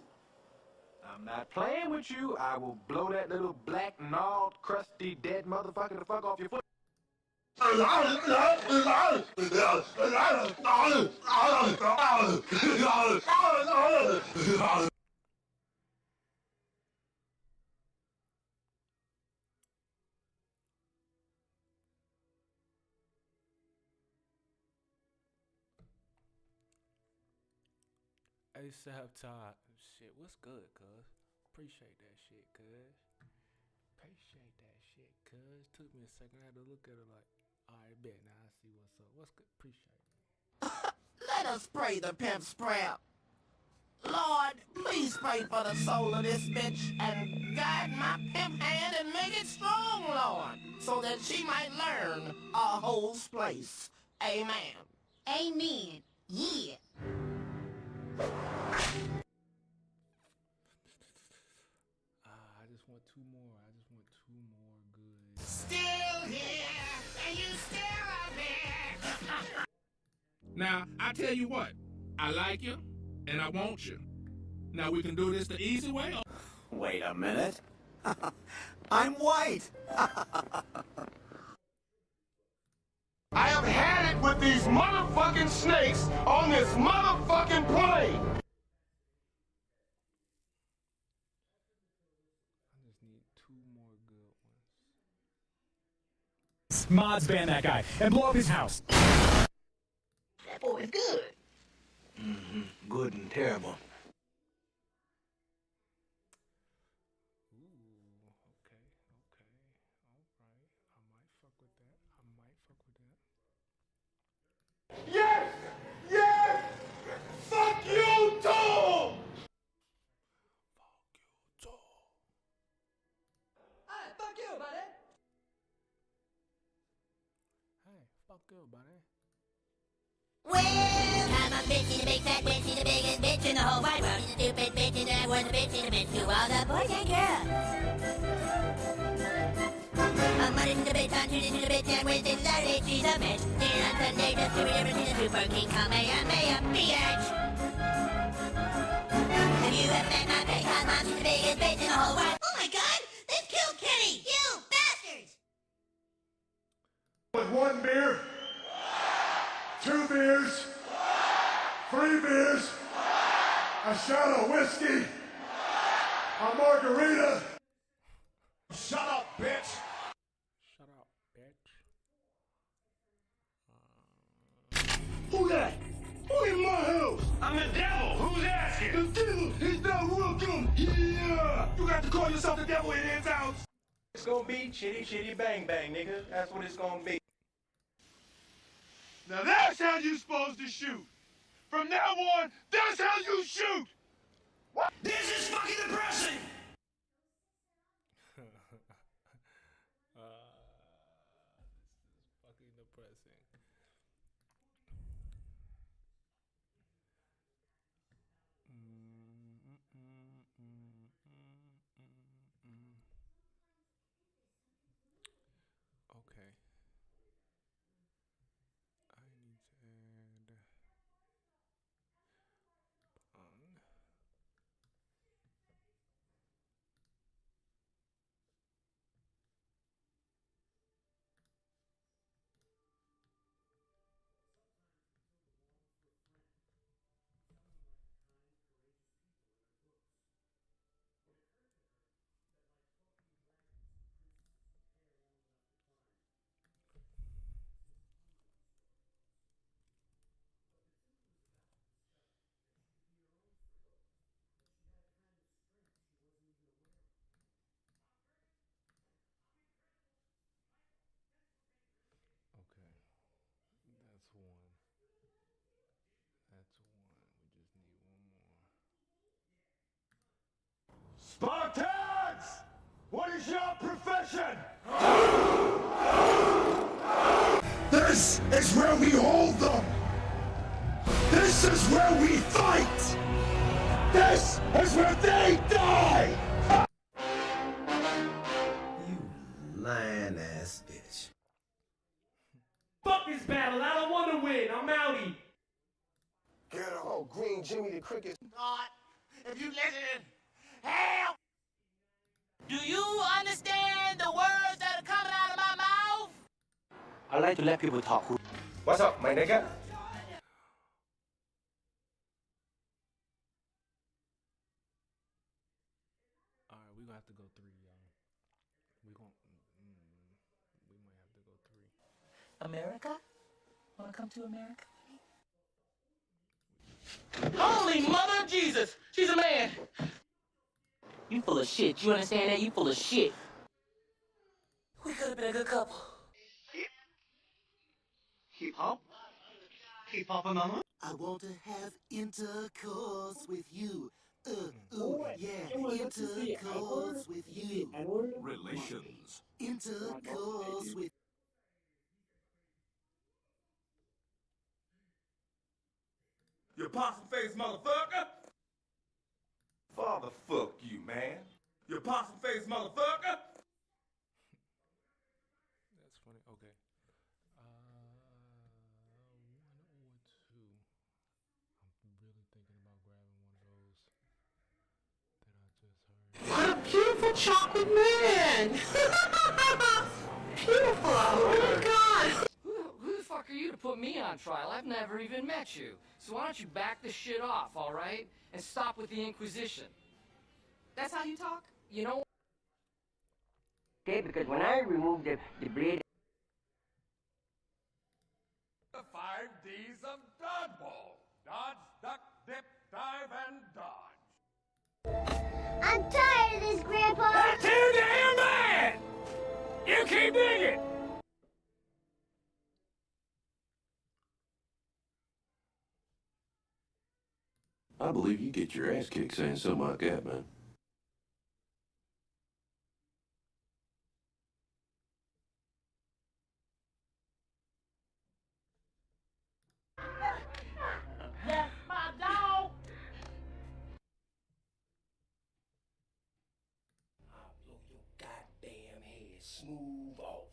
I'm not playing with you. I will blow that little black, gnawed, crusty, dead motherfucker the fuck off your foot. Hey, Sab Todd. Shit, what's good, cuz? Appreciate that shit, cuz. Appreciate that shit, cuz. Took me a second. I had to look at it like, alright, bet. Now I see what's up. What's good? Appreciate it. Let us pray the pimp's prayer. Lord, please pray for the soul of this bitch and guide my pimp hand and make it strong, Lord, so that she might learn our hole's place. Amen. Amen. Yeah. I just want two more. I just want two more good. Still here, and you still up here. Now, I tell you what, I like you, and I want you. Now, we can do this the easy way. Wait a minute. I'm white. I have had it with these motherfucking snakes on this motherfucking plane. I just need two more good ones. Mods ban that guy and blow up his house. That boy is good. Mm-hmm. Good and terrible. Yes! Yes! Fuck you too! Hey, fuck you, buddy. Hey, fuck you, buddy. Well, I'm a bitch, she's a big fat bitch, she's the biggest bitch in the whole wide world. She's a stupid bitch, and I was a bitch, she's a bitch to all the boys and girls. I'm running the bitch on Tuesday to the bitch, and Wednesday to Saturday she's a bitch. Then on Sunday, just to remember she's a super king, Kamehameha, bitch. Have you ever met my big hot mom? She's the biggest bitch in the whole world. Oh my god, they've killed Kenny! You bastards! With 1 beer, 2 beers, 3 beers, a shot of whiskey, a margarita. Shut up, bitch! Shut up, bitch. Who that? Who in my house? I'm the devil. Who's asking? The devil is not welcome. Yeah. You got to call yourself the devil in his house. It's gonna be chitty chitty bang bang, nigga. That's what it's gonna be. Now that's how you supposed to shoot. From now on, that's how you shoot. What? This is fucking depressing. This is fucking depressing. Okay. I need to add bong. Okay. That's one. That's one. We just need one more. Spartans! What is your profession? This is where we hold them! This is where we fight! This is where they die! Lying ass bitch. Fuck this battle, I don't want to win, I'm outie. Get on, Green Jimmy the Cricket. God, if you listen, hell! Do you understand the words that are coming out of my mouth? I like to let people talk. What's up, my nigga? Alright, we gonna have to go 3, y'all. We might have to go 3. America? Wanna come to America? Holy mother of Jesus! She's a man! You full of shit. You understand that? You full of shit. We could have been a good couple. Hip hop? Hip hop, mama? I want to have intercourse with you. Yeah, intercourse with you. Relations. Intercourse with You possum-faced motherfucker! Father, fuck you, man. You possum-faced motherfucker! That's funny. Okay. 1 or 2. I'm really thinking about grabbing one of those that I just heard. What a beautiful chocolate man! Beautiful! Oh my God! Who the fuck are you to put me on trial? I've never even met you. So why don't you back this shit off, all right? And stop with the Inquisition. That's how you talk? You know? Okay, because when I removed the blade... The 5 D's of dodgeball. Dodge, duck, dip, dive, and dodge. I'm tired of this, Grandpa. That's too damn bad! You keep digging! I believe you get your ass kicked saying something like that, man. That's my dog! I'll blow your goddamn head smooth off.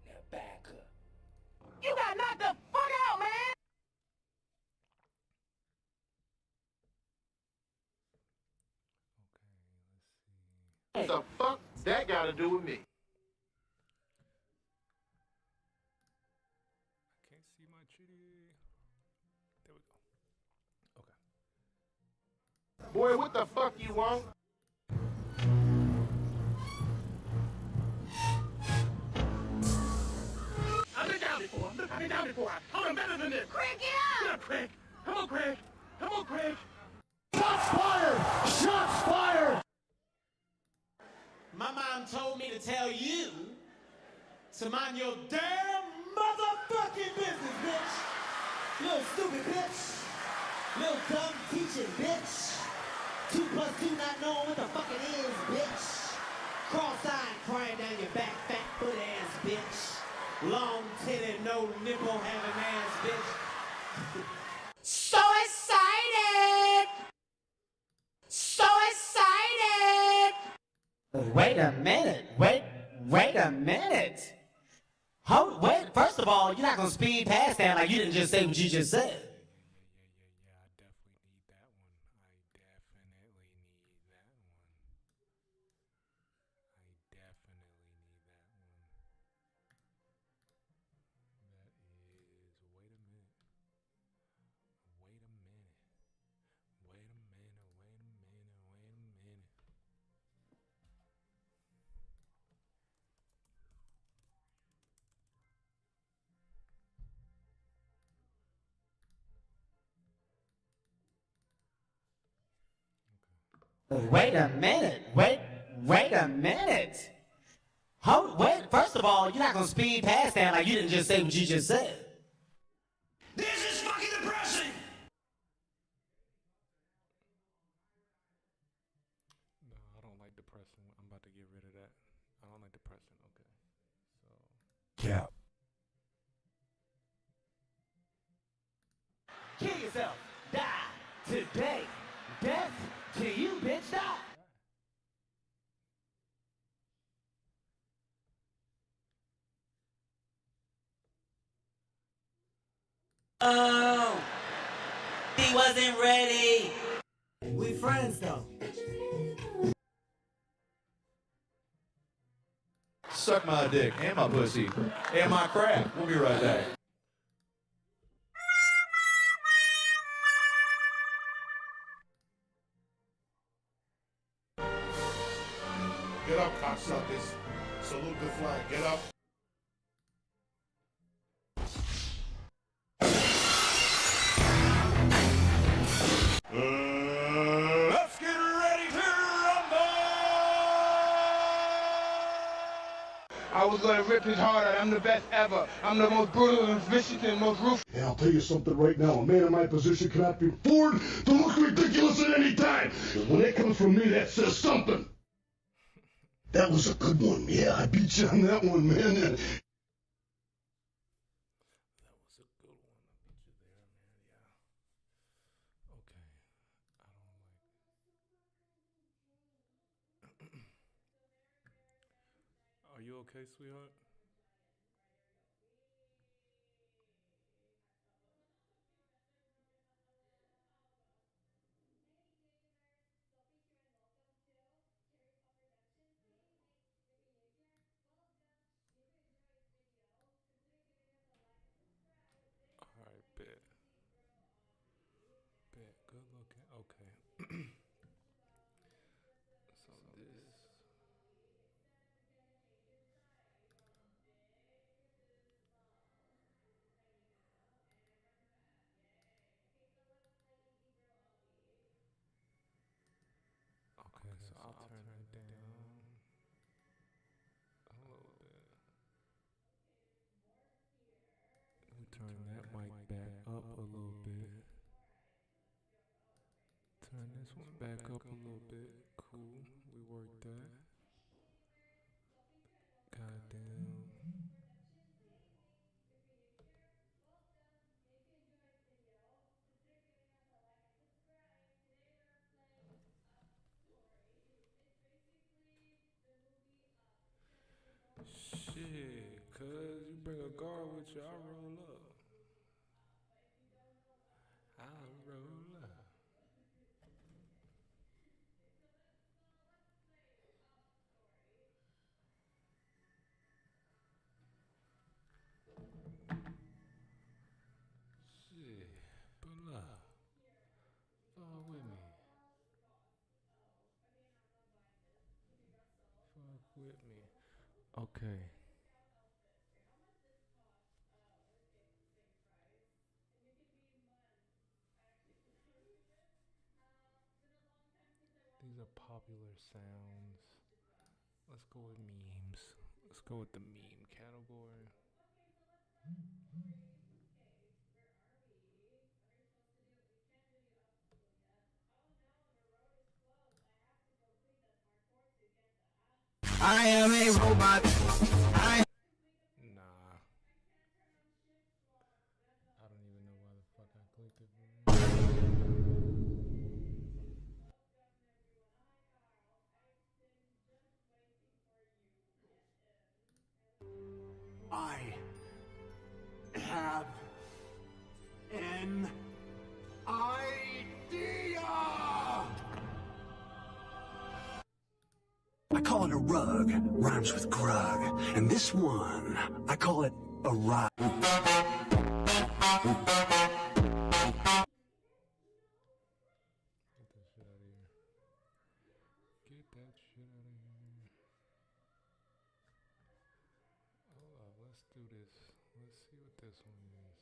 Now back up. You got knocked the fuck out, man! What the fuck that got to do with me? I can't see my chitty. There we go. Okay. Boy, what the fuck you want? I've been down before. I've been down before. I'm better than this. Craig, get up! Get up, Craig. Come on, Craig. Come on, Craig. Shots fired! Shots fired! My mom told me to tell you to mind your damn motherfucking business, bitch. Little stupid bitch. Little dumb teaching bitch. 2 + 2 not knowing what the fuck it is, bitch. Cross-eyed crying down your back, fat foot ass bitch. Long titty, no nipple having ass bitch. So excited! So excited! Wait a minute. Wait a minute. Wait, first of all, you're not gonna speed past that like you didn't just say what you just said. Wait a minute. Wait a minute. Wait, first of all, you're not gonna speed past that like you didn't just say what you just said. This is fucking depressing! No, I don't like depressing. I'm about to get rid of that. I don't like depressing. Okay. So. Cap. Kill yourself. Die. Today, death to you, bitch, die. Oh, he wasn't ready. We friends though. Suck my dick and my pussy and my crap. We'll be right back. Get up, cocksuckers. Salute the flag. Get up. Let's get ready to rumble! I was gonna rip his heart out. I'm the best ever. I'm the most brutal and vicious and most ruthless. Hey, I'll tell you something right now. A man in my position cannot be afford to look ridiculous at any time. And when it comes from me, that says something. That was a good one. Yeah, I beat you on that one, man. Are you okay, sweetheart? Alright, bet. Bet. Good looking. Okay. So this. Okay, so I'll turn it down a little bit. We turn that mic back up a little bit. Turn this one back up a little bit. Cool. We worked that. Goddamn. Shit, cuz you bring a guard with you, I'll roll up. I'll roll up. Shit, pull up. Fuck with me. Fuck with me. Okay. These are popular sounds. Let's go with memes. Let's go with the meme category. I am a robot. Nah. I don't even know why the fuck I clicked it. I have an idea. I call it a rug, rhymes with grug. And this one, I call it a rug. Get that shit out of here. Get that shit out of here. Hold up, let's do this. Let's see what this one is.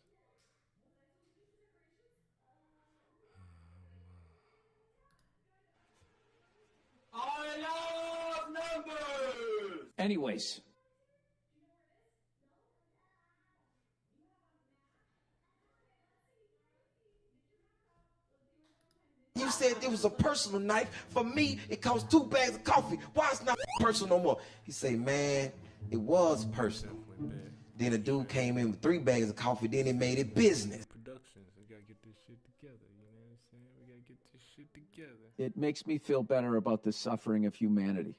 I love numbers! Anyways. You said it was a personal knife. For me, it costs 2 bags of coffee. Why it's not personal no more? He say, man, it was personal. Then a dude came in with 3 bags of coffee, then he made it business. Productions. gotta get this shit together. You know what I'm saying? We gotta get this shit together. It makes me feel better about the suffering of humanity.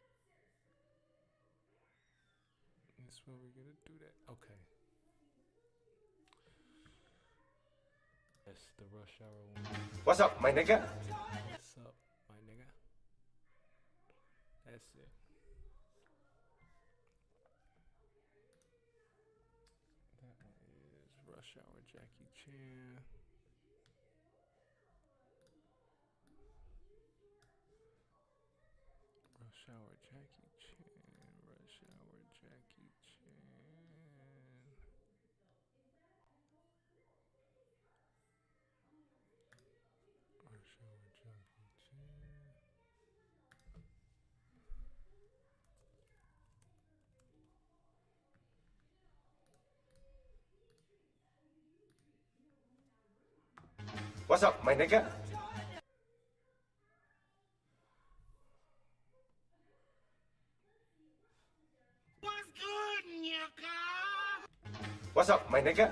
That's why we're gonna do that. Okay. That's the rush hour one. What's up, my nigga? What's up, my nigga? That's it. That one is Rush Hour Jackie Chan. Rush Hour Jackie Chan. Rush Hour Jackie Chan. Rush Hour Jackie Chan. What's up, my nigga? What's good, nigga? What's up, my nigga?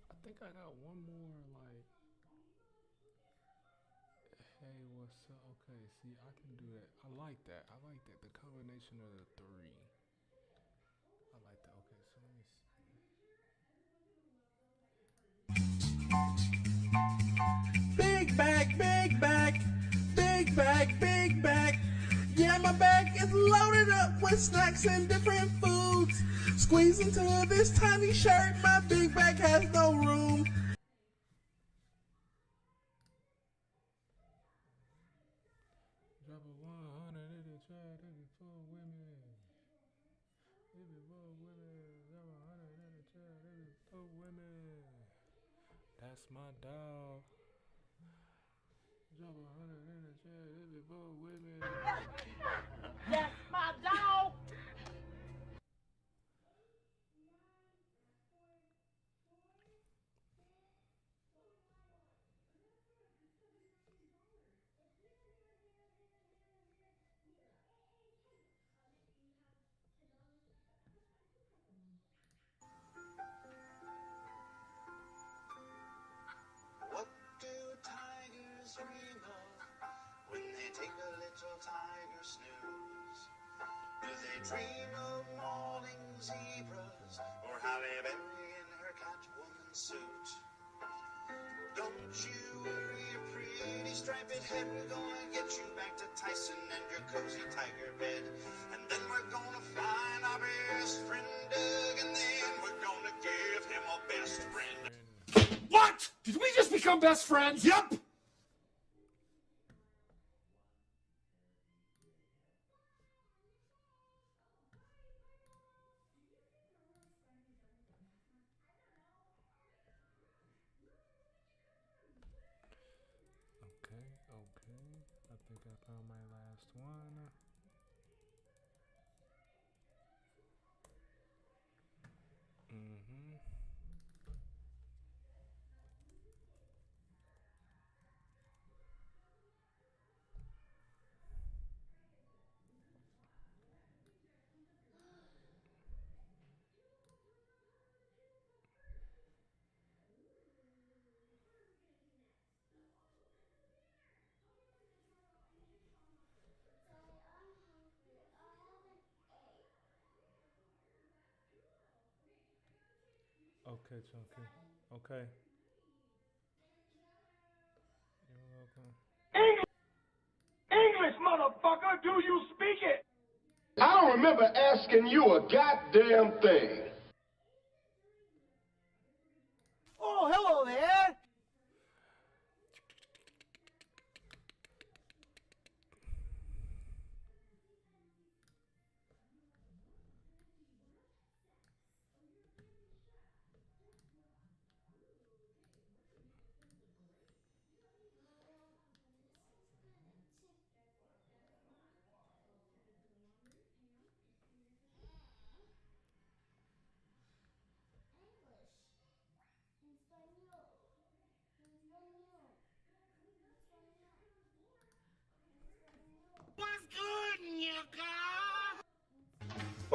I think I got one more, like, hey, what's up? Okay, see, I can do that. I like that. I like that. The combination of the three. I like that. Okay, so let me see. Big bag, big bag, big bag, big bag. Yeah, my bag is loaded up with snacks and different foods. Squeeze into this tiny shirt, my big bag has no room. Drop a 100 in the chat, if it's for women. If it's for women, drop a 100 in the chat, if it's for women. That's my dog. Drop a 100 in the chat, if it's for women. That's my dog. What do tigers dream of when they take a little tiger snooze? Do they dream of mauling zebras or Halle Berry in her Catwoman suit? Don't you worry your pretty striped head, we're gonna get you back to Tyson and your cozy tiger bed. And then we're gonna find our best friend Doug, and then we're gonna give him a best friend. What? Did we just become best friends? Yep. Okay, okay. I think I found my last one. Mm-hmm. Okay, Chunky. Okay. You're welcome. English, motherfucker, do you speak it? I don't remember asking you a goddamn thing. Oh, hello there.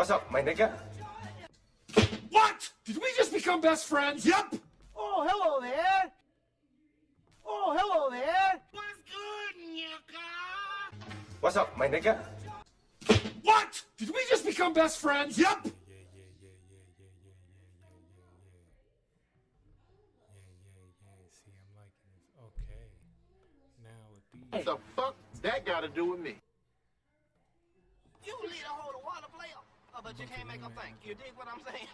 What's up, my nigga? What? Did we just become best friends? Yep. Oh, hello there. Oh, hello there. What's good, Nyaka? What's up, my nigga? What? Did we just become best friends? Yep. See, I'm liking this. Okay. Now with these. What the fuck that got to do with me? You lead a hold of water player, but you can't make a think. You dig what I'm saying?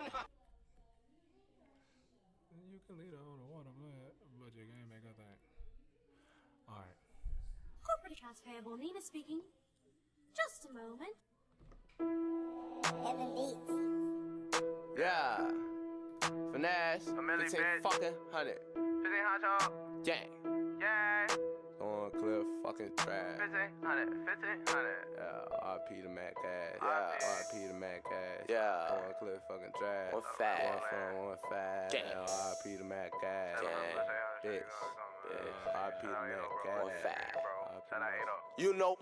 You can lead a hold of water, but you can't make a thing. All right. Corporate accounts payable, Nina speaking. Just a moment. Heaven beats. Yeah. Finesse. 15 fucking 100. 15 hot dog. Gang. Yeah. Going clear fucking trash. 1500. 1500. Yeah. RP to Mac ass. Yeah. RP to Mac ass. Yeah. Going clear fucking trash. 1-5. 1-5. Gang. RP to Mac ass. Gang. Bitch. RP to Mac ass. 1-5. You know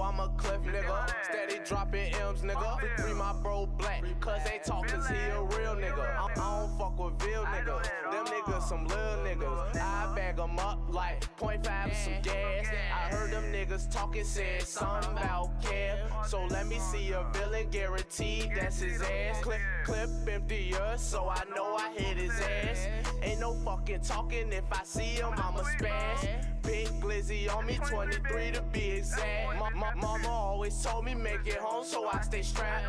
I'm a cliff nigga. Steady dropping M's nigga. Free my bro black, cause they talk cause he a real nigga. I don't fuck with real niggas. Them niggas some little niggas. I bag them up like 0.5 of some gas. I heard them niggas talking, said something about care. So let me see a villain, guaranteed that's his ass. Clip emptier, so I know I hit his ass. Ain't no fucking talking, if I see him, I'ma spaz. Pink glizzy on me, 23 to be exact. Mama always told me make it home, so I stay strapped.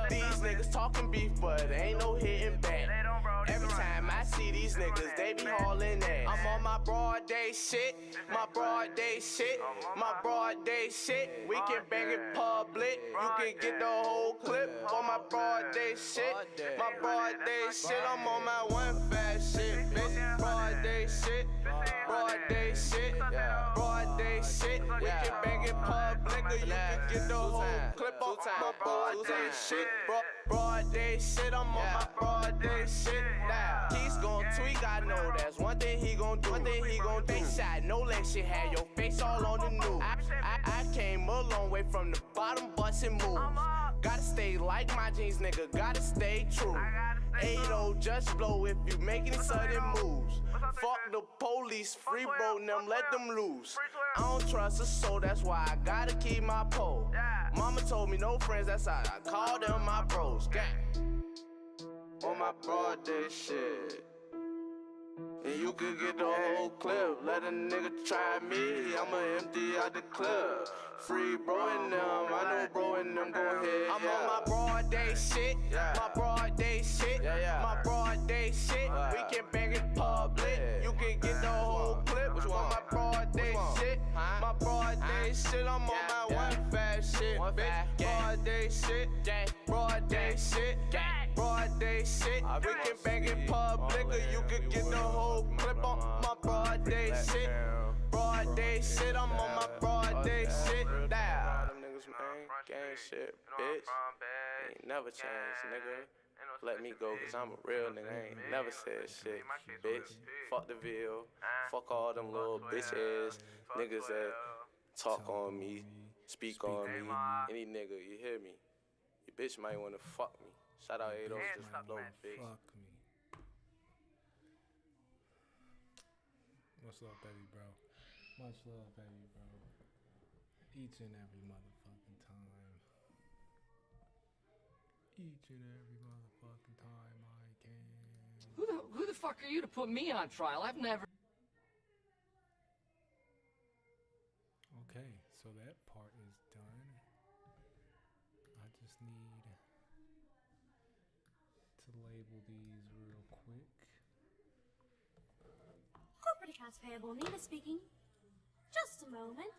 These niggas talking beef, but ain't no hitting back. Every time I see these niggas, they be hauling ass. I'm on my broad day shit, my broad day shit, my broad day shit. We can bang it public, you can get the whole clip on my broad day shit. My broad day shit, I'm on my 1-5 shit, bitch. Broad day shit, broad day shit, broad day shit. We can bang it public, or you can get the whole clip on my broad day shit. Broad day shit, I'm on my broad day shit. Now, Keith's gon' tweak, I know that's one thing he gon' do. Face shot, no leg shit, had your face all on the news. I came a long way from the bottom, bustin' moves. Gotta stay like my jeans, nigga, gotta stay true. 8-0, just blow if you make any sudden moves. Fuck the police, free bro, them let them loose. I don't trust a soul, that's why I gotta keep my pole. Mama told me no friends, that's how I call them my bros. Gang. On my broad day shit. And you could get the whole clip. Let a nigga try me, I'ma empty out the clip. Free bro and them, I know bro and them gon' hit. I'm on my broad day shit, my broad day shit, my broad day shit. We can bang it public, you can get the whole clip. On my broad day shit, my broad day shit. I'm on my 1-5 shit, bitch. Broad day shit, broad day shit, broad day shit. We can bang it public, or you can get the whole clip on my broad day shit. Broad day shit, I'm on my broad day shit. Now, them niggas, man, gang shit, bitch. Ain't never changed, nigga. Let me go, cause I'm a real nigga. I ain't never said shit, bitch. Fuck the veal. Fuck all them little bitch ass niggas that talk on me, speak on me. Any nigga, you hear me? Your bitch might wanna fuck me. Shout out 8-0, just blow bitch. Fuck me. Much love, baby bro. Much love, baby bro. Each and every motherfucking time. Each and every motherfucking time I can. Who the fuck are you to put me on trial? I've never... Okay, so that part is done. I just need to label these real quick. Corporate accounts payable, Nina speaking. Just a moment.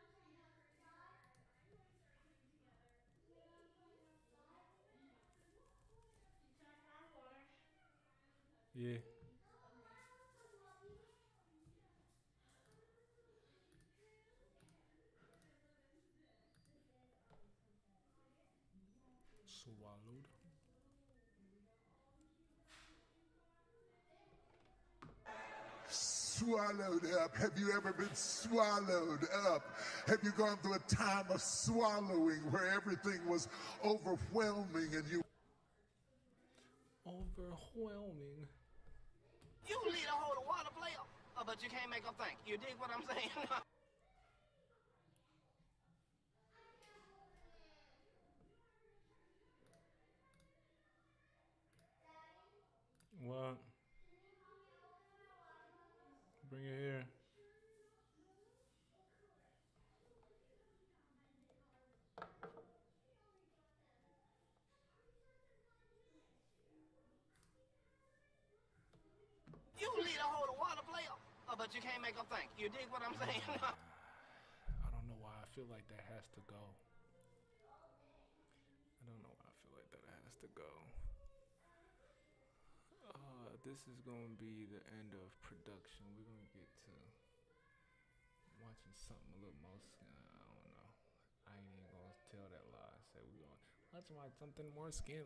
Yeah. Swallowed. Swallowed up. Have you ever been swallowed up? Have you gone through a time of swallowing where everything was overwhelming and you overwhelming. You lead a whole water player, but you can't make them think. You dig what I'm saying? What? Bring it here. You lead a whole water player, but you can't make them think. You dig what I'm saying? I don't know why I feel like that has to go. I don't know why I feel like that has to go. This is going to be the end of production. We're going to get to watching something a little more. I don't know. I ain't even going to tell that lie. I said we're going to watch something more skin.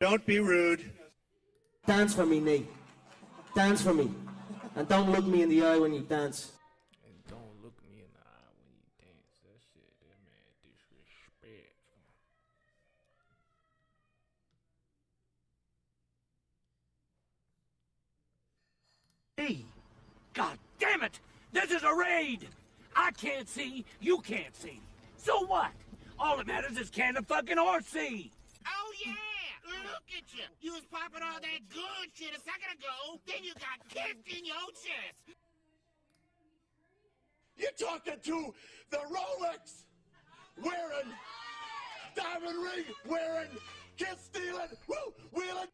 Don't be rude. Dance for me, Nate. Dance for me. And don't look me in the eye when you dance. And don't look me in the eye when you dance. That shit, that man disrespect. Hey, God damn it! This is a raid! I can't see, you can't see. So what? All that matters is can the fucking horse see? Oh, yeah! Look at you! You was popping all that good shit a second ago, then you got kicked in your chest! You're talking to the Rolex wearing, diamond ring wearing, kiss stealing, woo, wheeling.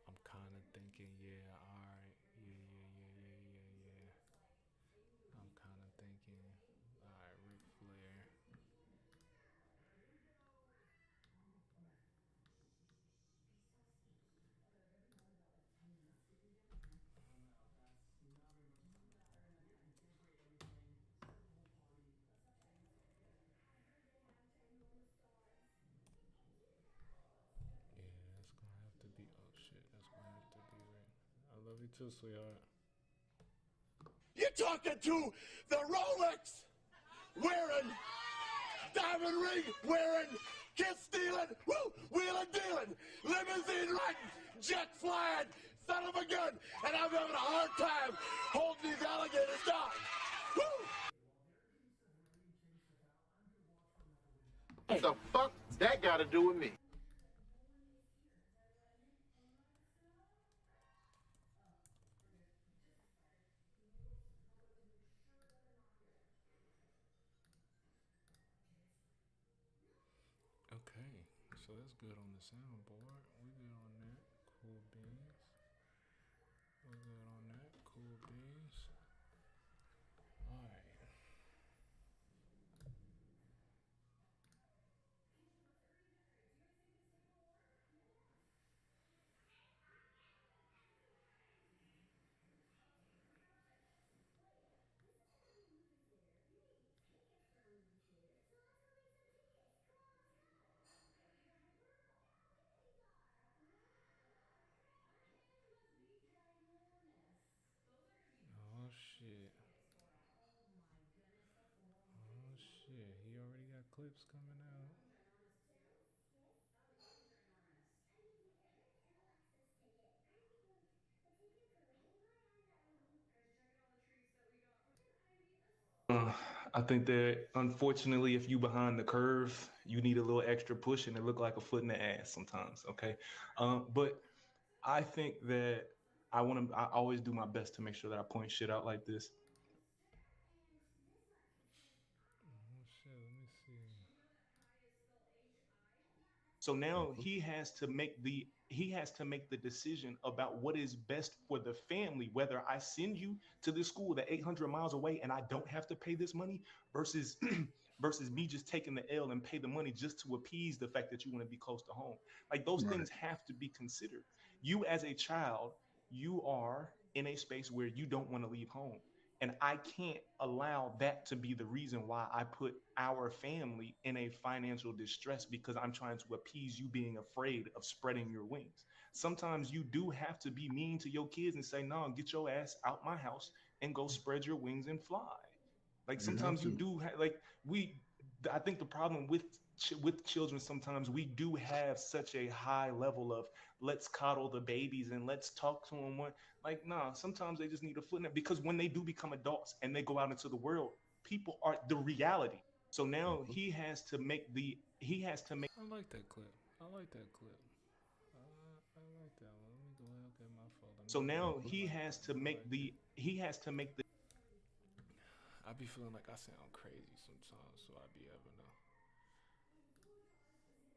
I'm kind of thinking, yeah, alright. Yeah. I'm kind of thinking, alright, Ric Flair. I love you too, sweetheart. You're talking to the Rolex wearing, diamond ring wearing, kiss stealing, woo, wheeling dealing, limousine riding, jet flying, son of a gun, and I'm having a hard time holding these alligators down. Woo! What the fuck that got to do with me? Okay, so that's good on the soundboard. We good on that. Cool beans. We're good on that. Cool beans. Alright. Oh shit. Oh shit. He already got clips coming out. I think that unfortunately, if you behind the curve, you need a little extra push and it look like a foot in the ass sometimes. Okay. But I think that I always do my best to make sure that I point shit out like this. Oh shit, let me see. So now he has to make the decision about what is best for the family, whether I send you to this school that 800 miles away and I don't have to pay this money versus versus me just taking the L and pay the money just to appease the fact that you want to be close to home. Like those things have to be considered. You as a child, you are in a space where you don't want to leave home. And I can't allow that to be the reason why I put our family in a financial distress because I'm trying to appease you being afraid of spreading your wings. Sometimes you do have to be mean to your kids and say, no, get your ass out my house and go spread your wings and fly. Like sometimes you do like I think the problem with children, sometimes we do have such a high level of let's coddle the babies and let's talk to them. Like, nah, sometimes they just need a foot in it, because when they do become adults and they go out into the world, people are the reality. So now he has to make. I like that clip. I like that clip. I like that one. Let me go ahead and get my phone. So now he has to make the. I be feeling like I sound crazy sometimes, so I be ever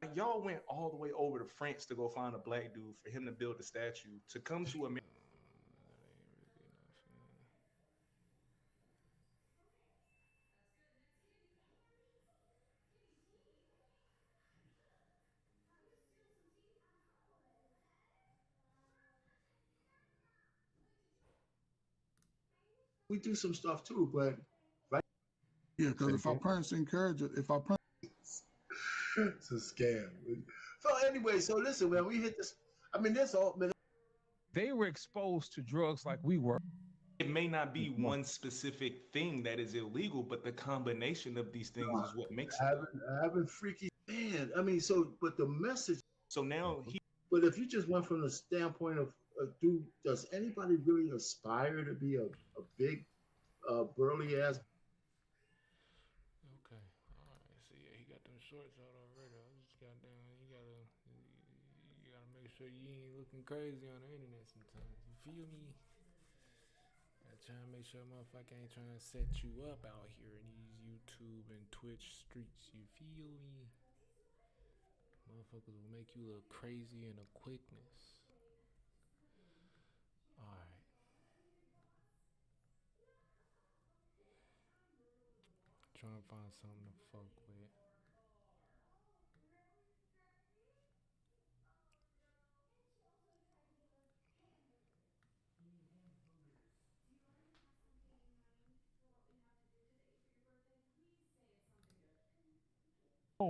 know. Y'all went all the way over to France to go find a black dude for him to build a statue to come to America. We do some stuff too, but right? Yeah, because if our parents encourage it, if our parents, it's a scam. So anyway, so listen, man, we hit this. I mean, this all. Man, they were exposed to drugs like we were. It may not be one specific thing that is illegal, but the combination of these things is what makes it. Having freaky man. I mean, so but the message. So now he. But if you just went from the standpoint of, does anybody really aspire to be a big, burly ass? Okay, all right. See, yeah, he got them shorts out already. I just got down. You gotta make sure you ain't looking crazy on the internet sometimes. You feel me? I try to make sure motherfucker ain't trying to set you up out here in these YouTube and Twitch streets. You feel me? Motherfuckers will make you look crazy in a quickness. Alright. Trying to find something to fuck with.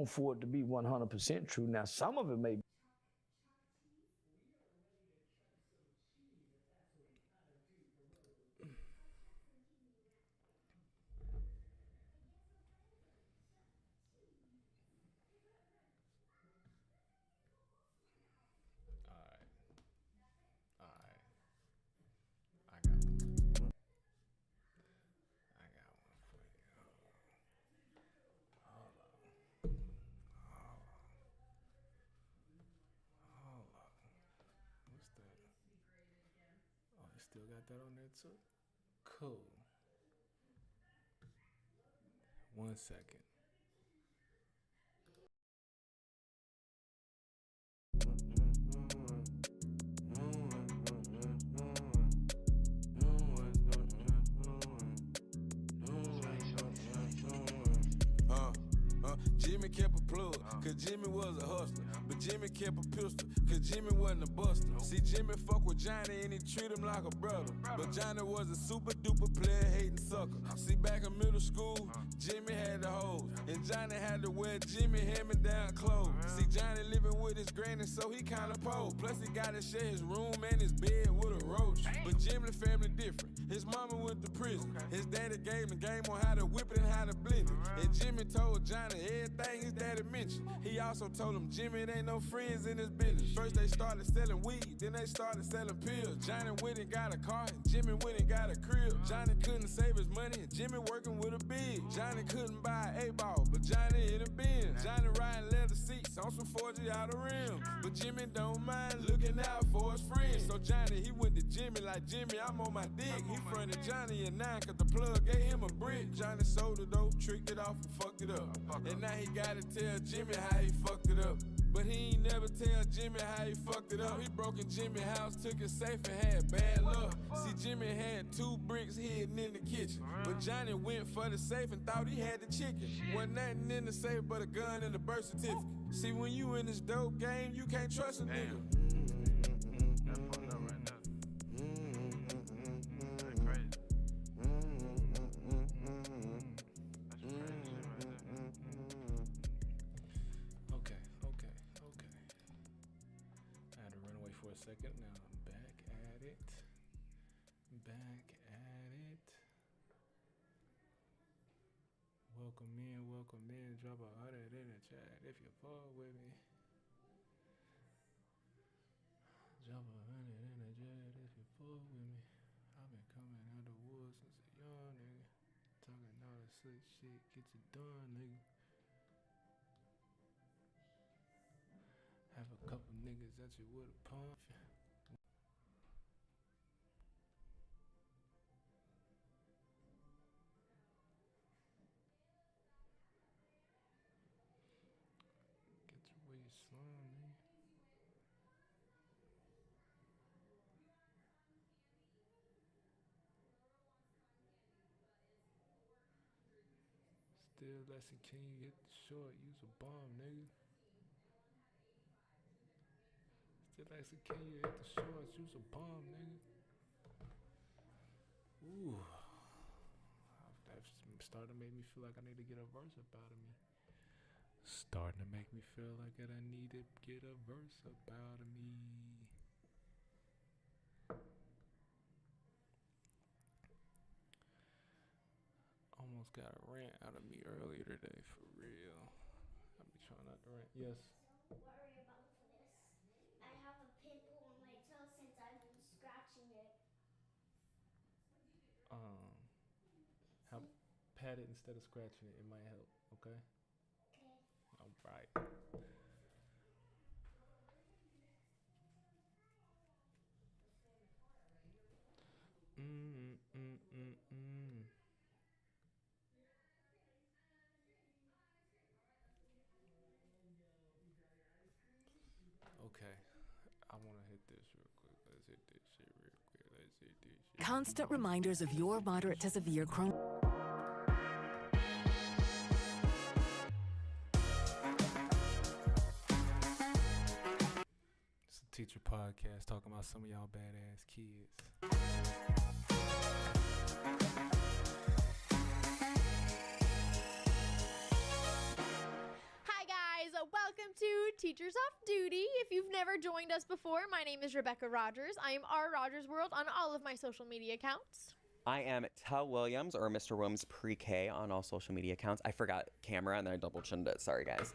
For it to be 100% true. Now, some of it may be. Still got that on there too? Cool. 1 second. Jimmy kept a plug, cause Jimmy was a hustler. But Jimmy kept a pistol, cause Jimmy wasn't a buster. See, Jimmy fuck with Johnny and he treat him like a brother. But Johnny was a super duper player hating sucker. See, back in middle school, Jimmy had the hoes, and Johnny had to wear Jimmy hand-me-down clothes. See, Johnny living with his granny, so he kinda poor. Plus he gotta share his room and his bed with a roach. But Jimmy's family different. His mama went to prison. His daddy gave him game on how to whip it and how to blend it. And Jimmy told Johnny everything his daddy mentioned. He also told him Jimmy ain't no friends in his business. First they started selling weed, then they started selling pills. Johnny went and got a car, and Jimmy went and got a crib. Johnny couldn't save his money, and Jimmy working with a big. Johnny couldn't buy an A-ball, but Johnny in a Benz. Johnny riding leather seats on some 40 outer rims. But Jimmy don't mind looking out for his friends. So Johnny, he went to Jimmy like, Jimmy, I'm on my dick. He fronted Johnny at 9 cause the plug gave him a brick. Johnny sold the dope, tricked it off and fucked it up. And now he gotta tell Jimmy how he fucked it up. But he ain't never tell Jimmy how he fucked it up. He broke in Jimmy's house, took his safe and had bad luck. See, Jimmy had 2 bricks hidden in the kitchen. But Johnny went for the safe and thought he had the chicken. Wasn't nothing in the safe but a gun and a birth certificate. See, when you in this dope game, you can't trust a nigga. Second, now I'm back at it. welcome in. Drop 100 in the chat if you fall with me. Drop 100 in the chat if you fall with me. I've been coming out the woods since a young nigga. Talking all the slick shit, get you done, nigga. Have a couple niggas that you with a pump. Get your way slum, nigga. Still lesson, can you hit the short? Use a bomb, nigga. Still lesson, can you hit the shorts? Use a bomb, nigga. Ooh. That's starting to make me feel like I need to get a verse up out of me. Starting to make me feel like that I need to get a verse up out of me. Almost got a rant out of me earlier today, for real. I be trying not to rant. Yes. Don't worry about this. I have a pimple on my toe since I've been scratching it. How pat it instead of scratching it. It might help. Okay. Okay. All right. Okay, I want to hit this real quick. Let's hit this shit real quick. Let's hit this shit. Constant reminders of your moderate to severe Crohn. It's a teacher podcast talking about some of y'all badass kids. Welcome to Teachers Off Duty. If you've never joined us before, my name is Rebecca Rogers. I am R. Rogers World on all of my social media accounts. I am Tell Williams, or Mr. Williams Pre-K on all social media accounts. I forgot camera and then I double-chinned it. Sorry, guys.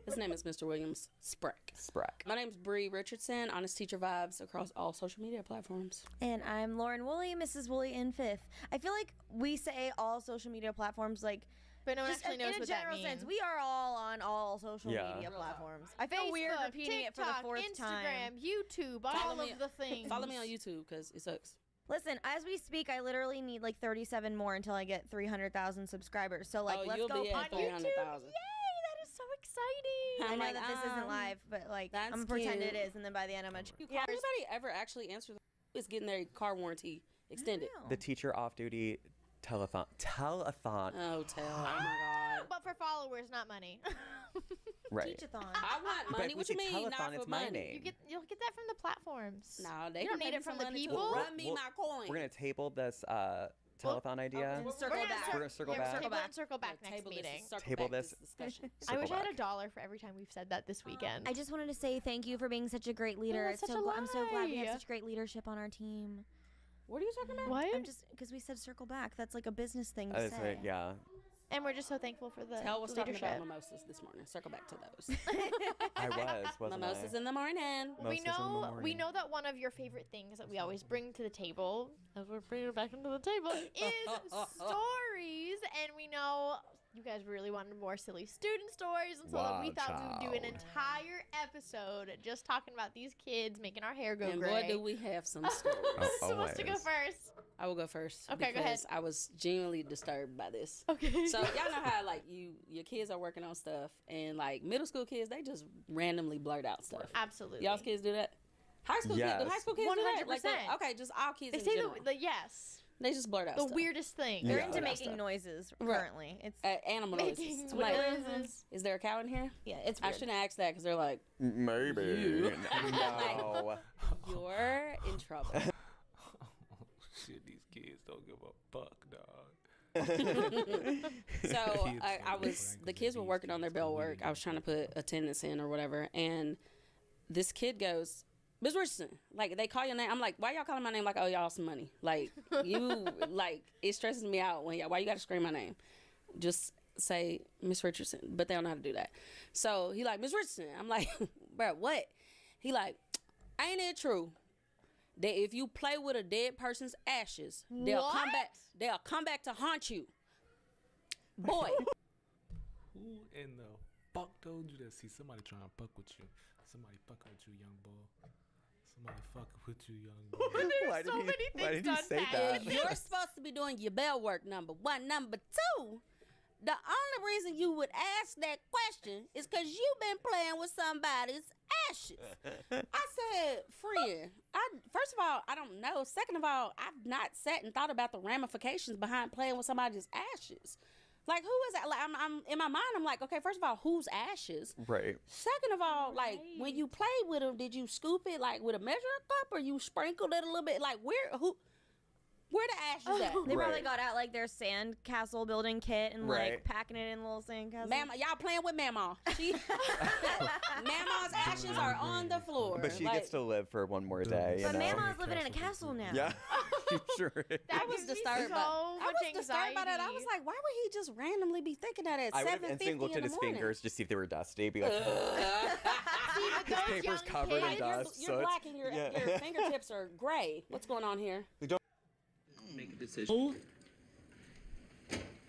His name is Mr. Williams Spreck. My name's Bree Richardson, Honest Teacher Vibes across all social media platforms. And I'm Lauren Woolley, Mrs. Woolley in fifth. I feel like we say all social media platforms like, but no one just actually knows in what a general that means. sense, we are all on all social media platforms. I feel weird repeating it for the fourth time. Instagram, YouTube, all of the things. Follow me on YouTube because it sucks. Listen, as we speak, I literally need like 37 more until I get 300,000 subscribers. So like, let's go on YouTube. Yay, that is so exciting. I know that this isn't live, but like, I'm gonna pretend it is, and then by the end, I'm gonna. Yeah. Anybody ever actually answer is getting their car warranty extended? The Teacher Off-Duty Telethon. Oh, oh my God. But for followers, not money. Right. Teach-a-thon. I want money. What you mean? Telethon, not it's for my money. name. You'll get that from the platforms. No, they you don't need it from the people. Run me my coin. We're gonna table this telethon idea. We're gonna circle back. Circle back next meeting. Table this discussion. I wish I had $1 for every time we've said that this weekend. I just wanted to say thank you for being such a great leader. that's such a I'm so glad we have lie. such great leadership on our team. What are you talking about? What? I'm just because we said circle back. That's like a business thing to say. Right, yeah. And we're just so thankful for the Tell was talking leadership. about mimosas this morning. Circle back to those. I wasn't mimosas I? in the morning. We know that one of your favorite things that we always bring to the table, as we're bringing it back into the table, is stories. And we know you guys really wanted more silly student stories, and so we thought we would do an entire episode just talking about these kids making our hair go and gray. boy, do we have some stories. Who wants to go first? I will go first. Okay, go ahead. I was genuinely disturbed by this. Okay. So y'all know how like your kids are working on stuff, and like middle school kids, they just randomly blurt out stuff. Absolutely. Y'all's kids do that. High school kids. Do high school kids do that? Like, 100%. okay, just all kids. They in say general. yes. They just blurt out the stuff. weirdest thing. They're into making noises currently. It's animal making noises. Like, noises. is there a cow in here? Yeah, it's I weird. shouldn't ask that because they're like, maybe. No. You're in trouble. Shit, these kids don't give a fuck, dog. So the kids were working on their bell work. I was trying to put attendance in or whatever, and this kid goes, Ms. Richardson, like they call your name. I'm like, why y'all calling my name like I owe y'all some money? Like you, like it stresses me out when why you got to scream my name. just say Miss Richardson, but they don't know how to do that. So he like, Miss Richardson. I'm like, bro, what? He like, ain't it true that if you play with a dead person's ashes, they'll come back to haunt you? Boy. Who in the fuck told you that? See, somebody trying to fuck with you. Somebody fucking with you, young boy. Somebody fucking with you, young boy. Why did he say that? You're supposed to be doing your bell work, number one. Number two, the only reason you would ask that question is because you've been playing with somebody's ashes. I said, friend, first of all, I don't know. Second of all, I've not sat and thought about the ramifications behind playing with somebody's ashes. Like, who is that? Like, I'm in my mind, I'm like, okay, first of all, whose ashes? Right. Second of all, like, when you played with them, did you scoop it, like, with a measuring cup, or you sprinkled it a little bit? Like, where the ashes at? They probably got out, like, their sand castle building kit and, like, packing it in a little sand castle. Mama, y'all playing with Mama. Mama's ashes are on the floor. But she gets to live for one more day. But you know? Mama's living in a castle now. Yeah, sure is. I was disturbed by that. I was like, why would he just randomly be thinking that at 7:50 in the morning? I would have instantly looked at his fingers just see if they were dusty. Be like, his paper's covered in dust. You're black and your fingertips are gray. What's going on here? We don't make a decision.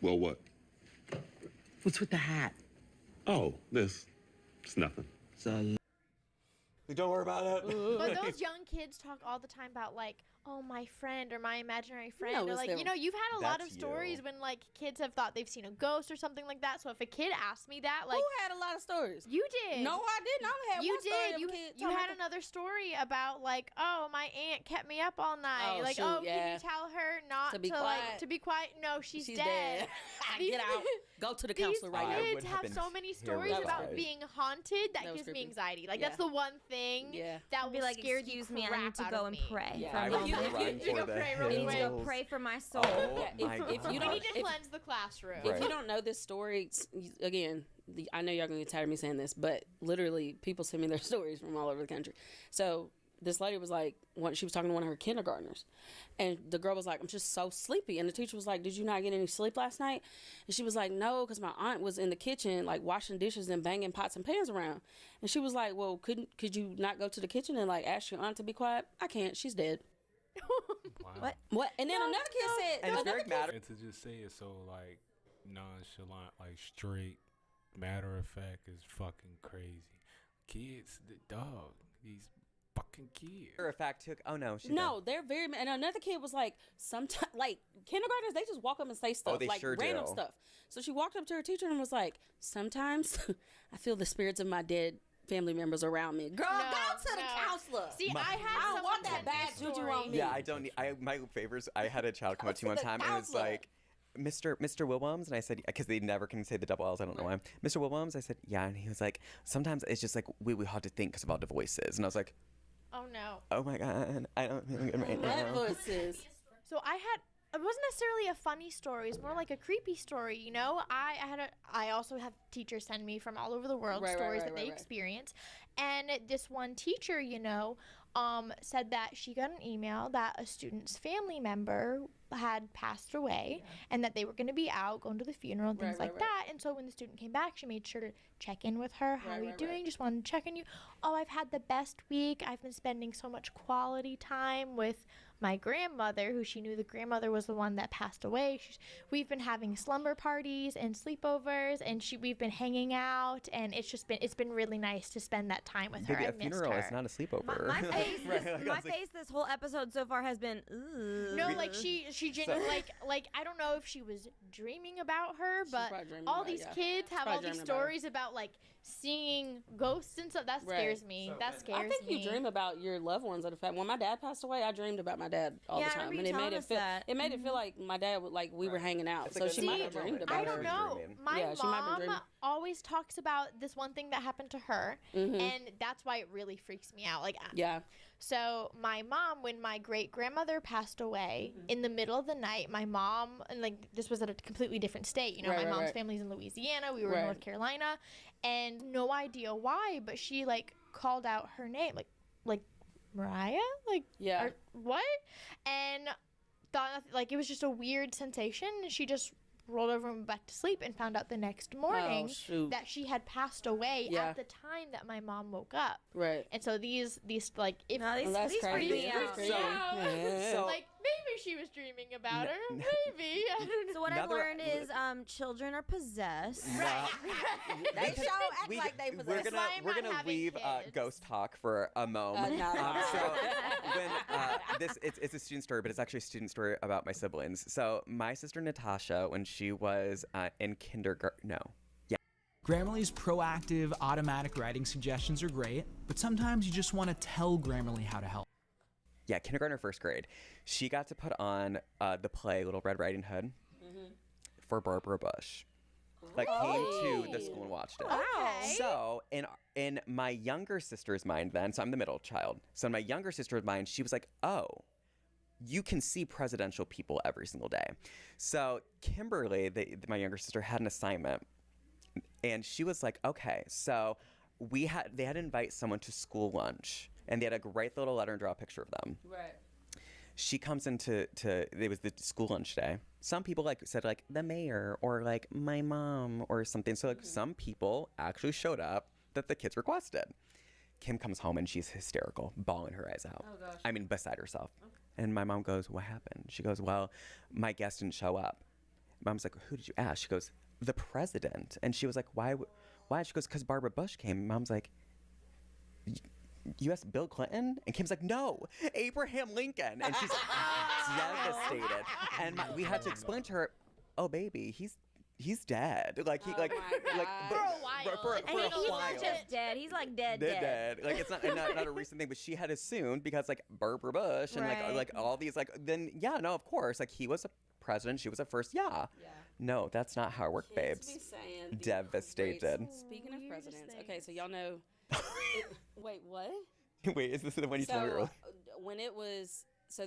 Well, what? What's with the hat? Oh, this. It's nothing. Don't worry about it. But those young kids talk all the time about, like, oh, my friend or my imaginary friend. Or, like, them. you know, you've had a lot of That's stories you. when, like, kids have thought they've seen a ghost or something like that. So if a kid asked me that, like. Who had a lot of stories? You did. No, I didn't. I only had you one story. did. You had another story about, like, oh, my aunt kept me up all night. Oh, like, shoot, can yeah. you tell her not To be like, quiet. to be quiet? No, she's She's dead. dead. Get out. Go to the counselor right now. These kids have so many stories about being haunted that was gives me creepy. anxiety. Like, Yeah. that's the one thing that Be will like, scare excuse the me, I crap need to out go of and me. pray. Yeah, for I a would moment. run You for go the pray I real need to quick. go pray for my soul. Oh, my if you God. We don't, need to cleanse the classroom. If you don't know this story, again, I know y'all gonna get tired of me saying this, but literally, people send me their stories from all over the country. So this lady was like, she was talking to one of her kindergartners, and the girl was like, I'm just so sleepy. And the teacher was like, did you not get any sleep last night? And she was like, no, because my aunt was in the kitchen, like, washing dishes and banging pots and pans around. And she was like, well, could you not go to the kitchen and, like, ask your aunt to be quiet? I can't. She's dead. Wow. What? And then another kid said, And it's very matter. And to just say it so, like, nonchalant, like, straight, matter of fact is fucking crazy. Kids, the dog, these fucking kids. Matter of fact, they're very. And another kid was like, sometimes, like, kindergartners, they just walk up and say stuff, they like sure random do. stuff. So she walked up to her teacher and was like, sometimes I feel the spirits of my dead family members around me. Girl, No, go to the no. counselor. See, My- I had I don't want that someone bad send me a juju story. on me. Yeah, I don't need. My favors. I had a child come up to me one to the time and it was counselor. like, Mr. Williams, and I said, because they never can say the double L's. I don't know why. Mr. Williams, I said, yeah, and he was like, sometimes it's just like we hard to think because about the voices, and I was like, Oh no. oh my god, I don't feel good right What now. voices? So it wasn't necessarily a funny story. It's more like a creepy story, you know. I also have teachers send me from all over the world stories that they experience, and this one teacher, you know, said that she got an email that a student's family member had passed away and that they were going to be out going to the funeral and things like that. And so when the student came back, she made sure to check in with her. How are you doing? Just wanted to check on you. Oh, I've had the best week. I've been spending so much quality time with my grandmother, who she knew the grandmother was the one that passed away. We've been having slumber parties and sleepovers, and we've been hanging out, and it's been really nice to spend that time with her. Baby, I a missed funeral her. is not a sleepover. My face, Right, this whole episode so far has been. Ugh. No, like she like I don't know if she was dreaming about her, but probably dreaming all about- these yeah. kids She's have probably all these dreaming about her. stories about like seeing ghosts and stuff. That scares me. That scares I think me. you dream about your loved ones. At the fact, when my dad passed away, I dreamed about my dad all Yeah, the I time, remember and you it made telling it us feel. that. It made it feel like my dad would we were hanging out. It's So like she a might dream. have dreamed about I her. don't know. My Yeah, she might have been mom dreaming. always talks about this one thing that happened to her, and that's why it really freaks me out. Like, Yeah. So my mom, when my great grandmother passed away, in the middle of the night, my mom, and like this was at a completely different state. You know, my mom's family's in Louisiana. We were in North Carolina, and no idea why, but she like called out her name, like Mariah, like or what, and thought like it was just a weird sensation. And she just rolled over and went back to sleep and found out the next morning that she had passed away at the time that my mom woke up. Right. And so these like if that's crazy. So like maybe she was dreaming about her. Maybe. I don't know. So what I've learned is children are possessed. Right. They act like they possess. We're gonna leave ghost talk for a moment. So when it's a student story, but it's actually a student story about my siblings. So my sister Natasha, when she was in kindergarten, Grammarly's proactive, automatic writing suggestions are great, but sometimes you just want to tell Grammarly how to help. Yeah, kindergarten or first grade. She got to put on the play Little Red Riding Hood for Barbara Bush. Like came to the school and watched it. Okay. So in my younger sister's mind then, so I'm the middle child. So in my younger sister's mind, she was like, oh, you can see presidential people every single day. So Kimberly, my younger sister, had an assignment. And she was like, okay, so they had to invite someone to school lunch. And they had a great little letter and draw a picture of them. Right. She comes into it was the school lunch day. Some people said the mayor or my mom or something. So some people actually showed up that the kids requested. Kim comes home and she's hysterical, bawling her eyes out. Oh gosh. I mean, beside herself. Okay. And my mom goes, what happened? She goes, well, my guest didn't show up. Mom's like, who did you ask? She goes, the president. And she was like, why? She goes, because Barbara Bush came. Mom's like, you asked Bill Clinton? And Kim's like, no, Abraham Lincoln. And she's devastated. And we had to explain to her, oh, baby, he's dead. For a while. He's not just dead. He's dead. Like it's not a recent thing, but she had assumed because Barbara Bush and all these of course he was a president, she was a first. Yeah. No, that's not how it worked, babes. Devastated. Speaking of presidents, okay, so y'all know. Wait, what? Wait, is this the one you told me earlier?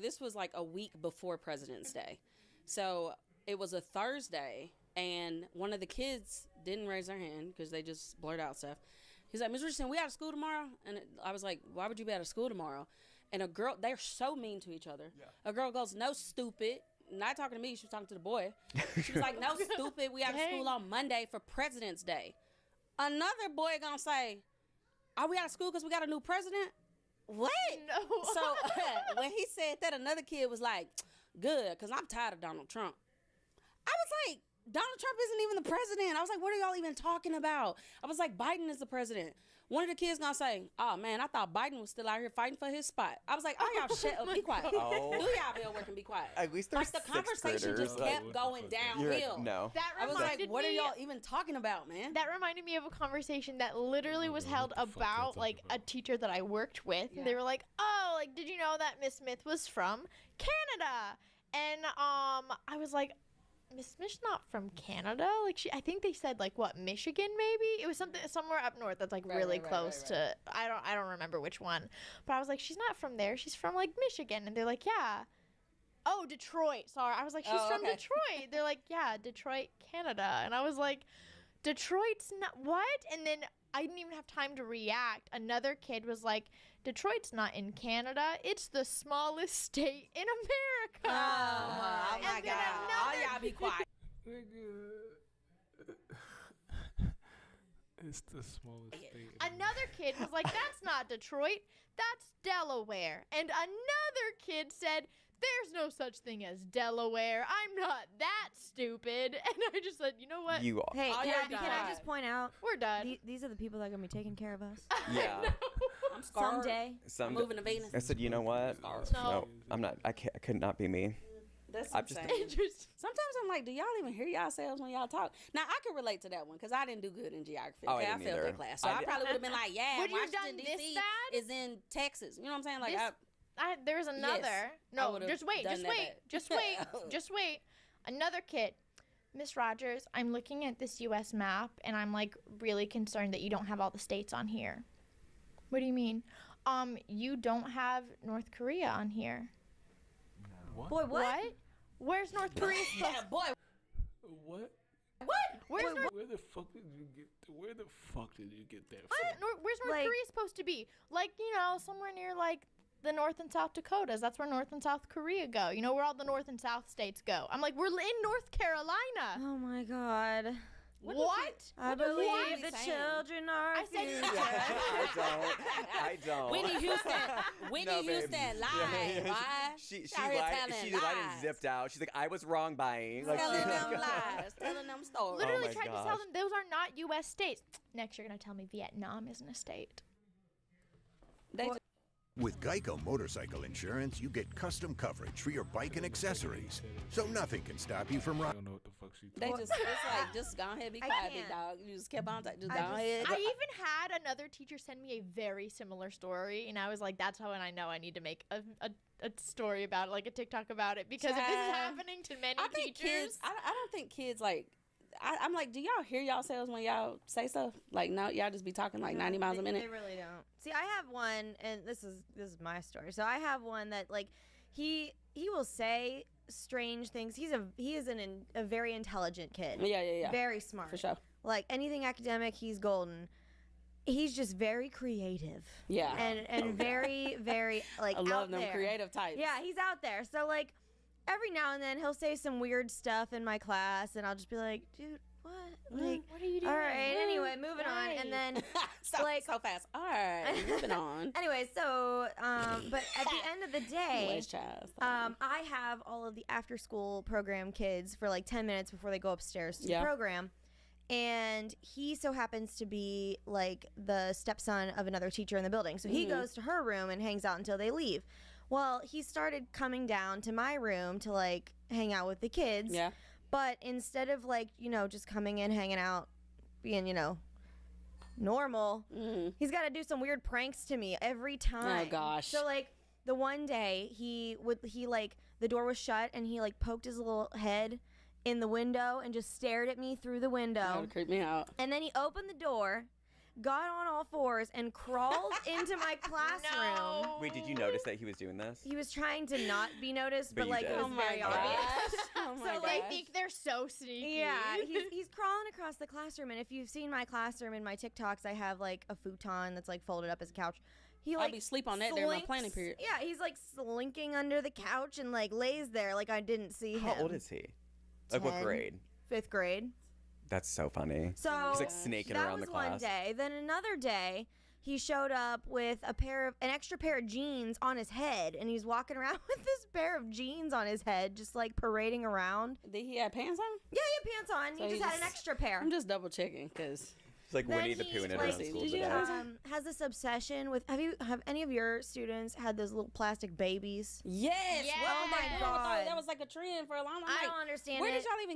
This was a week before President's Day. So it was a Thursday, and one of the kids didn't raise their hand because they just blurted out stuff. He's like, Ms. Richardson, we out of school tomorrow? And I was like, why would you be out of school tomorrow? And a girl, they're so mean to each other. Yeah. A girl goes, no, stupid. Not talking to me, she was talking to the boy. She was like, no, stupid, we out of school on Monday for President's Day. Another boy gonna say, are we out of school because we got a new president? What? No. So when he said that, another kid was like, good, because I'm tired of Donald Trump. I was like, Donald Trump isn't even the president. I was like, what are y'all even talking about? I was like, Biden is the president. One of the kids gonna say, oh man, I thought Biden was still out here fighting for his spot. I was like, oh, y'all shut up, be quiet. Oh. Do y'all bill work and be quiet. At least there's the conversation just kept going downhill. No. I was like, what are y'all even talking about, man? That reminded me of a conversation that literally was held about a teacher that I worked with. Yeah. They were like, oh, did you know that Miss Smith was from Canada? And I was like, Miss Smith's not from Canada. I think they said Michigan maybe. It was somewhere up north that's really close to. I don't remember which one, but I was like, she's not from there. She's from Michigan, and they're like, yeah. Oh, Detroit. Sorry, I was like, she's from Detroit. They're like, yeah, Detroit, Canada, and I was like, Detroit's not what? And then I didn't even have time to react. Another kid was like, Detroit's not in Canada. It's the smallest state in America. Oh my God. All y'all be quiet. It's the smallest state. Another kid was like, that's not Detroit. That's Delaware. And another kid said, there's no such thing as Delaware. I'm not that stupid. And I just said, you know what? You are. Hey, can I just point out? We're done. These are the people that are going to be taking care of us. Yeah. I'm scarred. Someday. I'm moving to Venus. I said, you know what? No, I'm not. I could not be me. That's insane. Sometimes I'm like, do y'all even hear yourselves when y'all talk? Now, I can relate to that one because I didn't do good in geography. Oh, okay, I failed that class. So I probably would have been like, yeah, would you Washington, done D.C. this bad? is in Texas. You know what I'm saying? Like, there's another. Yes, no, just wait. Another kid. Miss Rogers, I'm looking at this U.S. map, and I'm really concerned that you don't have all the states on here. What do you mean? You don't have North Korea on here. What? Boy, what? Where's North Korea? Yeah, boy. What? Where the fuck did you get? Where the fuck did you get that from? Where's North Korea supposed to be? Somewhere near the North and South Dakotas. That's where North and South Korea go. You know where all the North and South states go. I'm like, we're in North Carolina. Oh my God. What? I believe the children are our future. I don't. Whitney Houston. Whitney No, babe. Houston lied. Why? She Out here lied. telling She lied and lies. zipped out. She's like, I was wrong buying. Like, Telling she- them lies. Telling them stories. Literally my tried to tell gosh. them those are not U.S. states. Next, you're going to tell me Vietnam isn't a state. With Geico Motorcycle Insurance, you get custom coverage for your bike and accessories, so nothing can stop you from riding. I don't know what the fuck she They just, it's like, just go ahead, be I quiet, big can't. dog. You just kept on, just go I ahead. I even had another teacher send me a very similar story, and I was like, that's how I know I need to make a story about it, like a TikTok about it, because if this is Child. happening to many I think teachers. kids, I don't think kids, like, I'm like, do y'all hear yourselves when y'all say stuff? Like, no, y'all just be talking like 90 miles a minute. They really don't. See, I have one, and this is my story. So I have one that like he will say strange things. He is a very intelligent kid. Yeah. Very smart. For sure. Like anything academic, he's golden. He's just very creative. Yeah. And very, very like I love out them there. creative types. Yeah, he's out there. So like every now and then he'll say some weird stuff in my class, and I'll just be like, dude, what? Like, what are you doing? all right. Anyway, moving on, and then so fast. All right, moving on. Anyway, so but at the end of the day, Anyways, child. I have all of the after school program kids for like 10 minutes before they go upstairs to Yeah. the program. And he so happens to be like the stepson of another teacher in the building. So he Mhm. goes to her room and hangs out until they leave. Well, he started coming down to my room to like hang out with the kids. Yeah. But instead of like, just coming in, hanging out, being, normal, he's got to do some weird pranks to me every time. Oh, gosh. So like the one day he like the door was shut and he like poked his little head in the window and just stared at me through the window. That would creep me out. And then he opened the door, got on all fours, and crawled into my classroom. Wait, did you notice that he was doing this? He was trying to not be noticed, But but you like did. it was Oh my very gosh. obvious. Oh my So, They like, think they're so sneaky. yeah, he's crawling across the classroom, and if you've seen my classroom in my TikToks, I have like a futon that's like folded up as a couch. He I'll like be sleep on that during my slinks- planning period. Yeah, he's like slinking under the couch and like lays there like I didn't see How him. old is he? Like what 10. grade? 5th grade. That's so funny. So he's like snaking that around the was class. one day. Then another day, he showed up with an extra pair of jeans on his head, and he's walking around with this pair of jeans on his head, just like parading around. Did he have pants on? Yeah, he had pants on. So he just had an extra pair. I'm just double checking because It's like Then Winnie the he, Pooh in like, around school today. has this obsession with. Have any of your students had those little plastic babies? yes. Yes. What Oh was my that? God. That was like a trend for a long time. I Like, don't understand Where it. did y'all even